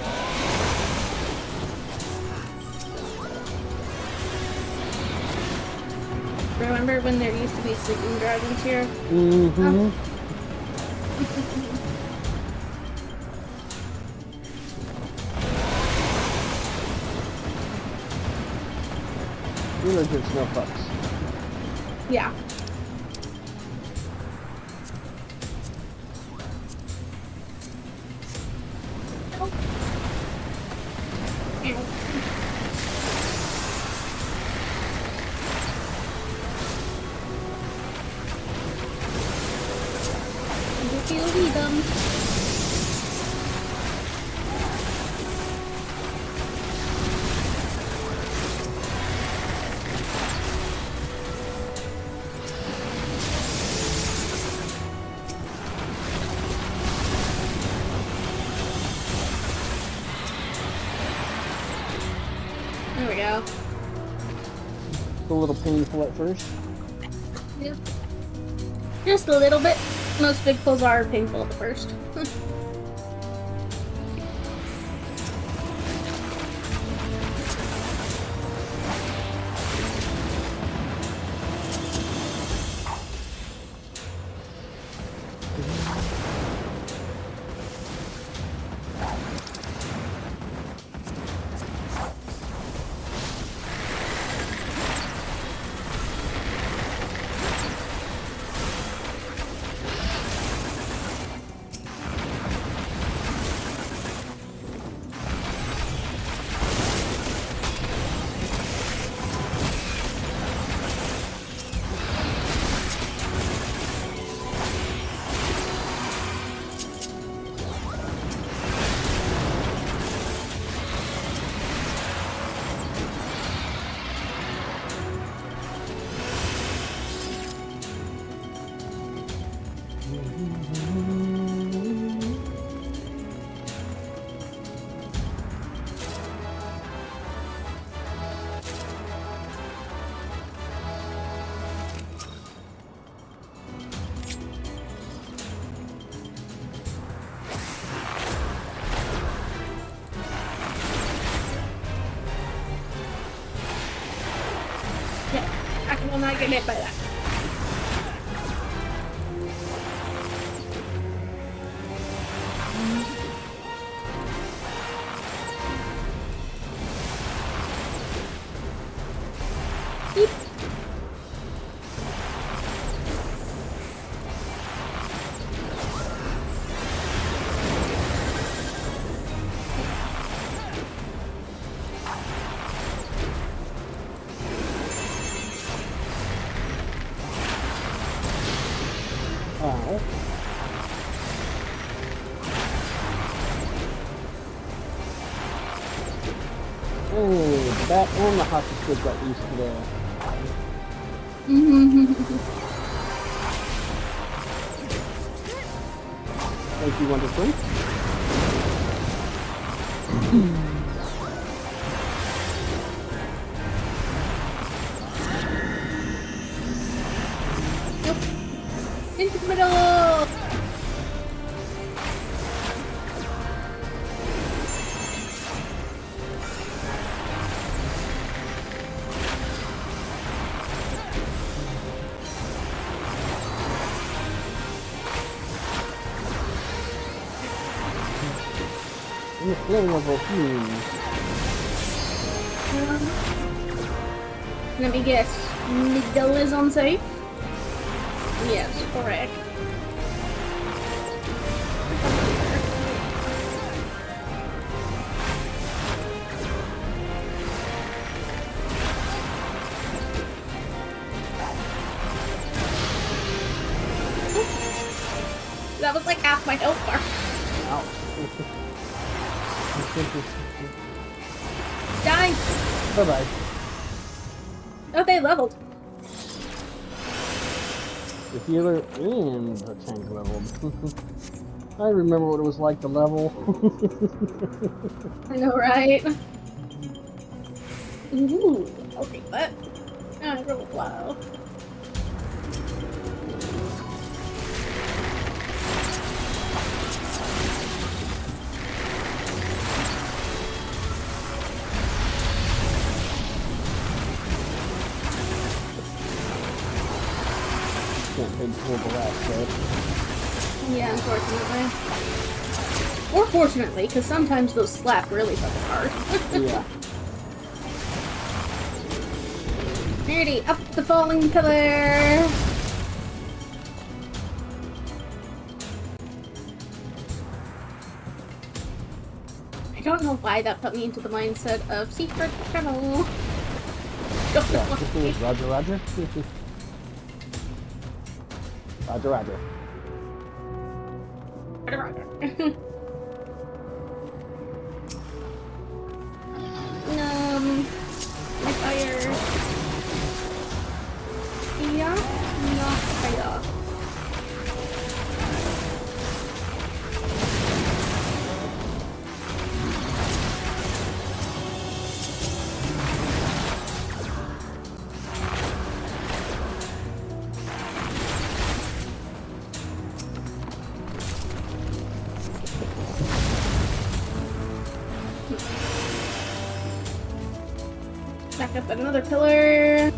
Remember when there used to be sleeping dragons here? Mm-hmm. Healer gives no fucks. Yeah. There we go. It's a little painful at first. Yeah. Just a little bit. Most big pulls are painful at first. I will not get hit by that. Beep. Oh, that and the hockey stick got used to there. Thank you, wonderful. Nope. Into the middle! In the flow level fumes. Let me guess. Miguel is unsafe? Yes, correct. That was like half my health bar. Ouch. Die! Bye-bye. Oh, they leveled. The healer and the tank leveled. I remember what it was like to level. I know, right? Ooh, I'll take that. I rolled low. Can't take full the last set. Yeah, unfortunately. Or fortunately, because sometimes those slap really fucking hard. Yeah. Alrighty, up the falling pillar! I don't know why that put me into the mindset of secret tunnel. Yeah, Roger, Roger. Roger, Roger. My fire. Yeah, not fire. Back up at another pillar.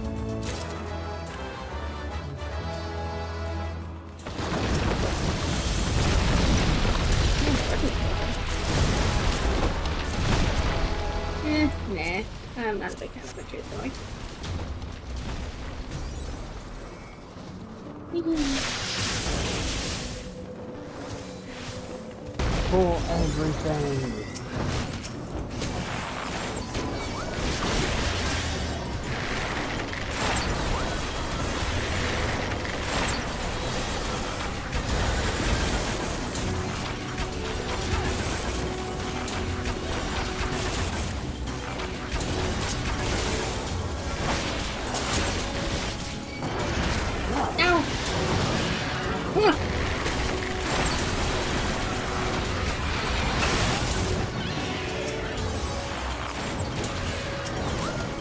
Nah. I'm not a big fan of butchers, though. Pull everything.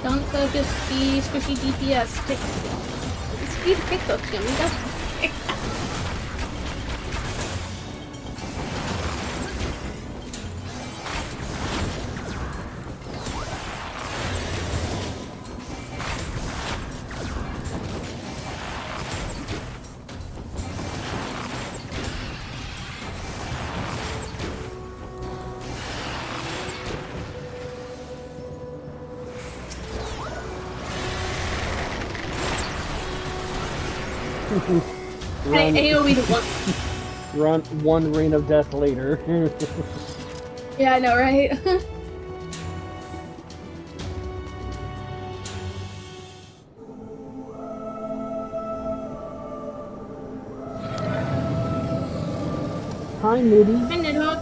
Don't focus the squishy DPS. Speed pickup, Jimmy. That's Run one reign of death later. Yeah, I know, right? Hi, Nidhi. Hi, Nidhogg.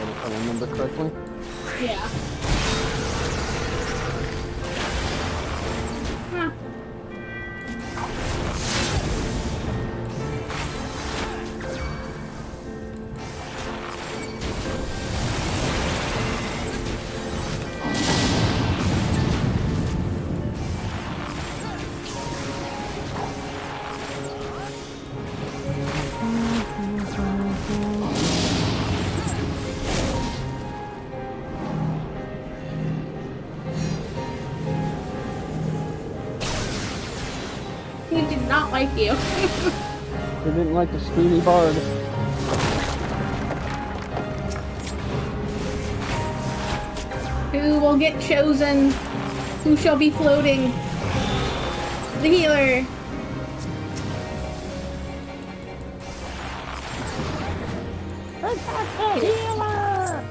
If I remember correctly. Yeah. Huh. did not like you. They didn't like the skinny bard. Who will get chosen? Who shall be floating? The healer. Healer!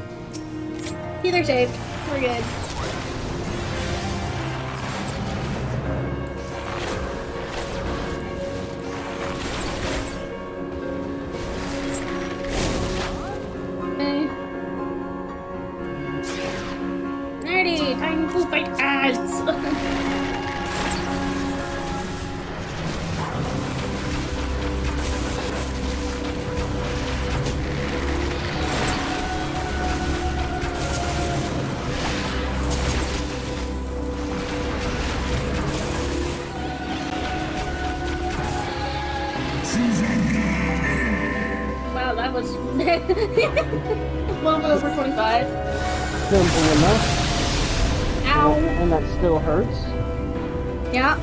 Healer saved. We're good. Nerdy! Time to fight ads! Wow, that was a little bit over 25. Simple enough. Ow! And that still hurts. Yeah.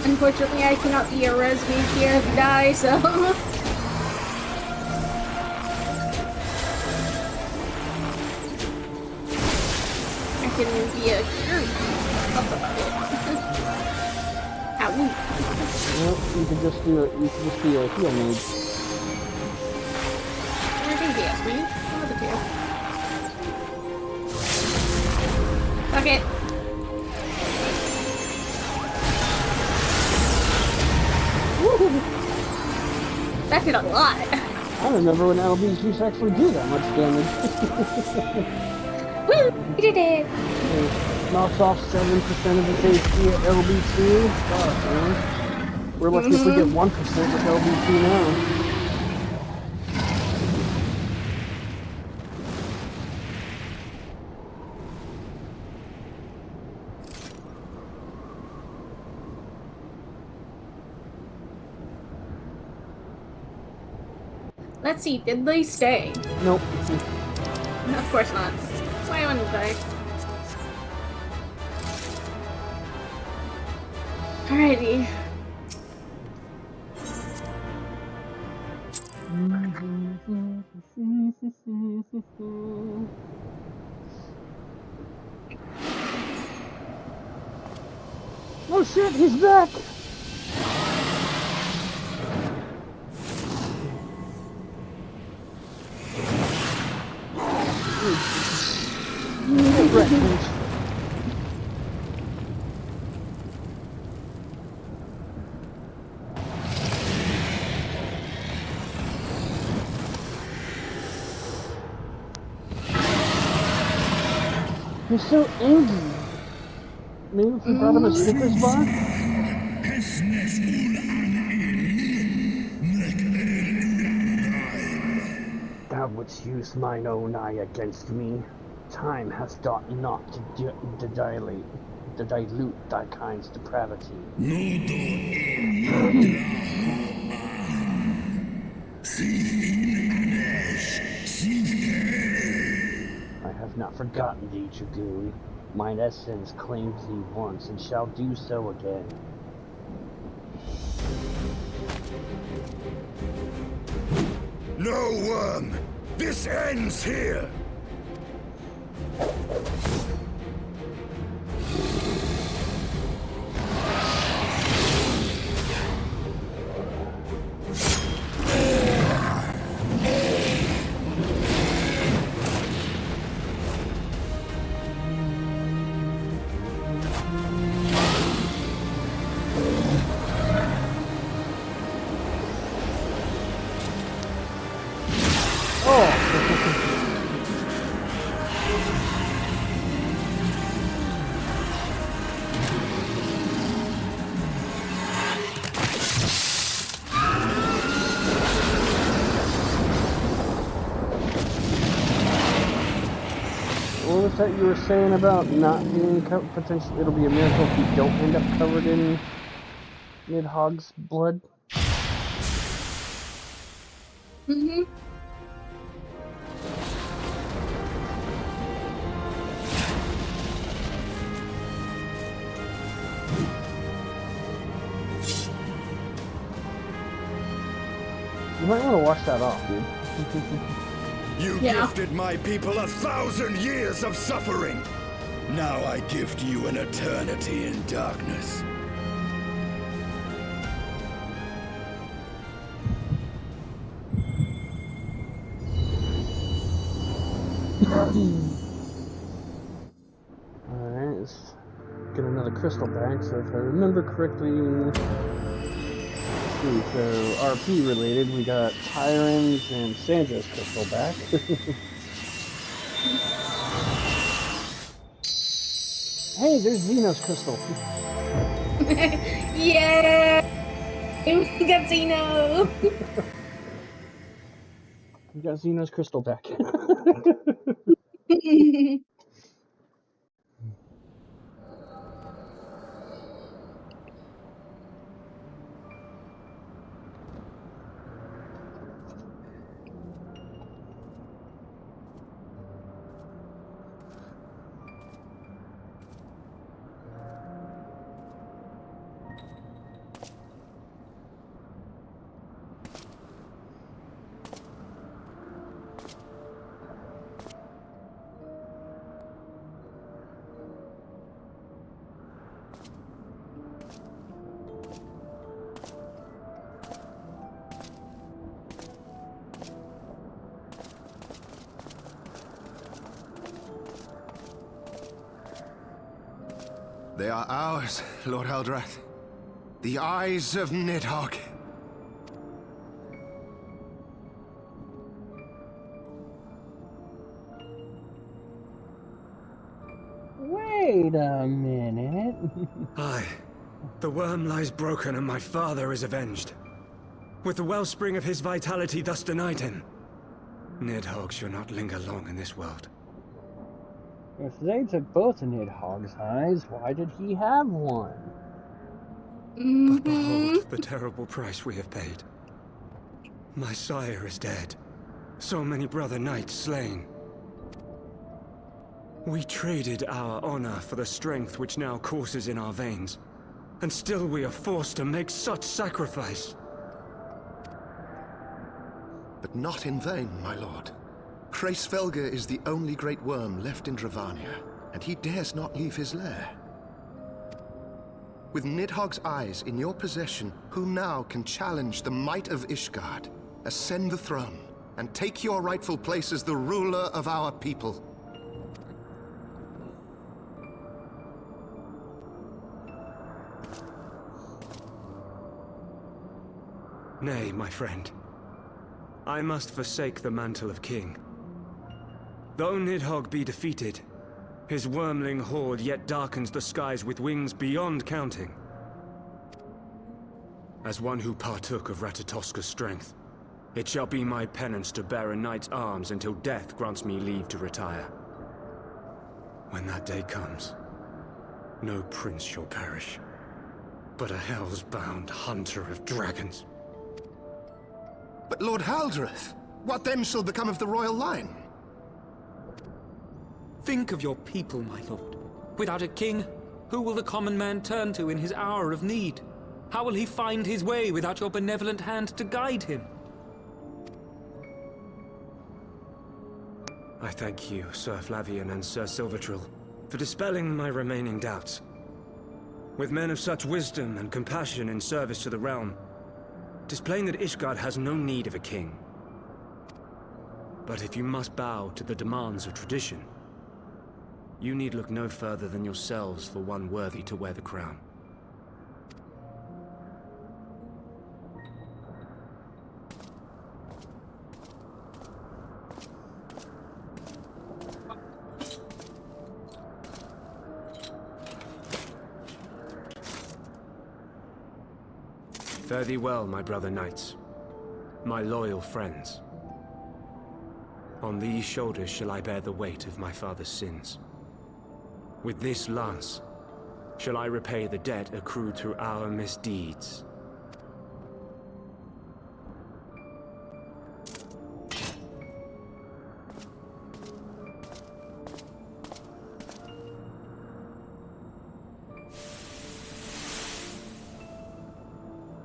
Unfortunately, I cannot be a res mage here if I die, so... I can be a cure. Ow. Well, you can just do it. You can just be a heal mage. Or a DPS mage. One of the two. Fuck it. That did a lot. I remember when LBs used to actually do that much damage. Woo! We did it! It knocks off 7% of his HP at LB2. God, man. We're lucky if we get 1% with LB2 now. Let's see, did they stay? Nope. No, of course not. That's why I wanted to die. Alrighty. Oh shit, he's back! You're so angry. Maybe if we brought him a Snickers bar? Thou wouldst use mine own eye against me. Time hath thought not to dilute thy kind's depravity. I have not forgotten thee, Dragoon. Mine essence claimed thee once and shall do so again. No, Worm! This ends here! that you were saying about not being potentially, it'll be a miracle if you don't end up covered in Nidhogg's blood? Mm-hmm. You might want to wash that off, dude. You gifted my people 1,000 years of suffering. Now I gift you an eternity in darkness. Alright, let's get another crystal back. So if I remember correctly, let's see, so RP related, we got Tyron's and Sandra's crystal back. Hey, there's Xeno's crystal. Yeah! We got Xeno! We got Xeno's crystal back. They are ours, Lord Eldrath. The eyes of Nidhogg. Wait a minute. Aye. The worm lies broken and my father is avenged. With the wellspring of his vitality thus denied him, Nidhogg shall not linger long in this world. If they took both of Nidhogg's eyes, why did he have one? But behold the terrible price we have paid. My sire is dead. So many brother knights slain. We traded our honor for the strength which now courses in our veins. And still we are forced to make such sacrifice. But not in vain, my lord. Hraesvelgr is the only great worm left in Dravania, and he dares not leave his lair. With Nidhogg's eyes in your possession, who now can challenge the might of Ishgard, ascend the throne, and take your rightful place as the ruler of our people? Nay, my friend. I must forsake the mantle of king. Though Nidhogg be defeated, his wormling horde yet darkens the skies with wings beyond counting. As one who partook of Ratatoska's strength, it shall be my penance to bear a knight's arms until death grants me leave to retire. When that day comes, no prince shall perish, but a hell's-bound hunter of dragons. But Lord Haldreth, what then shall become of the royal line? Think of your people, my lord. Without a king, who will the common man turn to in his hour of need? How will he find his way without your benevolent hand to guide him? I thank you, Sir Flavian and Sir Silvertrill, for dispelling my remaining doubts. With men of such wisdom and compassion in service to the realm, it is plain that Ishgard has no need of a king. But if you must bow to the demands of tradition, you need look no further than yourselves for one worthy to wear the crown. Fare thee well, my brother knights, my loyal friends. On these shoulders shall I bear the weight of my father's sins. With this lance shall I repay the debt accrued through our misdeeds.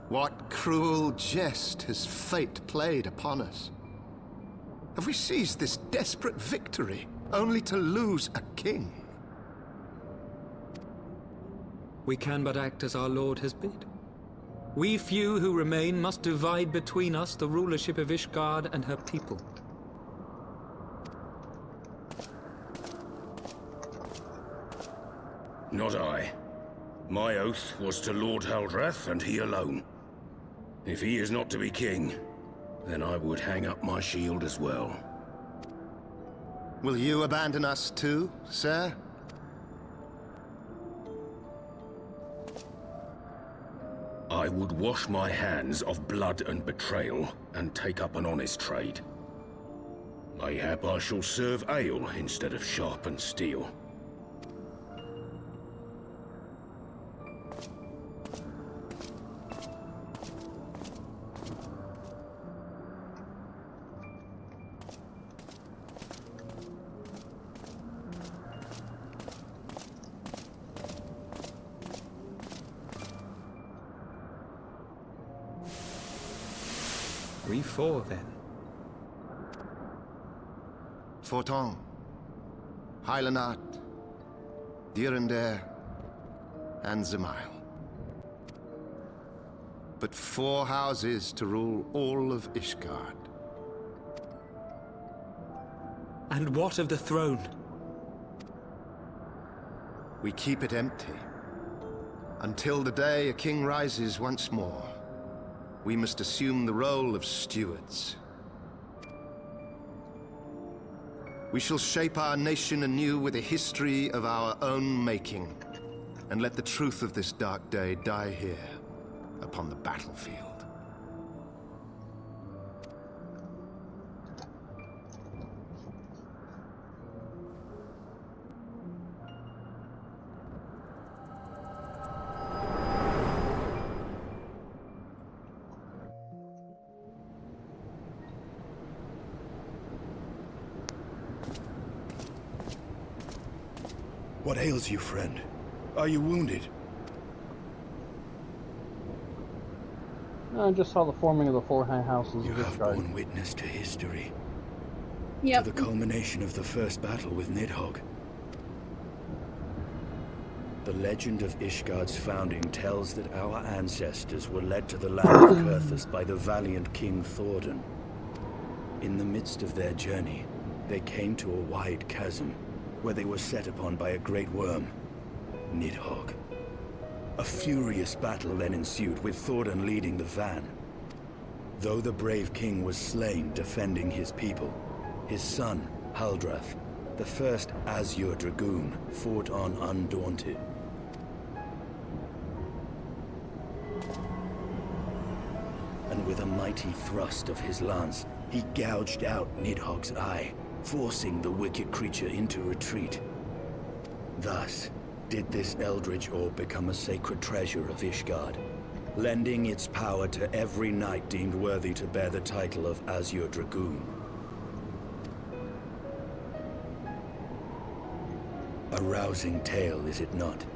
What cruel jest has fate played upon us? Have we seized this desperate victory only to lose a king? We can but act as our lord has bid. We few who remain must divide between us the rulership of Ishgard and her people. Not I. My oath was to Lord Haldrath, and he alone. If he is not to be king, then I would hang up my shield as well. Will you abandon us too, sir? I would wash my hands of blood and betrayal, and take up an honest trade. Mayhap I shall serve ale instead of sharpened steel. We four, then. Forton, Heilenat, Dyrender, and Zemail. But 4 houses to rule all of Ishgard. And what of the throne? We keep it empty. Until the day a king rises once more. We must assume the role of stewards. We shall shape our nation anew with a history of our own making, and let the truth of this dark day die here, upon the battlefield. What ails you, friend? Are you wounded? No, I just saw the forming of the 4 high houses. You have borne witness to history. Yep. To the culmination of the first battle with Nidhogg. The legend of Ishgard's founding tells that our ancestors were led to the land of Kurthus by the valiant King Thordan. In the midst of their journey, they came to a wide chasm, where they were set upon by a great worm, Nidhogg. A furious battle then ensued, with Thordan leading the van. Though the brave king was slain defending his people, his son, Haldrath, the first Azure Dragoon, fought on undaunted. And with a mighty thrust of his lance, he gouged out Nidhogg's eye, forcing the wicked creature into retreat. Thus did this eldritch orb become a sacred treasure of Ishgard, lending its power to every knight deemed worthy to bear the title of Azure Dragoon. A rousing tale, is it not?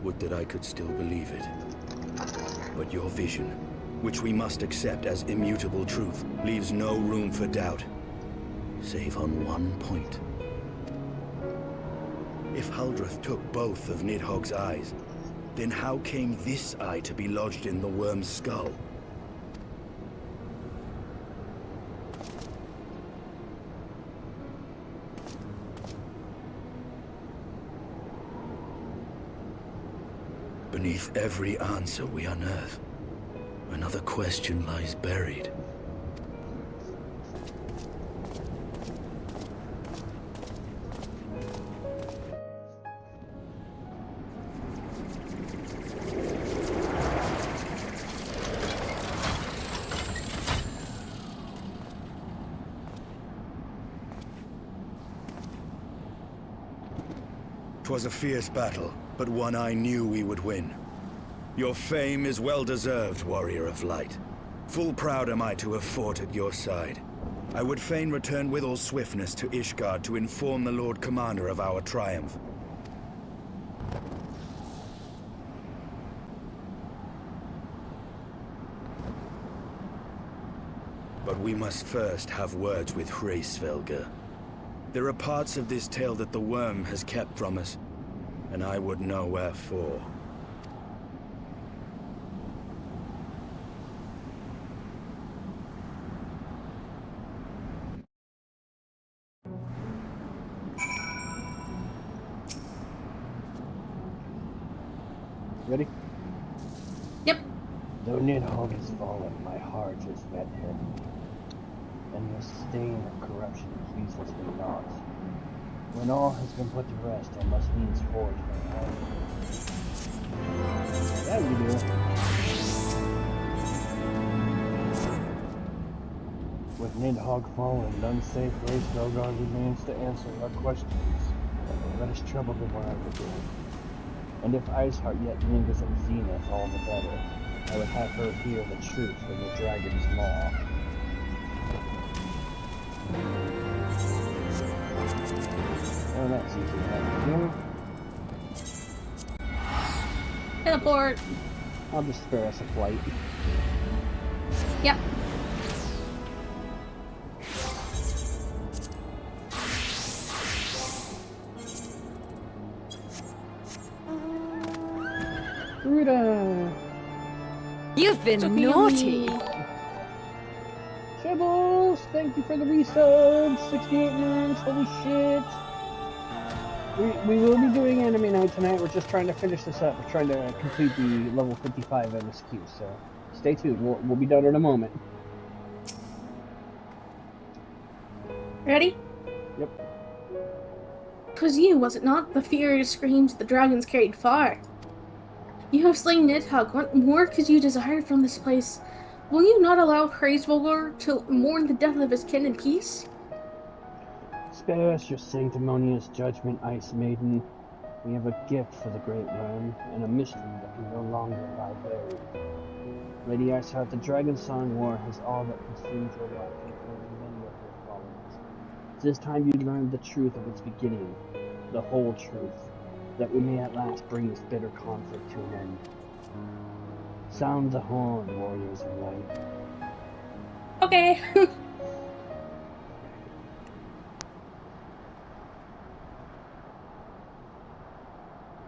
Would that I could still believe it. But your vision, which we must accept as immutable truth, leaves no room for doubt. Save on one point. If Haldrath took both of Nidhogg's eyes, then how came this eye to be lodged in the worm's skull? Beneath every answer we unearth, another question lies buried. 'Twas a fierce battle, but one I knew we would win. Your fame is well-deserved, warrior of light. Full proud am I to have fought at your side. I would fain return with all swiftness to Ishgard to inform the Lord Commander of our triumph. But we must first have words with Hraesvelgr. There are parts of this tale that the worm has kept from us, and I would know wherefore. Ready? Yep. Though Nidhogg has fallen, my heart has met him, and the stain of corruption pleases me not. When all has been put to rest, I must needs forge my own. That you do. With Nidhogg fallen, none save Hraesvelgr remains to answer our questions. Let us trouble the world again. And if Iceheart yet lingers at Zenith, all the better. I would have her hear the truth from the dragon's maw. Oh, that's easy enough to do. Teleport. I'll just spare us a flight. Yep. Ruda! You've been Took me naughty! Chibbles, thank you for the resubs. 68 months, holy shit. We will be doing anime night tonight. We're just trying to finish this up. We're trying to complete the level 55 MSQ, so stay tuned. We'll be done in a moment. Ready? Yep. 'Twas you, was it not? The furious screams the dragons carried far. You have slain Nidhogg. What more could you desire from this place? Will you not allow Hraesvelgr to mourn the death of his kin in peace? Spare us your sanctimonious judgment, Ice Maiden. We have a gift for the Great Worm, and a mystery that can no longer lie buried. Lady Iceheart, the Dragon Song War has all but consumed your life, including many of your followers. It is time you learned the truth of its beginning, the whole truth, that we may at last bring this bitter conflict to an end. Sound the horn, warriors of light. Okay.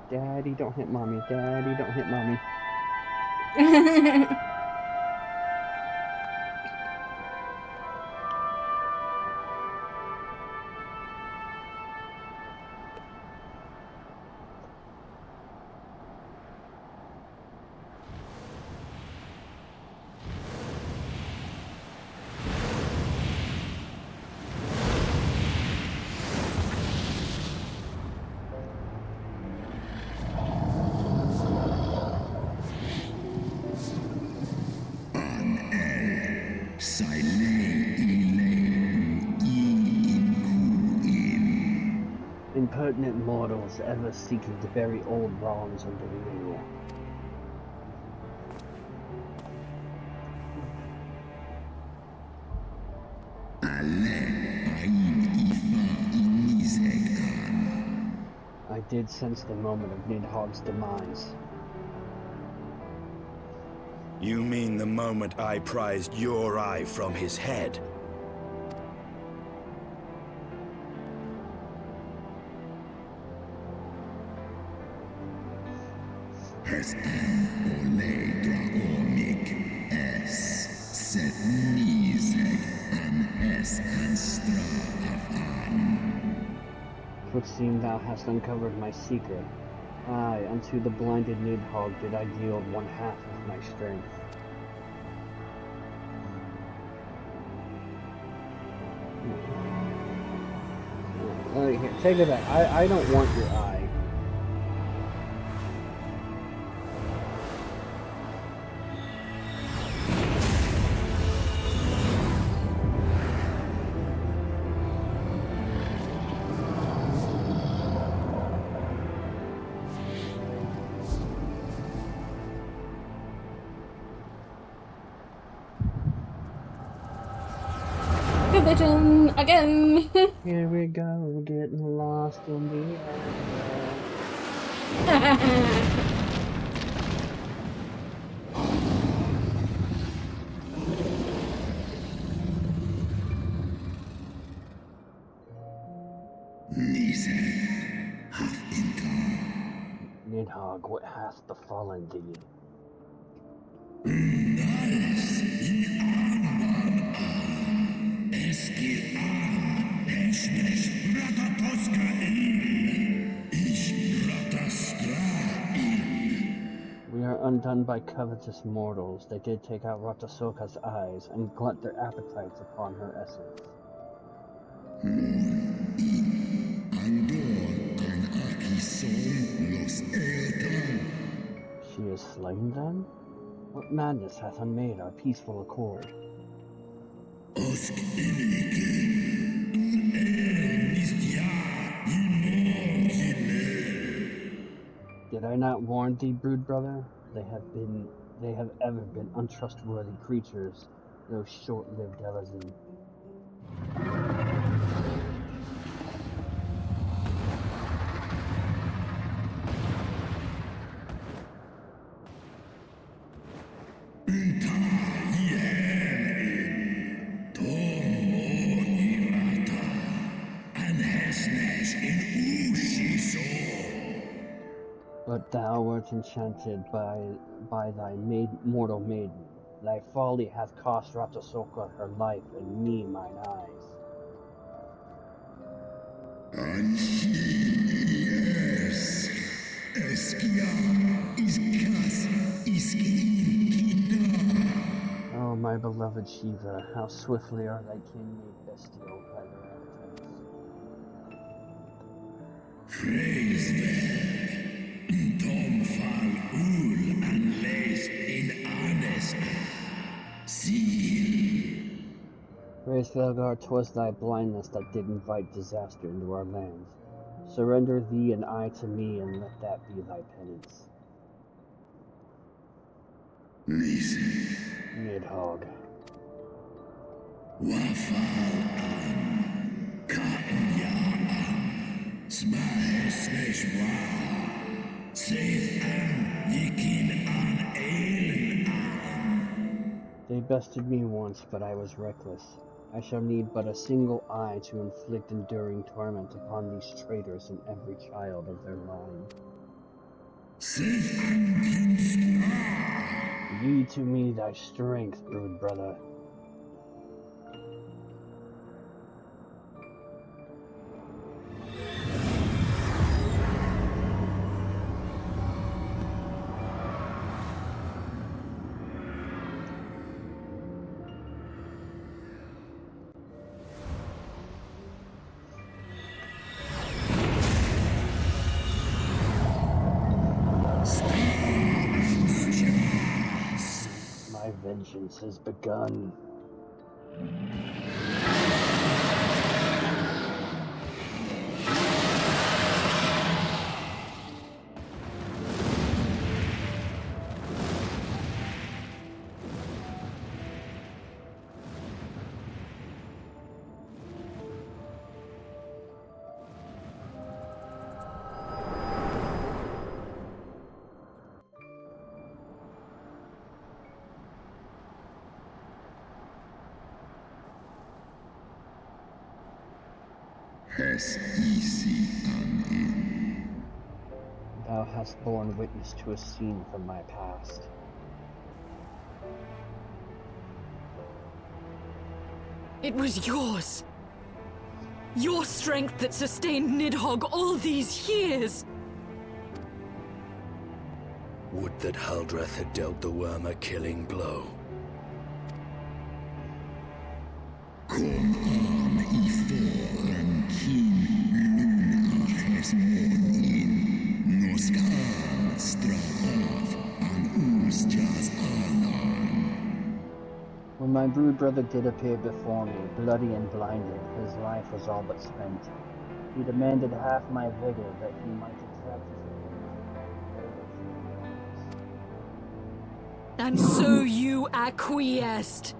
Daddy, don't hit mommy. Daddy, don't hit mommy. Impertinent mortals ever seeking to bury old wrongs under new. I did sense the moment of Nidhogg's demise. You mean the moment I prized your eye from his head? Twould seem thou hast uncovered my secret. Aye, unto the blinded Nidhogg did I yield one half of my strength. Here, take it back. I don't want your eye. Collision again. Here we go, getting lost in the Nidhogg, what hath befallen thee? We are undone by covetous mortals. They did take out Ratasoka's eyes and glut their appetites upon her essence. She is slain then? What madness hath unmade our peaceful accord? Did I not warn thee, brood brother? They have ever been untrustworthy creatures, those short-lived Elazin. But thou wert enchanted by thy mortal maiden. Thy folly hath cost Ratasoka her life, and me mine eyes. Yes, Oh, my beloved Shiva, how swiftly are thy kin made bestial by their appetites. Praise them, Tom Fall Ul and Lace in honest. See. Praise Velgar, 'twas thy blindness that did invite disaster into our lands. Surrender thee and I to me, and let that be thy penance. Listen. Nidhogg. Wafal an, Katen ya Smahe slash wa, Saith an, Yikin an, Ailen an. They bested me once, but I was reckless. I shall need but a single eye to inflict enduring torment upon these traitors and every child of their line. Saith an, Yield to me thy strength, brood brother. My vengeance has begun. Thou hast borne witness to a scene from my past. It was yours. Your strength that sustained Nidhogg all these years. Would that Haldrath had dealt the worm a killing blow. When my brood brother did appear before me, bloody and blinded, his life was all but spent. He demanded half my vigor that he might exact his And so you acquiesced.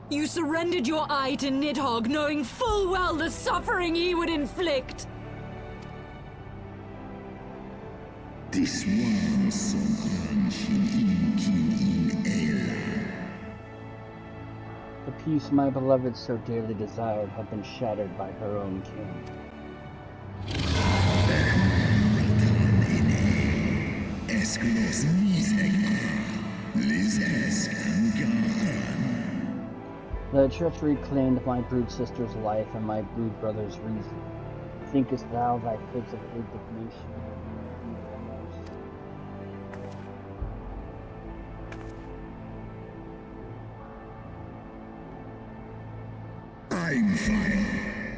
You surrendered your eye to Nidhogg, knowing full well the suffering he would inflict. This one som in The peace my beloved so dearly desired had been shattered by her own king. The treachery claimed my brood sister's life and my brood brother's reason. Thinkest thou thy fits of indignation? I'm fine.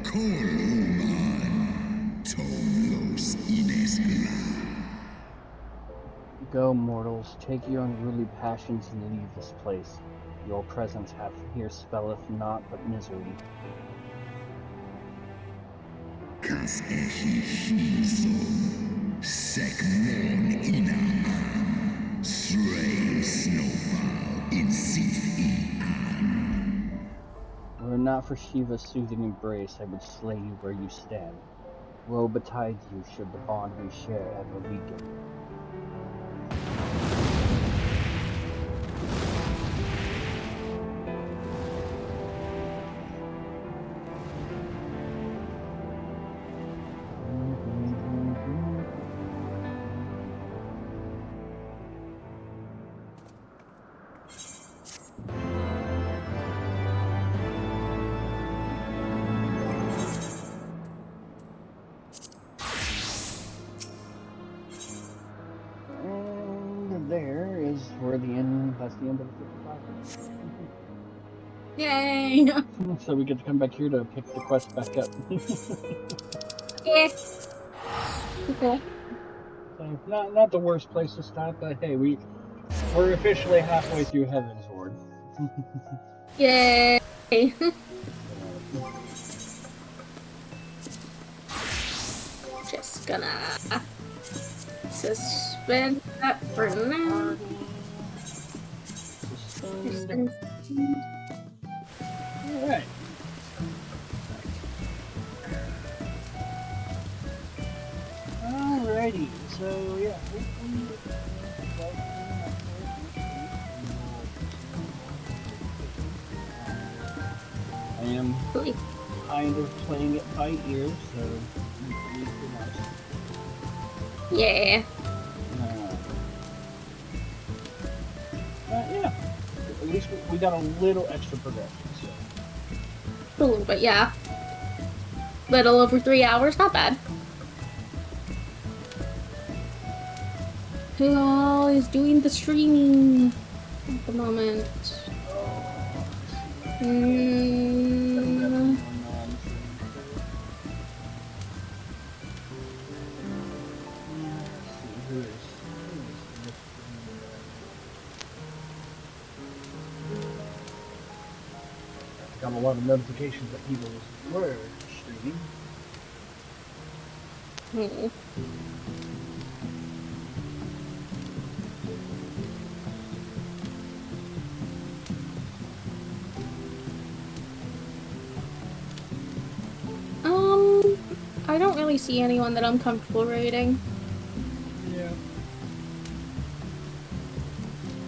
Kolman. Tomlos Ineskla. Go, mortals, take your unruly passions and leave this place. Your presence hath here spelleth naught but misery. Kas ehi hilson. Sekmon inaan. Stray snowfall in Were it not for Shiva's soothing embrace, I would slay you where you stand. Woe betide you should the bond we share ever weaken. That's the end of the 55. Yay! So we get to come back here to pick the quest back up. Yes. Okay. So not the worst place to stop, but hey, we're officially halfway through Heavensward. Yay! Just gonna suspend that for now. Alright. Alrighty, so yeah, I am kind of playing it by ear, so yeah. Yeah. At least we got a little extra progression. So. A little bit, yeah. Little over 3 hours, not bad. Who all is doing the streaming at the moment? Got a lot of notifications that people were streaming. I don't really see anyone that I'm comfortable raiding. Yeah.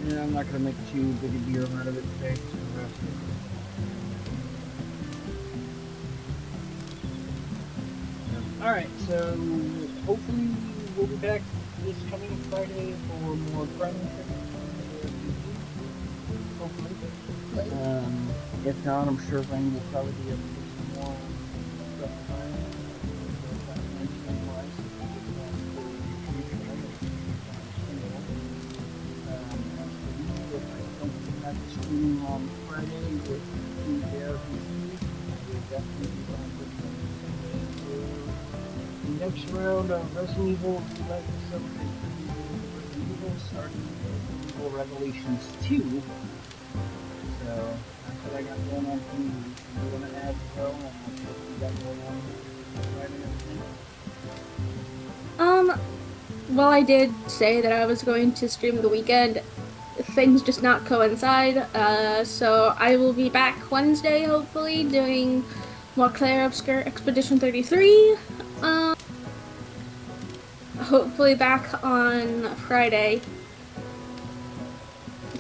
Yeah, I'm not gonna make too big a deal out of it today. Alright, so hopefully we'll be back this coming Friday for more Prime hopefully. If not, I'm sure Rain will probably be able to do some more stuff tonight. Streaming on Friday with Aery, we're definitely going to the next round of Resident Evil. We'd like to celebrate Resident Evil, starting with Resident Evil Revelations 2. So that's what I got going on for me. You want to add so and what you got going on Friday and Well, I did say that I was going to stream the weekend. things just not coincide. So I will be back Wednesday, hopefully, doing Montclair Obscure Expedition 33. Hopefully back on Friday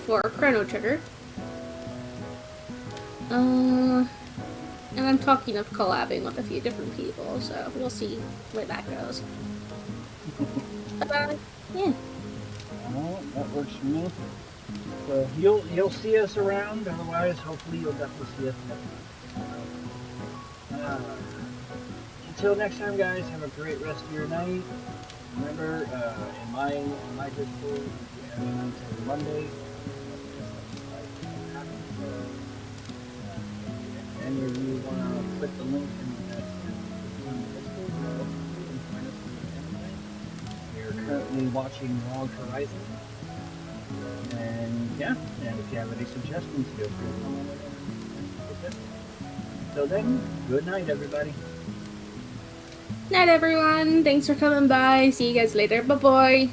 for Chrono Trigger. And I'm talking of collabing with a few different people, so we'll see where that goes. Yeah. Well, that works for me. So you'll see us around. Otherwise, hopefully you'll definitely see us next time. Until next time, guys. Have a great rest of your night. Remember, in my Discord, we have nights every Monday. If any of you want to click the link in the Discord, you can find us on the internet. We're currently watching Log Horizon. And yeah, and if you have any suggestions, feel free to comment on it. Until then, good night, everybody. Night, everyone. Thanks for coming by. See you guys later. Bye-bye.